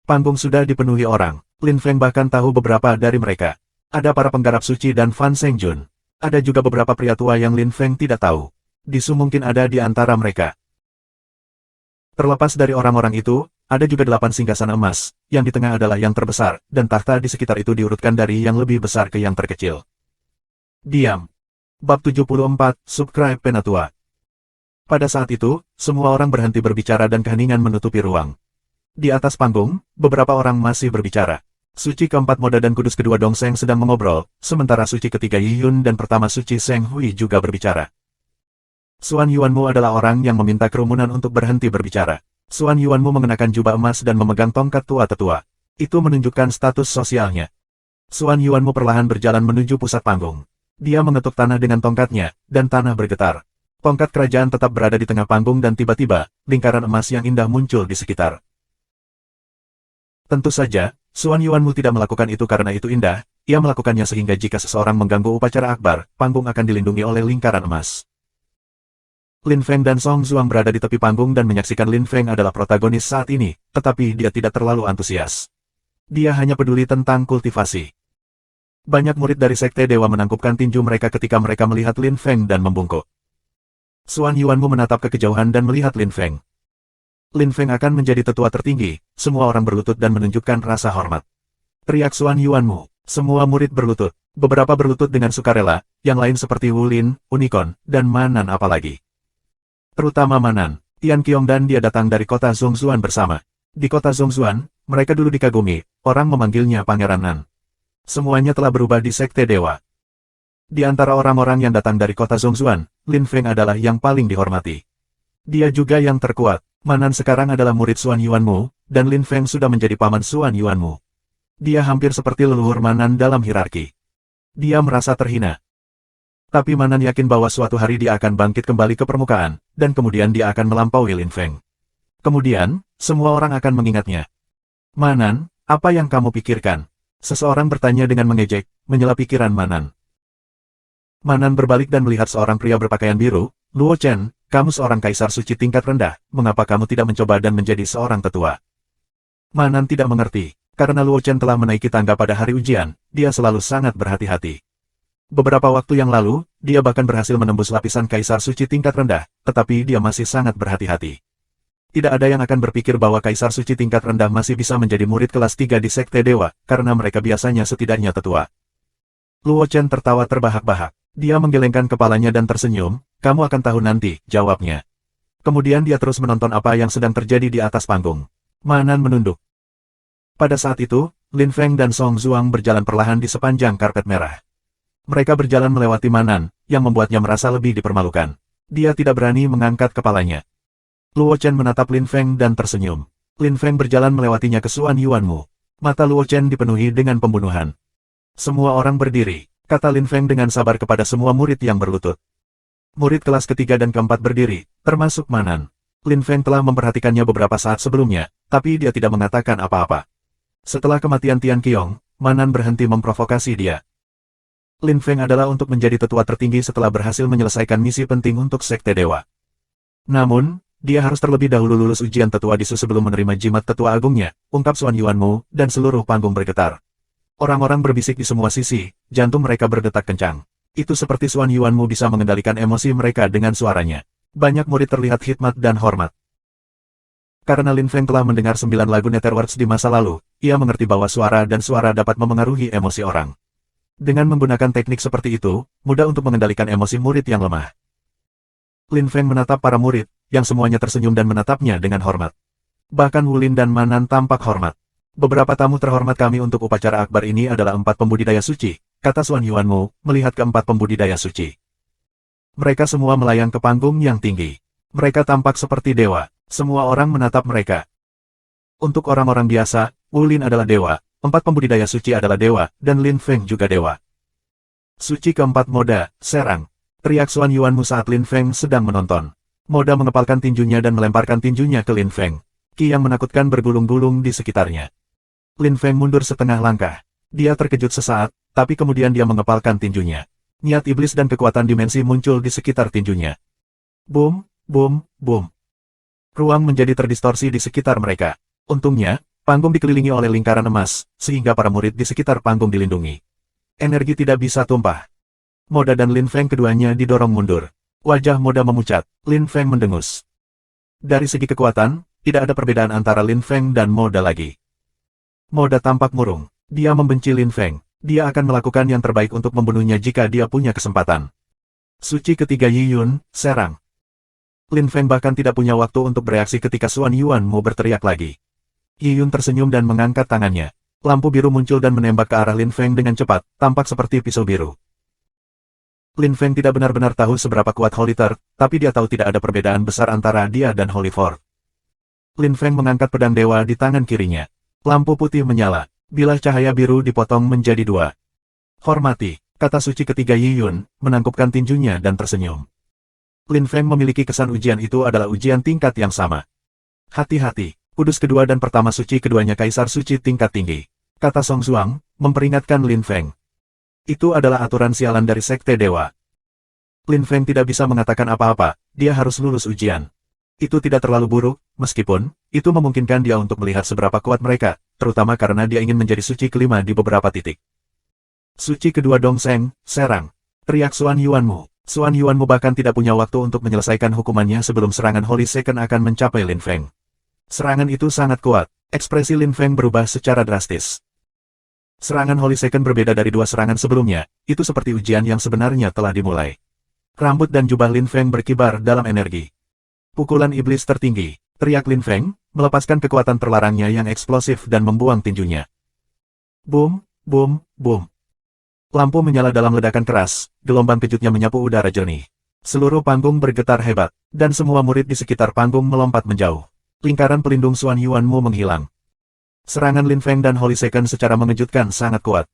Panggung sudah dipenuhi orang. Lin Feng bahkan tahu beberapa dari mereka. Ada para penggarap suci dan Fan Zhengjun. Ada juga beberapa pria tua yang Lin Feng tidak tahu. Disu mungkin ada di antara mereka. Terlepas dari orang-orang itu, ada juga 8 singgasana emas, yang di tengah adalah yang terbesar, dan takhta di sekitar itu diurutkan dari yang lebih besar ke yang terkecil. Diam. Bab 74, Subscribe Penatua. Pada saat itu, semua orang berhenti berbicara dan keheningan menutupi ruang. Di atas panggung, beberapa orang masih berbicara. Suci keempat Moda dan kudus kedua Dongseng sedang mengobrol, sementara suci ketiga Yiyun dan pertama suci Seng Hui juga berbicara. Suan Yuanmu adalah orang yang meminta kerumunan untuk berhenti berbicara. Suan Yuanmu mengenakan jubah emas dan memegang tongkat tua tetua. Itu menunjukkan status sosialnya. Suan Yuanmu perlahan berjalan menuju pusat panggung. Dia mengetuk tanah dengan tongkatnya, dan tanah bergetar. Tongkat kerajaan tetap berada di tengah panggung dan tiba-tiba, lingkaran emas yang indah muncul di sekitar. Tentu saja, Suan Yuanmu tidak melakukan itu karena itu indah, ia melakukannya sehingga jika seseorang mengganggu upacara akbar, panggung akan dilindungi oleh lingkaran emas. Lin Feng dan Song Zuang berada di tepi panggung dan menyaksikan Lin Feng adalah protagonis saat ini, tetapi dia tidak terlalu antusias. Dia hanya peduli tentang kultivasi. Banyak murid dari Sekte Dewa menangkupkan tinju mereka ketika mereka melihat Lin Feng dan membungkuk. Suan Yuanmu menatap ke kejauhan dan melihat Lin Feng. Lin Feng akan menjadi tetua tertinggi, semua orang berlutut dan menunjukkan rasa hormat. Teriak Suan Yuanmu, semua murid berlutut, beberapa berlutut dengan sukarela, yang lain seperti Wu Lin, Unicorn, dan Manan apalagi. Terutama Manan, Tian Qiong dan dia datang dari kota Zhongzuan bersama. Di kota Zhongzuan, mereka dulu dikagumi, orang memanggilnya Pangeran Nan. Semuanya telah berubah di Sekte Dewa. Di antara orang-orang yang datang dari kota Zhongzuan, Lin Feng adalah yang paling dihormati. Dia juga yang terkuat. Manan sekarang adalah murid Suan Yuanmu, dan Lin Feng sudah menjadi paman Suan Yuanmu. Dia hampir seperti leluhur Manan dalam hierarki. Dia merasa terhina. Tapi Manan yakin bahwa suatu hari dia akan bangkit kembali ke permukaan, dan kemudian dia akan melampaui Lin Feng. Kemudian, semua orang akan mengingatnya. Manan, apa yang kamu pikirkan? Seseorang bertanya dengan mengejek, menyela pikiran Manan. Manan berbalik dan melihat seorang pria berpakaian biru. Luo Chen, kamu seorang kaisar suci tingkat rendah, mengapa kamu tidak mencoba dan menjadi seorang tetua? Manan tidak mengerti, karena Luo Chen telah menaiki tangga pada hari ujian, dia selalu sangat berhati-hati. Beberapa waktu yang lalu, dia bahkan berhasil menembus lapisan kaisar suci tingkat rendah, tetapi dia masih sangat berhati-hati. Tidak ada yang akan berpikir bahwa kaisar suci tingkat rendah masih bisa menjadi murid kelas 3 di Sekte Dewa, karena mereka biasanya setidaknya tetua. Luo Chen tertawa terbahak-bahak. Dia menggelengkan kepalanya dan tersenyum, kamu akan tahu nanti, jawabnya. Kemudian dia terus menonton apa yang sedang terjadi di atas panggung. Manan menunduk. Pada saat itu, Lin Feng dan Song Zuang berjalan perlahan di sepanjang karpet merah. Mereka berjalan melewati Manan, yang membuatnya merasa lebih dipermalukan. Dia tidak berani mengangkat kepalanya. Luo Chen menatap Lin Feng dan tersenyum. Lin Feng berjalan melewatinya ke Suan Yuanmu. Mata Luo Chen dipenuhi dengan pembunuhan. Semua orang berdiri, kata Lin Feng dengan sabar kepada semua murid yang berlutut. Murid kelas ketiga dan keempat berdiri, termasuk Manan. Lin Feng telah memperhatikannya beberapa saat sebelumnya, tapi dia tidak mengatakan apa-apa. Setelah kematian Tian Qiong, Manan berhenti memprovokasi dia. Lin Feng adalah untuk menjadi tetua tertinggi setelah berhasil menyelesaikan misi penting untuk Sekte Dewa. Namun, dia harus terlebih dahulu lulus ujian tetua Disu sebelum menerima jimat tetua agungnya, ungkap Suan Yuanmu, dan seluruh panggung bergetar. Orang-orang berbisik di semua sisi, jantung mereka berdetak kencang. Itu seperti Suan Yuanmu bisa mengendalikan emosi mereka dengan suaranya. Banyak murid terlihat khidmat dan hormat. Karena Lin Feng telah mendengar 9 lagu Netherworks di masa lalu, ia mengerti bahwa suara dan suara dapat memengaruhi emosi orang. Dengan menggunakan teknik seperti itu, mudah untuk mengendalikan emosi murid yang lemah. Lin Feng menatap para murid, yang semuanya tersenyum dan menatapnya dengan hormat. Bahkan Wu Lin dan Manan tampak hormat. Beberapa tamu terhormat kami untuk upacara akbar ini adalah 4 pembudidaya suci, kata Suan Yuanmu, melihat keempat pembudidaya suci. Mereka semua melayang ke panggung yang tinggi. Mereka tampak seperti dewa, semua orang menatap mereka. Untuk orang-orang biasa, Wu Lin adalah dewa. 4 pembudidaya suci adalah dewa, dan Lin Feng juga dewa. Suci keempat Moda, serang. Teriak Suan Yuanmu saat Lin Feng sedang menonton. Moda mengepalkan tinjunya dan melemparkan tinjunya ke Lin Feng. Ki yang menakutkan bergulung-gulung di sekitarnya. Lin Feng mundur setengah langkah. Dia terkejut sesaat, tapi kemudian dia mengepalkan tinjunya. Niat iblis dan kekuatan dimensi muncul di sekitar tinjunya. Boom, boom, boom. Ruang menjadi terdistorsi di sekitar mereka. Untungnya, panggung dikelilingi oleh lingkaran emas, sehingga para murid di sekitar panggung dilindungi. Energi tidak bisa tumpah. Moda dan Lin Feng keduanya didorong mundur. Wajah Moda memucat, Lin Feng mendengus. Dari segi kekuatan, tidak ada perbedaan antara Lin Feng dan Moda lagi. Moda tampak murung. Dia membenci Lin Feng. Dia akan melakukan yang terbaik untuk membunuhnya jika dia punya kesempatan. Suci ketiga Yiyun, serang. Lin Feng bahkan tidak punya waktu untuk bereaksi ketika Xuan Yuanmu berteriak lagi. Yi Yun tersenyum dan mengangkat tangannya. Lampu biru muncul dan menembak ke arah Lin Feng dengan cepat, tampak seperti pisau biru. Lin Feng tidak benar-benar tahu seberapa kuat Holy Third, tapi dia tahu tidak ada perbedaan besar antara dia dan Holy Fourth. Lin Feng mengangkat pedang dewa di tangan kirinya. Lampu putih menyala. Bilah cahaya biru dipotong menjadi dua. Hormati, kata suci ketiga Yi Yun, menangkupkan tinjunya dan tersenyum. Lin Feng memiliki kesan ujian itu adalah ujian tingkat yang sama. Hati-hati, kudus kedua dan pertama suci keduanya kaisar suci tingkat tinggi, kata Song Zuang, memperingatkan Lin Feng. Itu adalah aturan sialan dari Sekte Dewa. Lin Feng tidak bisa mengatakan apa-apa, dia harus lulus ujian. Itu tidak terlalu buruk, meskipun, itu memungkinkan dia untuk melihat seberapa kuat mereka, terutama karena dia ingin menjadi suci kelima di beberapa titik. Suci kedua Dongseng, serang. Teriak Xuan Yuanmu. Xuan Yuanmu bahkan tidak punya waktu untuk menyelesaikan hukumannya sebelum serangan Holy Second akan mencapai Lin Feng. Serangan itu sangat kuat, ekspresi Lin Feng berubah secara drastis. Serangan Holy Second berbeda dari dua serangan sebelumnya, itu seperti ujian yang sebenarnya telah dimulai. Rambut dan jubah Lin Feng berkibar dalam energi. Pukulan iblis tertinggi, teriak Lin Feng, melepaskan kekuatan terlarangnya yang eksplosif dan membuang tinjunya. Boom, boom, boom. Lampu menyala dalam ledakan keras, gelombang kejutnya menyapu udara jernih. Seluruh panggung bergetar hebat, dan semua murid di sekitar panggung melompat menjauh. Lingkaran pelindung Xuan Yuanmu menghilang. Serangan Lin Feng dan Holy Second secara mengejutkan sangat kuat.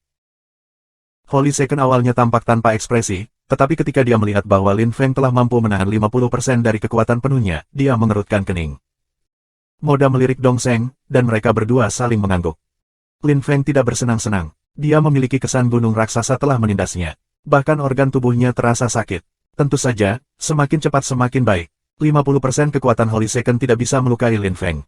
Holy Second awalnya tampak tanpa ekspresi, tetapi ketika dia melihat bahwa Lin Feng telah mampu menahan 50% dari kekuatan penuhnya, dia mengerutkan kening. Moda melirik Dongseng, dan mereka berdua saling mengangguk. Lin Feng tidak bersenang-senang. Dia memiliki kesan gunung raksasa telah menindasnya. Bahkan organ tubuhnya terasa sakit. Tentu saja, semakin cepat semakin baik. 50% kekuatan Holy Second tidak bisa melukai Lin Feng.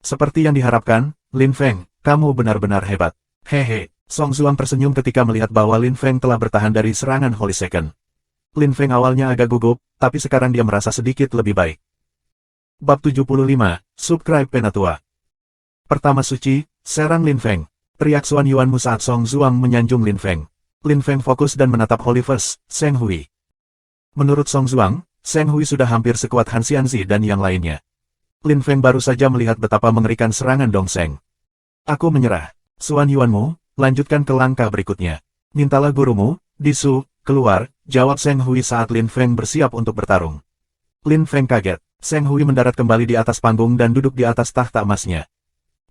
Seperti yang diharapkan, Lin Feng, kamu benar-benar hebat. Hehe, Song Zuang tersenyum ketika melihat bahwa Lin Feng telah bertahan dari serangan Holy Second. Lin Feng awalnya agak gugup, tapi sekarang dia merasa sedikit lebih baik. Bab 75, Subscribe Penatua. Pertama suci, serang Lin Feng. Teriak Xuan Yuanmu saat Song Zuang menyanjung Lin Feng. Lin Feng fokus dan menatap Holy First, Zheng Hui. Menurut Song Zuang, Zheng Hui sudah hampir sekuat Han Xianzi dan yang lainnya. Lin Feng baru saja melihat betapa mengerikan serangan Dongseng. Aku menyerah. Xuan Yuanmu, lanjutkan ke langkah berikutnya. Mintalah gurumu, Disu, keluar, jawab Zheng Hui saat Lin Feng bersiap untuk bertarung. Lin Feng kaget. Zheng Hui mendarat kembali di atas panggung dan duduk di atas tahta emasnya.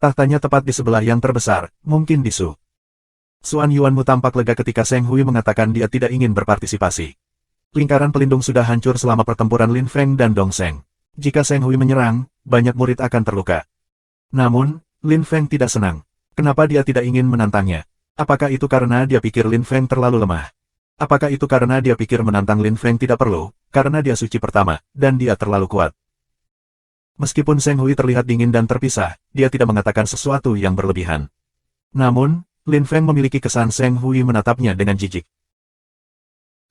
Tahtanya tepat di sebelah yang terbesar, mungkin Disu. Xuan Yuanmu tampak lega ketika Zheng Hui mengatakan dia tidak ingin berpartisipasi. Lingkaran pelindung sudah hancur selama pertempuran Lin Feng dan Dongseng. Jika Zheng Hui menyerang, banyak murid akan terluka. Namun, Lin Feng tidak senang. Kenapa dia tidak ingin menantangnya? Apakah itu karena dia pikir Lin Feng terlalu lemah? Apakah itu karena dia pikir menantang Lin Feng tidak perlu, karena dia suci pertama, dan dia terlalu kuat? Meskipun Zheng Hui terlihat dingin dan terpisah, dia tidak mengatakan sesuatu yang berlebihan. Namun, Lin Feng memiliki kesan Zheng Hui menatapnya dengan jijik.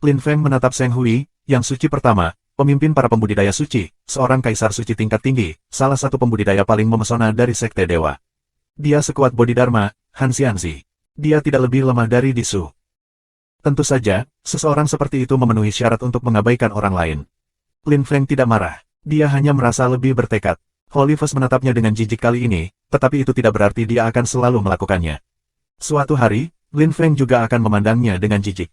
Lin Feng menatap Zheng Hui, yang suci pertama, pemimpin para pembudidaya suci, seorang kaisar suci tingkat tinggi, salah satu pembudidaya paling memesona dari Sekte Dewa. Dia sekuat Bodhidharma, Han Xianzi. Dia tidak lebih lemah dari Disu. Tentu saja, seseorang seperti itu memenuhi syarat untuk mengabaikan orang lain. Lin Feng tidak marah. Dia hanya merasa lebih bertekad. Holy First menatapnya dengan jijik kali ini, tetapi itu tidak berarti dia akan selalu melakukannya. Suatu hari, Lin Feng juga akan memandangnya dengan jijik.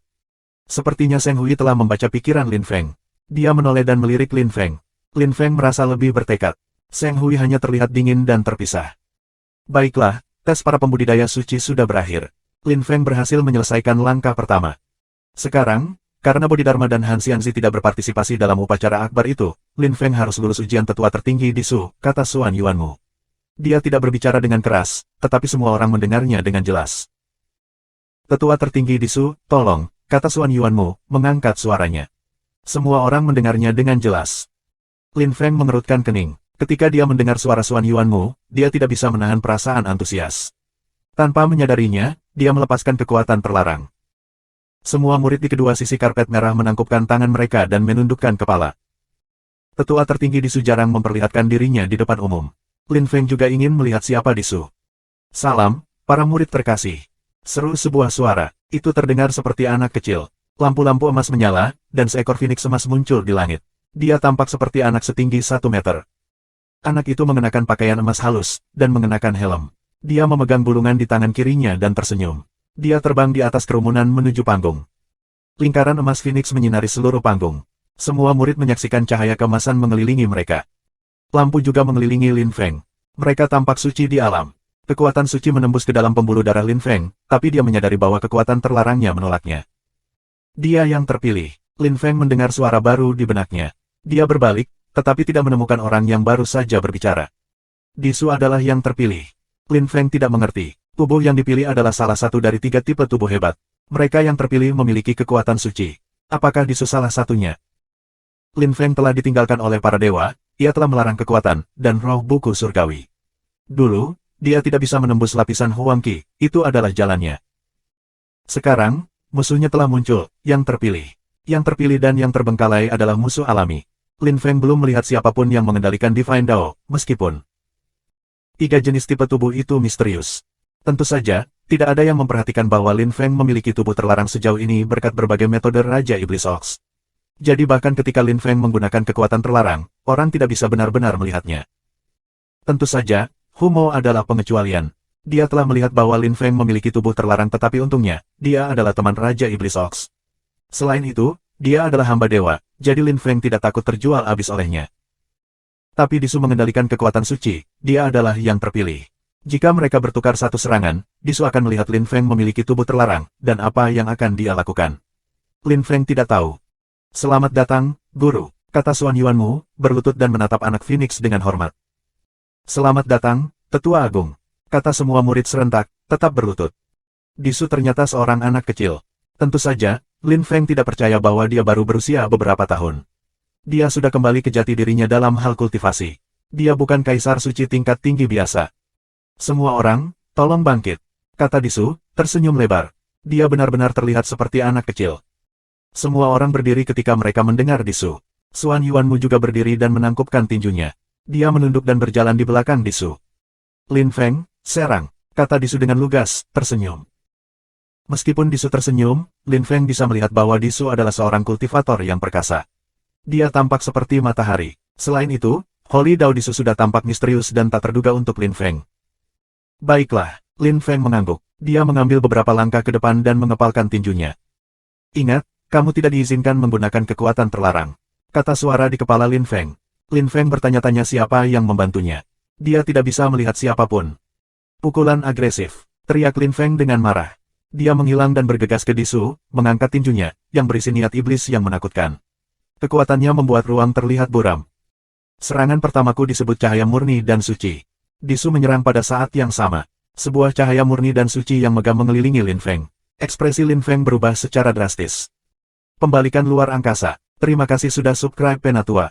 Sepertinya Zheng Hui telah membaca pikiran Lin Feng. Dia menoleh dan melirik Lin Feng. Lin Feng merasa lebih bertekad. Zheng Hui hanya terlihat dingin dan terpisah. Baiklah, tes para pembudidaya suci sudah berakhir. Lin Feng berhasil menyelesaikan langkah pertama. Sekarang, karena Bodhidharma dan Han Xianzi tidak berpartisipasi dalam upacara akbar itu, Lin Feng harus lulus ujian tetua tertinggi di Su, kata Xuan Yuanmu. Dia tidak berbicara dengan keras, tetapi semua orang mendengarnya dengan jelas. Tetua tertinggi di Su, tolong, kata Xuan Yuanmu, mengangkat suaranya. Semua orang mendengarnya dengan jelas. Lin Feng mengerutkan kening. Ketika dia mendengar suara Xuan Yuanmu, dia tidak bisa menahan perasaan antusias. Tanpa menyadarinya, dia melepaskan kekuatan terlarang. Semua murid di kedua sisi karpet merah menangkupkan tangan mereka dan menundukkan kepala. Tetua tertinggi Disu jarang memperlihatkan dirinya di depan umum. Lin Feng juga ingin melihat siapa Disu. Salam, para murid terkasih. Seru sebuah suara, itu terdengar seperti anak kecil. Lampu-lampu emas menyala, dan seekor phoenix emas muncul di langit. Dia tampak seperti anak setinggi 1 meter. Anak itu mengenakan pakaian emas halus, dan mengenakan helm. Dia memegang bulungan di tangan kirinya dan tersenyum. Dia terbang di atas kerumunan menuju panggung. Lingkaran emas Phoenix menyinari seluruh panggung. Semua murid menyaksikan cahaya keemasan mengelilingi mereka. Lampu juga mengelilingi Lin Feng. Mereka tampak suci di alam. Kekuatan suci menembus ke dalam pembuluh darah Lin Feng, tapi dia menyadari bahwa kekuatan terlarangnya menolaknya. Dia yang terpilih. Lin Feng mendengar suara baru di benaknya. Dia berbalik, tetapi tidak menemukan orang yang baru saja berbicara. Disu adalah yang terpilih. Lin Feng tidak mengerti. Tubuh yang dipilih adalah salah satu dari 3 tipe tubuh hebat. Mereka yang terpilih memiliki kekuatan suci. Apakah Disu salah satunya? Lin Feng telah ditinggalkan oleh para dewa, ia telah melarang kekuatan, dan roh buku surgawi. Dulu, dia tidak bisa menembus lapisan Huang Qi, itu adalah jalannya. Sekarang, musuhnya telah muncul, yang terpilih. Yang terpilih dan yang terbengkalai adalah musuh alami. Lin Feng belum melihat siapapun yang mengendalikan Divine Dao, meskipun 3 jenis tipe tubuh itu misterius. Tentu saja, tidak ada yang memperhatikan bahwa Lin Feng memiliki tubuh terlarang sejauh ini berkat berbagai metode Raja Iblis Ox. Jadi bahkan ketika Lin Feng menggunakan kekuatan terlarang, orang tidak bisa benar-benar melihatnya. Tentu saja, Humo adalah pengecualian. Dia telah melihat bahwa Lin Feng memiliki tubuh terlarang tetapi untungnya, dia adalah teman Raja Iblis Ox. Selain itu, dia adalah hamba dewa, jadi Lin Feng tidak takut terjual habis olehnya. Tapi Disu mengendalikan kekuatan suci, dia adalah yang terpilih. Jika mereka bertukar satu serangan, Disu akan melihat Lin Feng memiliki tubuh terlarang, dan apa yang akan dia lakukan. Lin Feng tidak tahu. Selamat datang, Guru, kata Xuan Yuanmu, berlutut dan menatap anak Phoenix dengan hormat. Selamat datang, Tetua Agung, kata semua murid serentak, tetap berlutut. Disu ternyata seorang anak kecil. Tentu saja, Lin Feng tidak percaya bahwa dia baru berusia beberapa tahun. Dia sudah kembali ke jati dirinya dalam hal kultivasi. Dia bukan kaisar suci tingkat tinggi biasa. Semua orang, tolong bangkit, kata Disu, tersenyum lebar. Dia benar-benar terlihat seperti anak kecil. Semua orang berdiri ketika mereka mendengar Disu. Xuan Yuanmu juga berdiri dan menangkupkan tinjunya. Dia menunduk dan berjalan di belakang Disu. Lin Feng, serang, kata Disu dengan lugas, tersenyum. Meskipun Disu tersenyum, Lin Feng bisa melihat bahwa Disu adalah seorang kultivator yang perkasa. Dia tampak seperti matahari. Selain itu, Holy Dao Disu sudah tampak misterius dan tak terduga untuk Lin Feng. Baiklah, Lin Feng mengangguk. Dia mengambil beberapa langkah ke depan dan mengepalkan tinjunya. Ingat, kamu tidak diizinkan menggunakan kekuatan terlarang, kata suara di kepala Lin Feng. Lin Feng bertanya-tanya siapa yang membantunya. Dia tidak bisa melihat siapapun. Pukulan agresif, teriak Lin Feng dengan marah. Dia menghilang dan bergegas ke Disu, mengangkat tinjunya, yang berisi niat iblis yang menakutkan. Kekuatannya membuat ruang terlihat buram. Serangan pertamaku disebut cahaya murni dan suci. Disu menyerang pada saat yang sama. Sebuah cahaya murni dan suci yang megah mengelilingi Lin Feng. Ekspresi Lin Feng berubah secara drastis. Pembalikan luar angkasa. Terima kasih sudah subscribe Penatua.